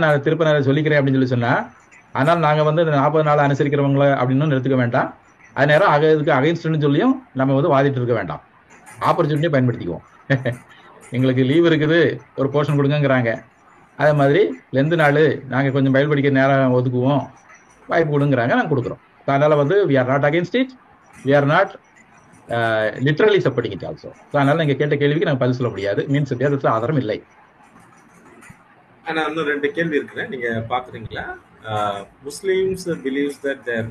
நான் திருப்ப சொல்லிக்கிறேன் அப்படின்னு சொல்லி சொன்னா, ஆனால் நாங்க 40 நாள் அனுசரிக்கிறவங்கள அப்படின்னு நிறுத்துக்க வேண்டாம். அது நேரம் இதுக்கு அகைன்ஸ்ட்னு சொல்லியும் நம்ம வாதிட்டு இருக்க வேண்டாம். ஆப்பர்ச்சுனிட்டியை பயன்படுத்திக்குவோம். எங்களுக்கு லீவ் இருக்குது, ஒரு போர்ஷன் கொடுங்கிறாங்க. அதே மாதிரி லெந்து நாள் நாங்கள் கொஞ்சம் பைபிள் படிக்கிற நேரம் ஒதுக்குவோம், வாய்ப்பு கொடுங்கிறாங்க, நாங்கள் கொடுக்குறோம். அதனால we are not against it, we are not literally supporting it also. அதனால நீங்க கேட்ட கேள்விக்கு நாங்கள் பதில் சொல்ல முடியாது. மீன்ஸ் வேதத்தில் ஆதாரம் இல்லை. ஆனா இன்னும் 2 கேள்வி இருக்கு, நீங்க பாக்குறீங்களா? Muslims believes that their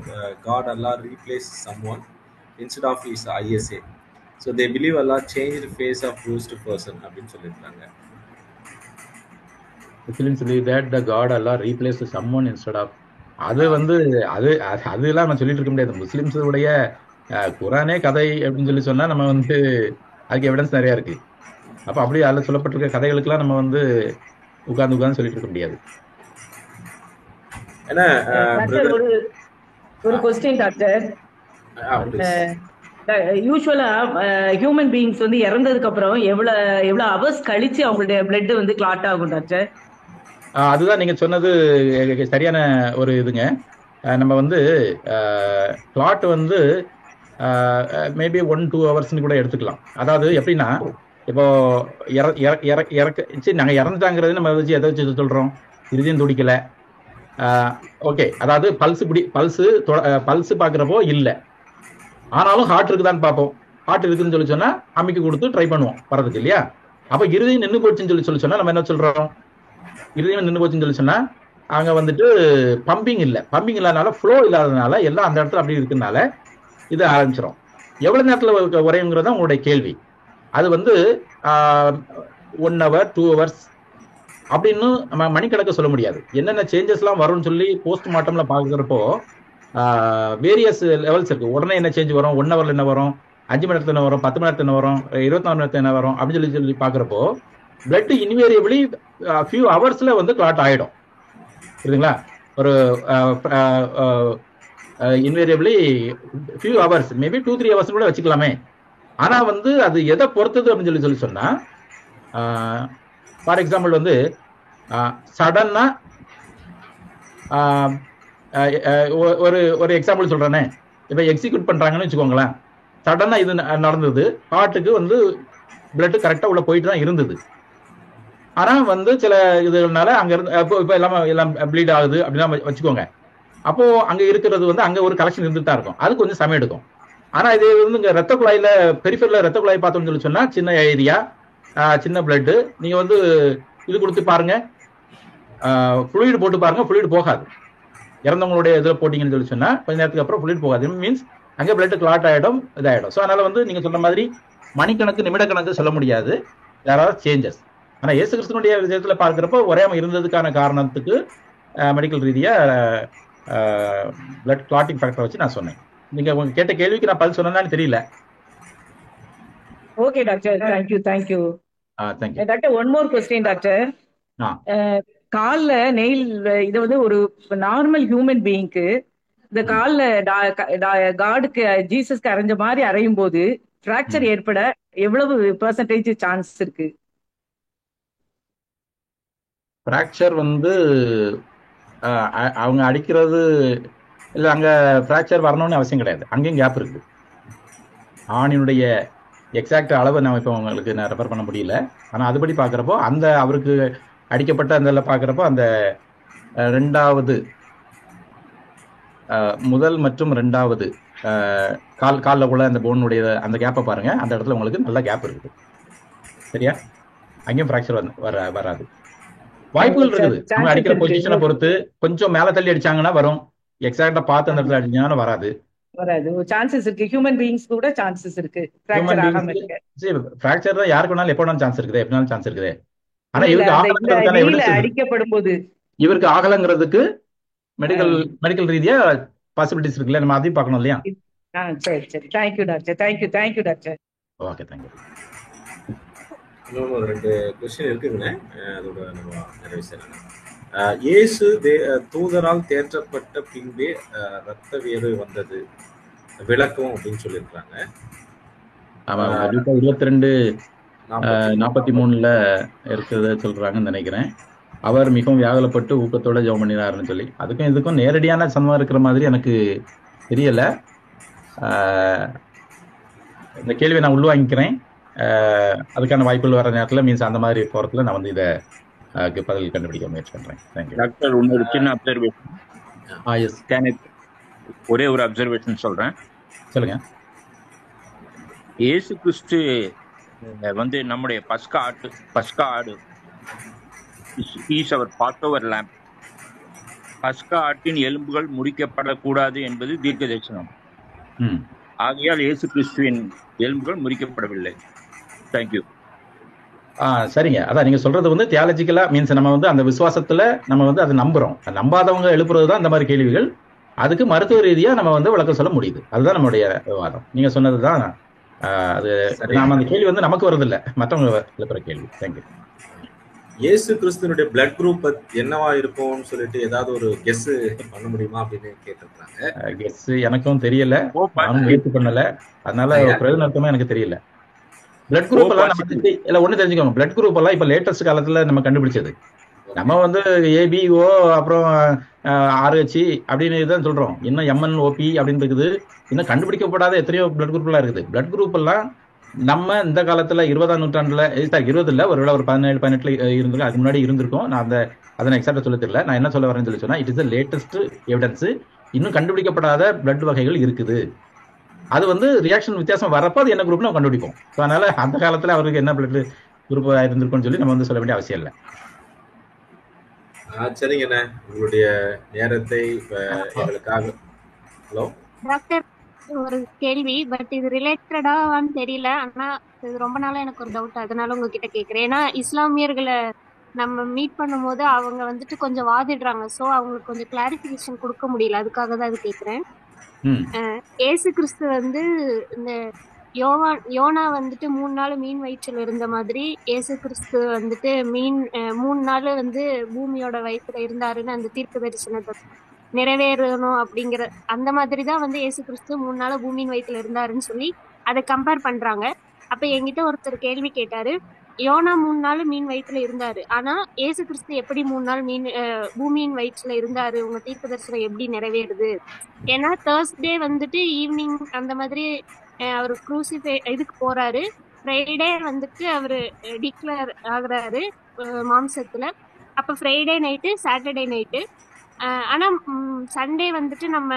God Allah replaced someone instead of his ISA. So they believe Allah changed the face of bruised person அப்படின்னு சொல்லிருக்காங்க. Muslims believe that the God Allah replaced someone instead of, அது அதெல்லாம் நான் சொல்லிட்டு இருக்க முடியாது. Muslims உடைய குரானே கதை அப்படின்னு சொல்லி சொன்னா நம்ம அதுக்கு எவிடன்ஸ் நிறைய இருக்கு. அப்ப அப்படி அதில் சொல்லப்பட்டிருக்க கதைகளுக்கெல்லாம் நம்ம உட்கார்ந்து சொல்லிட்டு இருக்க முடியாது. ஒரு கொஸ்டின் டாக்டர், யூஸ்வலா ஹியூமன் பீயிங்ஸ் இறந்ததுக்கு அப்புறம் எவ்வளவு ஹவர்ஸ் கழிச்சு அவங்களுடைய பிளட் கிளாட் ஆகும் டாக்டர்? அதுதான் நீங்க சொன்னது சரியான ஒரு இதுங்க. நம்ம கிளாட் மேபி 1-2 ஹவர்ஸ்ன்னு கூட எடுத்துக்கலாம். அதாவது எப்படின்னா, இப்போ நாங்க இறந்துட்டாங்கிறது நம்ம எதை வச்சு சொல்றோம்? இருதயம் துடிக்கல, ஓகே, அதாவது பல்ஸ் பாக்குறப்போ இல்லை, ஆனாலும் ஹார்ட் இருக்குதான்னு பார்ப்போம். ஹார்ட் இருக்குன்னு சொல்லி சொன்னா அம்மிக்கு கொடுத்து ட்ரை பண்ணுவோம் வரதுக்கு, இல்லையா? அப்ப இருதயம் நின்று போச்சுன்னு சொல்லி சொன்னா நம்ம என்ன சொல்றோம்? இருதயம் நின்று போச்சுன்னு சொல்லி சொன்னா அங்க பம்பிங் இல்லை, பம்பிங் இல்லாதனால, ஃப்ளோ இல்லாததுனால, எல்லாம் அந்த இடத்துல அப்படி இருக்குனால இது ஆரம்பிச்சிடும். எவ்வளவு நேரத்துல உரையுங்கிறதா உங்களுடைய கேள்வி. அது 1 hour 2 hours அப்படின்னு நம்ம மணிக்கணக்க சொல்ல முடியாது. என்னென்ன சேஞ்சஸ் எல்லாம் வரும்னு சொல்லி போஸ்ட்மார்ட்டம்ல பாக்குறப்போ வேரியஸ் லெவல்ஸ் இருக்கு. உடனே என்ன சேஞ்ச் வரும், 1 hourல என்ன வரும், 5 மணி நேரத்துல என்ன வரும், 10 மணி நேரத்துல என்ன வரும், 24 மணி நேரத்துல என்ன வரும் அப்படின்னு சொல்லி பாக்குறப்போ பிளட் இன்வேரியபிளி ஃபியூ ஹவர்ஸ்ல கிளாட் ஆயிடும். புரியுதுங்களா? ஒரு invariably few hours, maybe 2-3 hours கூட வச்சுக்கலாமே. ஆனா அது எதை பொறுத்தது அப்படின்னு சொல்லி சொன்னா, ஃபார் எக்ஸாம்பிள் சடனா ஒரு எக்ஸாம்பிள் சொல்றேனே, இப்ப எக்ஸிக்யூட் பண்றாங்கன்னு வச்சுக்கோங்களேன். சடனா இது நடந்தது, ஹார்ட்டுக்கு பிளட் கரெக்டா உள்ள போயிட்டு தான் இருந்தது. ஆனா சில இதுனால அங்க இருந்து இப்ப எல்லாம் ப்ளீட் ஆகுது அப்படின்னா வச்சுக்கோங்க. அப்போ அங்க இருக்கிறது அங்க ஒரு கலெக்ஷன் இருந்துட்டு தான் இருக்கும், அது கொஞ்சம் சமயம் எடுக்கும். ஆனா இது இங்க ரத்த குழாயில, பெரிஃபெரல்ல ரத்த குழாய் பார்த்தோம்னு சொல்லி சொன்னா சின்ன ஏரியா, சின்ன பிளட், நீங்க இது கொடுத்து பாருங்க, ஃப்ளூயிட் போட்டு பாருங்க, ஃப்ளூயிட் போகாது. இறந்தவங்களுடைய இதுல போட்டீங்கன்னு சொல்லி சொன்னா கொஞ்ச நேரத்துக்கு அப்புறம் ஃப்ளூயிட் போகாது. மீன்ஸ் அங்கே பிளட் கிளாட் ஆயிடும், இதாயிடும். ஸோ அதனால நீங்க சொன்ன மாதிரி மணிக்கணக்கு நிமிடக்கணக்கு சொல்ல முடியாது, யாராவது சேஞ்சஸ். ஆனா இயேசு கிறிஸ்துவனுடைய விஷயத்துல பார்க்கிறப்போ உரையாம இருந்ததுக்கான காரணத்துக்கு மெடிக்கல் ரீதியா பிளட் கிளாட்டிங் ஃபேக்டர் வச்சு நான் சொன்னேன். நீங்க உங்க கேட்ட கேள்விக்கு நான் பதில் சொன்னேன்னு தெரியல. Okay doctor, thank you. Doctor, one more question doctor. கால்ல நெயில் இது ஒரு நார்மல் ஹியூமன் பீயிங்க்கு இந்த கால்ல காடுக்கு ஜீசஸ்க்கு அரைஞ்ச மாதிரி அரையும் போது பிராக்சர் ஏற்பட எவ்வளவு பெர்சன்டேஜ் சான்ஸ் இருக்கு? பிராக்சர் அவங்க அடிக்கிறது இல்ல, அங்க பிராக்சர் வரணும்னு அவசியம் கிடையாது. அங்கேயும் கேப் இருக்கு. ஆணினுடைய எக்ஸாக்ட் அளவு நான் இப்போ உங்களுக்கு நான் ரெஃபர் பண்ண முடியல. ஆனால் அதுபடி பார்க்குறப்போ அந்த அவருக்கு அடிக்கப்பட்ட அந்த இதில் பார்க்குறப்போ அந்த ரெண்டாவது முதல் மற்றும் ரெண்டாவது காலில் கூட அந்த போனுடைய அந்த கேப்பை பாருங்க, அந்த இடத்துல உங்களுக்கு நல்ல கேப் இருக்குது. சரியா? அங்கேயும் ஃப்ராக்சர் வராது. வாய்ப்புகள் இருக்குது. அவங்க அடிக்கிற பொசிஷனை பொறுத்து கொஞ்சம் மேல தள்ளி அடிச்சாங்கன்னா வரும். எக்ஸாக்டா பார்த்து அந்த இடத்துல அடிச்சாங்கன்னா வராது. சான்சஸ் இருக்கு. ஹியூமன் பீயிங்ஸ் கூட சான்சஸ் இருக்கு. ஃப்ராக்சர் தான் யாருக்கு வேணாலும் எப்போ வேணாலும் சான்ஸ் இருக்குது, எப்படினாலும் சான்ஸ் இருக்குது. ஆனா இவருக்கு ஆகலங்கிறதுக்கான அடிக்கப்படும் போது இவருக்கு ஆகலங்கிறதுக்கு மெடிக்கல் ரீதியா பாசிபிலிட்டிஸ் இருக்குல்ல, நம்ம அதையும் பார்க்கணும் இல்லையா? சரி சரி. Thank you doctor. Thank you doctor. Okay, thank you. இன்னொன்று ஒரு 2 கொஸ்டின் இருக்குங்க, அதோட நம்ம நிறைவு செய்யலாம். இயேசு தூதரால் தேற்றப்பட்ட பின்பே ரத்த வேறு வந்தது விளக்கம் அப்படின்னு சொல்லியிருக்காங்க. 22:42-43 இருக்கிறத சொல்றாங்கன்னு நினைக்கிறேன். அவர் மிகவும் வியாகுலப்பட்டு ஊக்கத்தோட ஜெபம் பண்ணினாருன்னு சொல்லி, அதுக்கும் இதுக்கும் நேரடியான சமம் இருக்கிற மாதிரி எனக்கு தெரியல. இந்த கேள்வியை நான் உள்வாங்கிக்கிறேன். அதுக்கான வாய்ப்புகள் வர நேரத்தில் மீன்ஸ் அந்த மாதிரி போறதுல நான் வந்து இதை பதில் கண்டுபிடிக்க முயற்சி பண்றேன். Thank you doctor. இன்னொரு சின்ன அப்சர்வேஷன், ஒரே ஒரு அப்சர்வேஷன் சொல்றேன். சொல்லுங்க. இயேசு கிறிஸ்து வந்து நம்முடைய பஸ்கா ஆடு இஸ் அவர் பாஸ்ஓவர் லேம்ப். பஸ்கா ஆட்டின் எலும்புகள் முறிக்கப்படக்கூடாது என்பது தீர்க்க தரிசனம். ஆகையால் இயேசு கிறிஸ்துவின் எலும்புகள் முறிக்கப்படவில்லை. தேங்க்யூ. சரிங்க. அதான் நீங்க சொல்றது வந்து தியாலஜிக்கலா மீன்ஸ் நம்ம வந்து அந்த விசுவாசத்துல நம்ம வந்து அதை நம்புறோம். நம்பாதவங்க எழுப்புறதுதான் இந்த மாதிரி கேள்விகள். அதுக்கு மருத்துவ ரீதியா நம்ம வந்து விளக்கம் சொல்ல முடியுது. அதுதான் நம்மளுடைய விவாதம். நீங்க சொன்னதுதான் அது. நாம அந்த கேள்வி வந்து நமக்கு வருது இல்ல, மற்றவங்க எழுப்புற கேள்வி. தேங்க்யூ. இயேசு கிறிஸ்துனுடைய பிளட் குரூப் என்னவா இருக்கும்னு சொல்லிட்டு ஏதாவது ஒரு கெஸ் பண்ண முடியுமா அப்படின்னு கேட்டிருக்காங்க. கெஸ் எனக்கும் தெரியல, நானும் முயற்சி பண்ணல, அதனால பிரயோஜனமா எனக்கு தெரியல. பிளட் குரூப் எல்லாம் இல்ல ஒண்ணு தெரிஞ்சுக்கோங்க. பிளட் குரூப் எல்லாம் இப்ப லேட்டஸ்ட் காலத்துல நம்ம கண்டுபிடிச்சது. நம்ம வந்து ஏபிஓ அப்புறம் RH அப்படின்னு தான் சொல்றோம். இன்னும் MNOP அப்படின்னு இருக்குது. இன்னும் கண்டுபிடிக்கப்படாத எத்தனையோ பிளட் குரூப் எல்லாம் இருக்குது. பிளட் குரூப் எல்லாம் நம்ம இந்த காலத்துல 20ஆம் நூற்றாண்டுல 20 இல்ல, ஒருவேளை ஒரு 17-18 இருந்திருக்கும், அதுக்கு முன்னாடி இருந்திருக்கும். நான் அதை எக்ஸாக்டா சொல்ல தெரியல. நான் என்ன சொல்ல வரேன்னு சொன்னா, இட் இஸ் லேட்டஸ்ட் எவிடன்ஸ். இன்னும் கண்டுபிடிக்கப்படாத பிளட் வகைகள் இருக்குது. அது வந்து ரியாக்ஷன் வித்தியாசம் வரப்போ அது என்ன குரூப் நம்ம கண்டுபிடிப்போம். அதனால அந்த காலத்துல அவருக்கு என்ன பிளட் குரூப் இருந்திருக்கும்னு சொல்லி நம்ம வந்து சொல்ல வேண்டிய அவசியம் இல்லை. சரிங்கண்ண, உங்களுடைய நேரத்தை எங்களுக்காக. ஹலோ டாக்டர், ஒரு கேள்வி, பட் இது ரிலேட்டடான்னு தெரியல. ஆனா இது ரொம்ப நாளா எனக்கு ஒரு டவுட், அதனால உங்ககிட்ட கேக்குறேன். ஏன்னா இஸ்லாமியர்களை நம்ம மீட் பண்ணும்போது அவங்க வந்துட்டு கொஞ்சம் வாதிடுறாங்க. ஸோ அவங்களுக்கு கொஞ்சம் கிளாரிபிகேஷன் கொடுக்க முடியல, அதுக்காக தான் அது கேட்குறேன். ஏசு கிறிஸ்து வந்து இந்த யோனா வந்துட்டு 3 நாள் மீன் வயிற்றுல இருந்த மாதிரி ஏசு கிறிஸ்து வந்துட்டு 3 நாள் வந்து பூமியோட வயிற்றுல இருந்தாருன்னு அந்த தீர்க்க தரிசனத்தை நிறைவேறணும் அப்படிங்கிற அந்த மாதிரி தான் வந்து ஏசு கிறிஸ்து 3 நாள் பூமியின் வயிற்றுல இருந்தாருன்னு சொல்லி அதை கம்பேர் பண்றாங்க. அப்ப என்கிட்ட ஒருத்தர் கேள்வி கேட்டாரு, யோனா 3 நாள் மீன் வயிற்றுல இருந்தாரு, ஆனா ஏசு கிறிஸ்து எப்படி 3 நாள் பூமியின் வயிற்றுல இருந்தாரு, உங்க தீர்க்க தரிசனம் எப்படி நிறைவேறுது? ஏன்னா தேர்ஸ்டே வந்துட்டு ஈவினிங் அந்த மாதிரி அவர் குரூசிஃபை இதுக்கு போறாரு, ஃப்ரைடே வந்துட்டு அவரு டிக்ளேர் ஆகுறாரு மாம்சத்துல. அப்ப ஃப்ரைடே நைட்டு சாட்டர்டே நைட்டு, ஆனா சண்டே வந்துட்டு நம்ம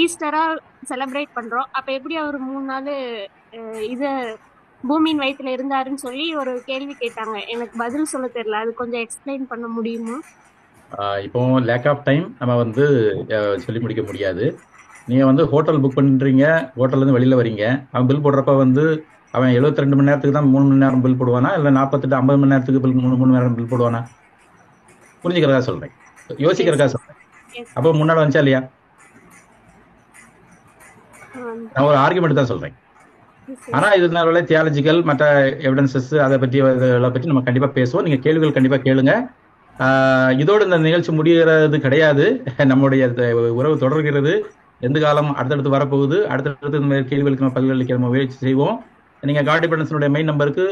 ஈஸ்டரா செலிப்ரேட் பண்றோம். அப்ப எப்படி அவர் 3 நாள் இது பூமியின் வயிற்றுல இருந்தாருன்னு சொல்லி ஒரு கேள்வி கேட்டாங்க. எனக்கு பதில் சொல்ல தெரியல, அது கொஞ்சம் எக்ஸ்பிளைன் பண்ண முடியுமா? இப்போ லேக் ஆஃப் டைம் நம்ம வந்து சொல்லி முடிக்க முடியாது. நீங்க வந்து ஹோட்டல் புக் பண்றீங்க, ஹோட்டல்ல இருந்து வெளியில வரீங்க, அவன் பில் போடுறப்ப வந்து அவன் 72 மணி நேரத்துக்கு தான் 3 மணி நேரம் பில் போடுவானா, இல்ல 48-50 மணி நேரத்துக்கு பில் 3 மணி நேரம் பில் போடுவானா? புரிஞ்சுக்கிறதா சொல்றேன், யோசிக்கிறதா சொல்றேன். அப்போ முன்னாடி வந்துச்சா இல்லையா? நான் ஒரு ஆர்குமெண்ட் தான் சொல்றேன். ஆனா இதனால தியாலஜிக்கல் மற்ற எவிடன்சஸ் அதை பற்றி நம்ம கண்டிப்பா பேசுவோம். நீங்க கேள்விகள் கண்டிப்பா கேளுங்க. இதோடு இந்த நிகழ்ச்சி முடிகிறது கிடையாது. நம்முடைய உறவு தொடர்கிறது. எந்த காலம் அடுத்தடுத்து வரப்போகுது, அடுத்தடுத்து இந்த கேள்விகளுக்கு நம்ம பதிலளிக்க நம்ம முயற்சி செய்வோம். நீங்க காட் டிபெண்டன்ஸனுடைய மெயின் நம்பருக்கு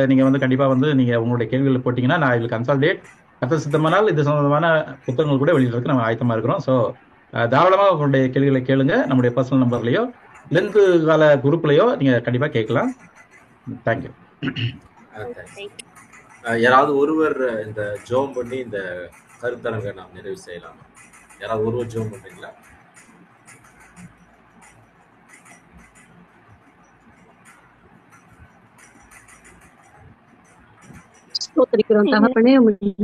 நீங்க வந்து கண்டிப்பா வந்து நீங்க உங்களுடைய கேள்விகள் போட்டீங்கன்னா நான் இதுக்கு கன்சல்டேட் கத்த சித்தமானால் இது சம்பந்தமான புத்தகங்கள் கூட வெளியிடறதுக்கு நம்ம ஆயத்தமா இருக்கிறோம். ஸோ தாராளமாக உங்களுடைய கேள்விகளை கேளுங்க. நம்முடைய பர்சனல் நம்பர்லயோ லென்த் கால குரூப்லயோ நீங்க கண்டிப்பா கேட்கலாம். தேங்க்யூ. யாராவது ஒருவர் இந்த ஜெபம் பண்ணி இந்த கருத்தரங்கை நாம் நிறைவு செய்யலாம். யாராவது ஒருவர் ஜெபம் பண்றீங்களா? ஸ்தோத்திரிக்கிறோம் தகப்பனே,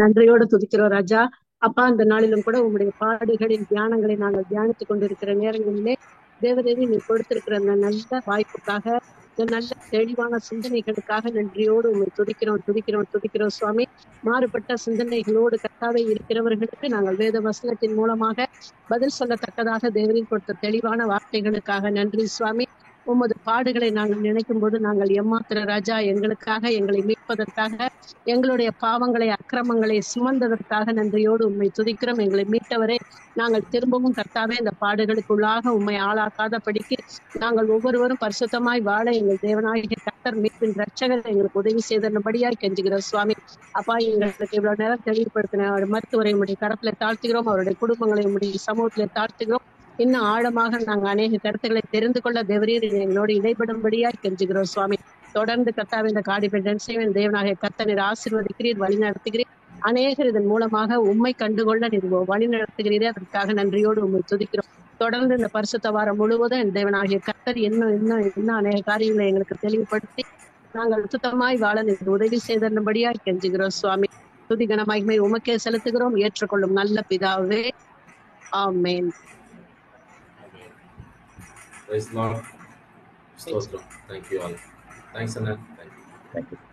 நன்றியோடு துதிக்கிறோம் ராஜா. அப்பா, அந்த நாளிலும் கூட உங்களுடைய பாடுகளின் தியானங்களை நாங்கள் தியானித்துக் கொண்டிருக்கிற நேரங்களிலே தேவதேவி நீ கொடுத்திருக்கிற அந்த நல்ல வாய்ப்புக்காக, இந்த நல்ல தெளிவான சிந்தனைகளுக்காக நன்றியோடு உண்மை துதிக்கிறோம் சுவாமி. மாறுபட்ட சிந்தனைகளோடு கர்த்தாவே இருக்கிறவர்களுக்கு நாங்கள் வேத வசனத்தின் மூலமாக பதில் சொல்லத்தக்கதாக தேவரின் கொடுத்த தெளிவான வார்த்தைகளுக்காக நன்றி சுவாமி. உமது பாடுகளை நாங்கள் நினைக்கும் போது நாங்கள் எம்மாத்திர ராஜா, எங்களுக்காக, எங்களை மீட்பதற்காக, எங்களுடைய பாவங்களை அக்கிரமங்களை சுமந்ததற்காக நன்றியோடு உண்மை துதிக்கிறோம். எங்களை மீட்டவரே, நாங்கள் திரும்பவும் கர்த்தாவே இந்த பாடுகளுக்குள்ளாக உண்மை ஆளாக்காதபடிக்கு நாங்கள் ஒவ்வொருவரும் பரிசுத்தமாய் வாழ எங்கள் தேவனாகிய கர்த்தர் மீட்பின் ரட்சகர் எங்களுக்கு உதவி செய்தபடியாய் கெஞ்சுகிறோம் சுவாமி. அப்பா, எங்களுக்கு இவ்வளவு நேரம் தெளிவுபடுத்தின மருத்துவரை உடைய கரத்துல தாழ்த்துகிறோம். அவருடைய குடும்பங்களை உடைய சமூகத்திலே தாழ்த்துகிறோம். இன்னும் ஆழமாக நாங்கள் அநேக கருத்துக்களை தெரிந்து கொள்ள தேவரீர் எங்களோடு இடைபடும்படியாய் கெஞ்சுகிறோம் சுவாமி. தொடர்ந்து கர்த்தாவே இந்த காடிபெண்டன்ஸையும் தேவனாகிய கர்த்தர் நீர் ஆசீர்வதிக்கிறீர், வழி நடத்துகிறீர். அநேகர் இதன் மூலமாக உண்மை கண்டுகொள்ள நீர் வழி நடத்துகிறீரே, அதற்காக நன்றியோடு உண்மை துதிக்கிறோம். தொடர்ந்து இந்த பரிசுத்த வாரம் முழுவதும் என் தேவனாகிய கர்த்தர் இன்னும் அநேக காரியங்களை எங்களுக்கு தெளிவுபடுத்தி நாங்கள் சுத்தமாய் வாழ நீர் உதவி செய்தபடியாய் கெஞ்சுகிறோம் சுவாமி. துதி கன மகிமை உமக்கே செலுத்துகிறோம். ஏற்றுக்கொள்ளும் நல்ல பிதாவே, ஆமென். Praise the Lord. Thank you all. Thanks, Anna. Thank you.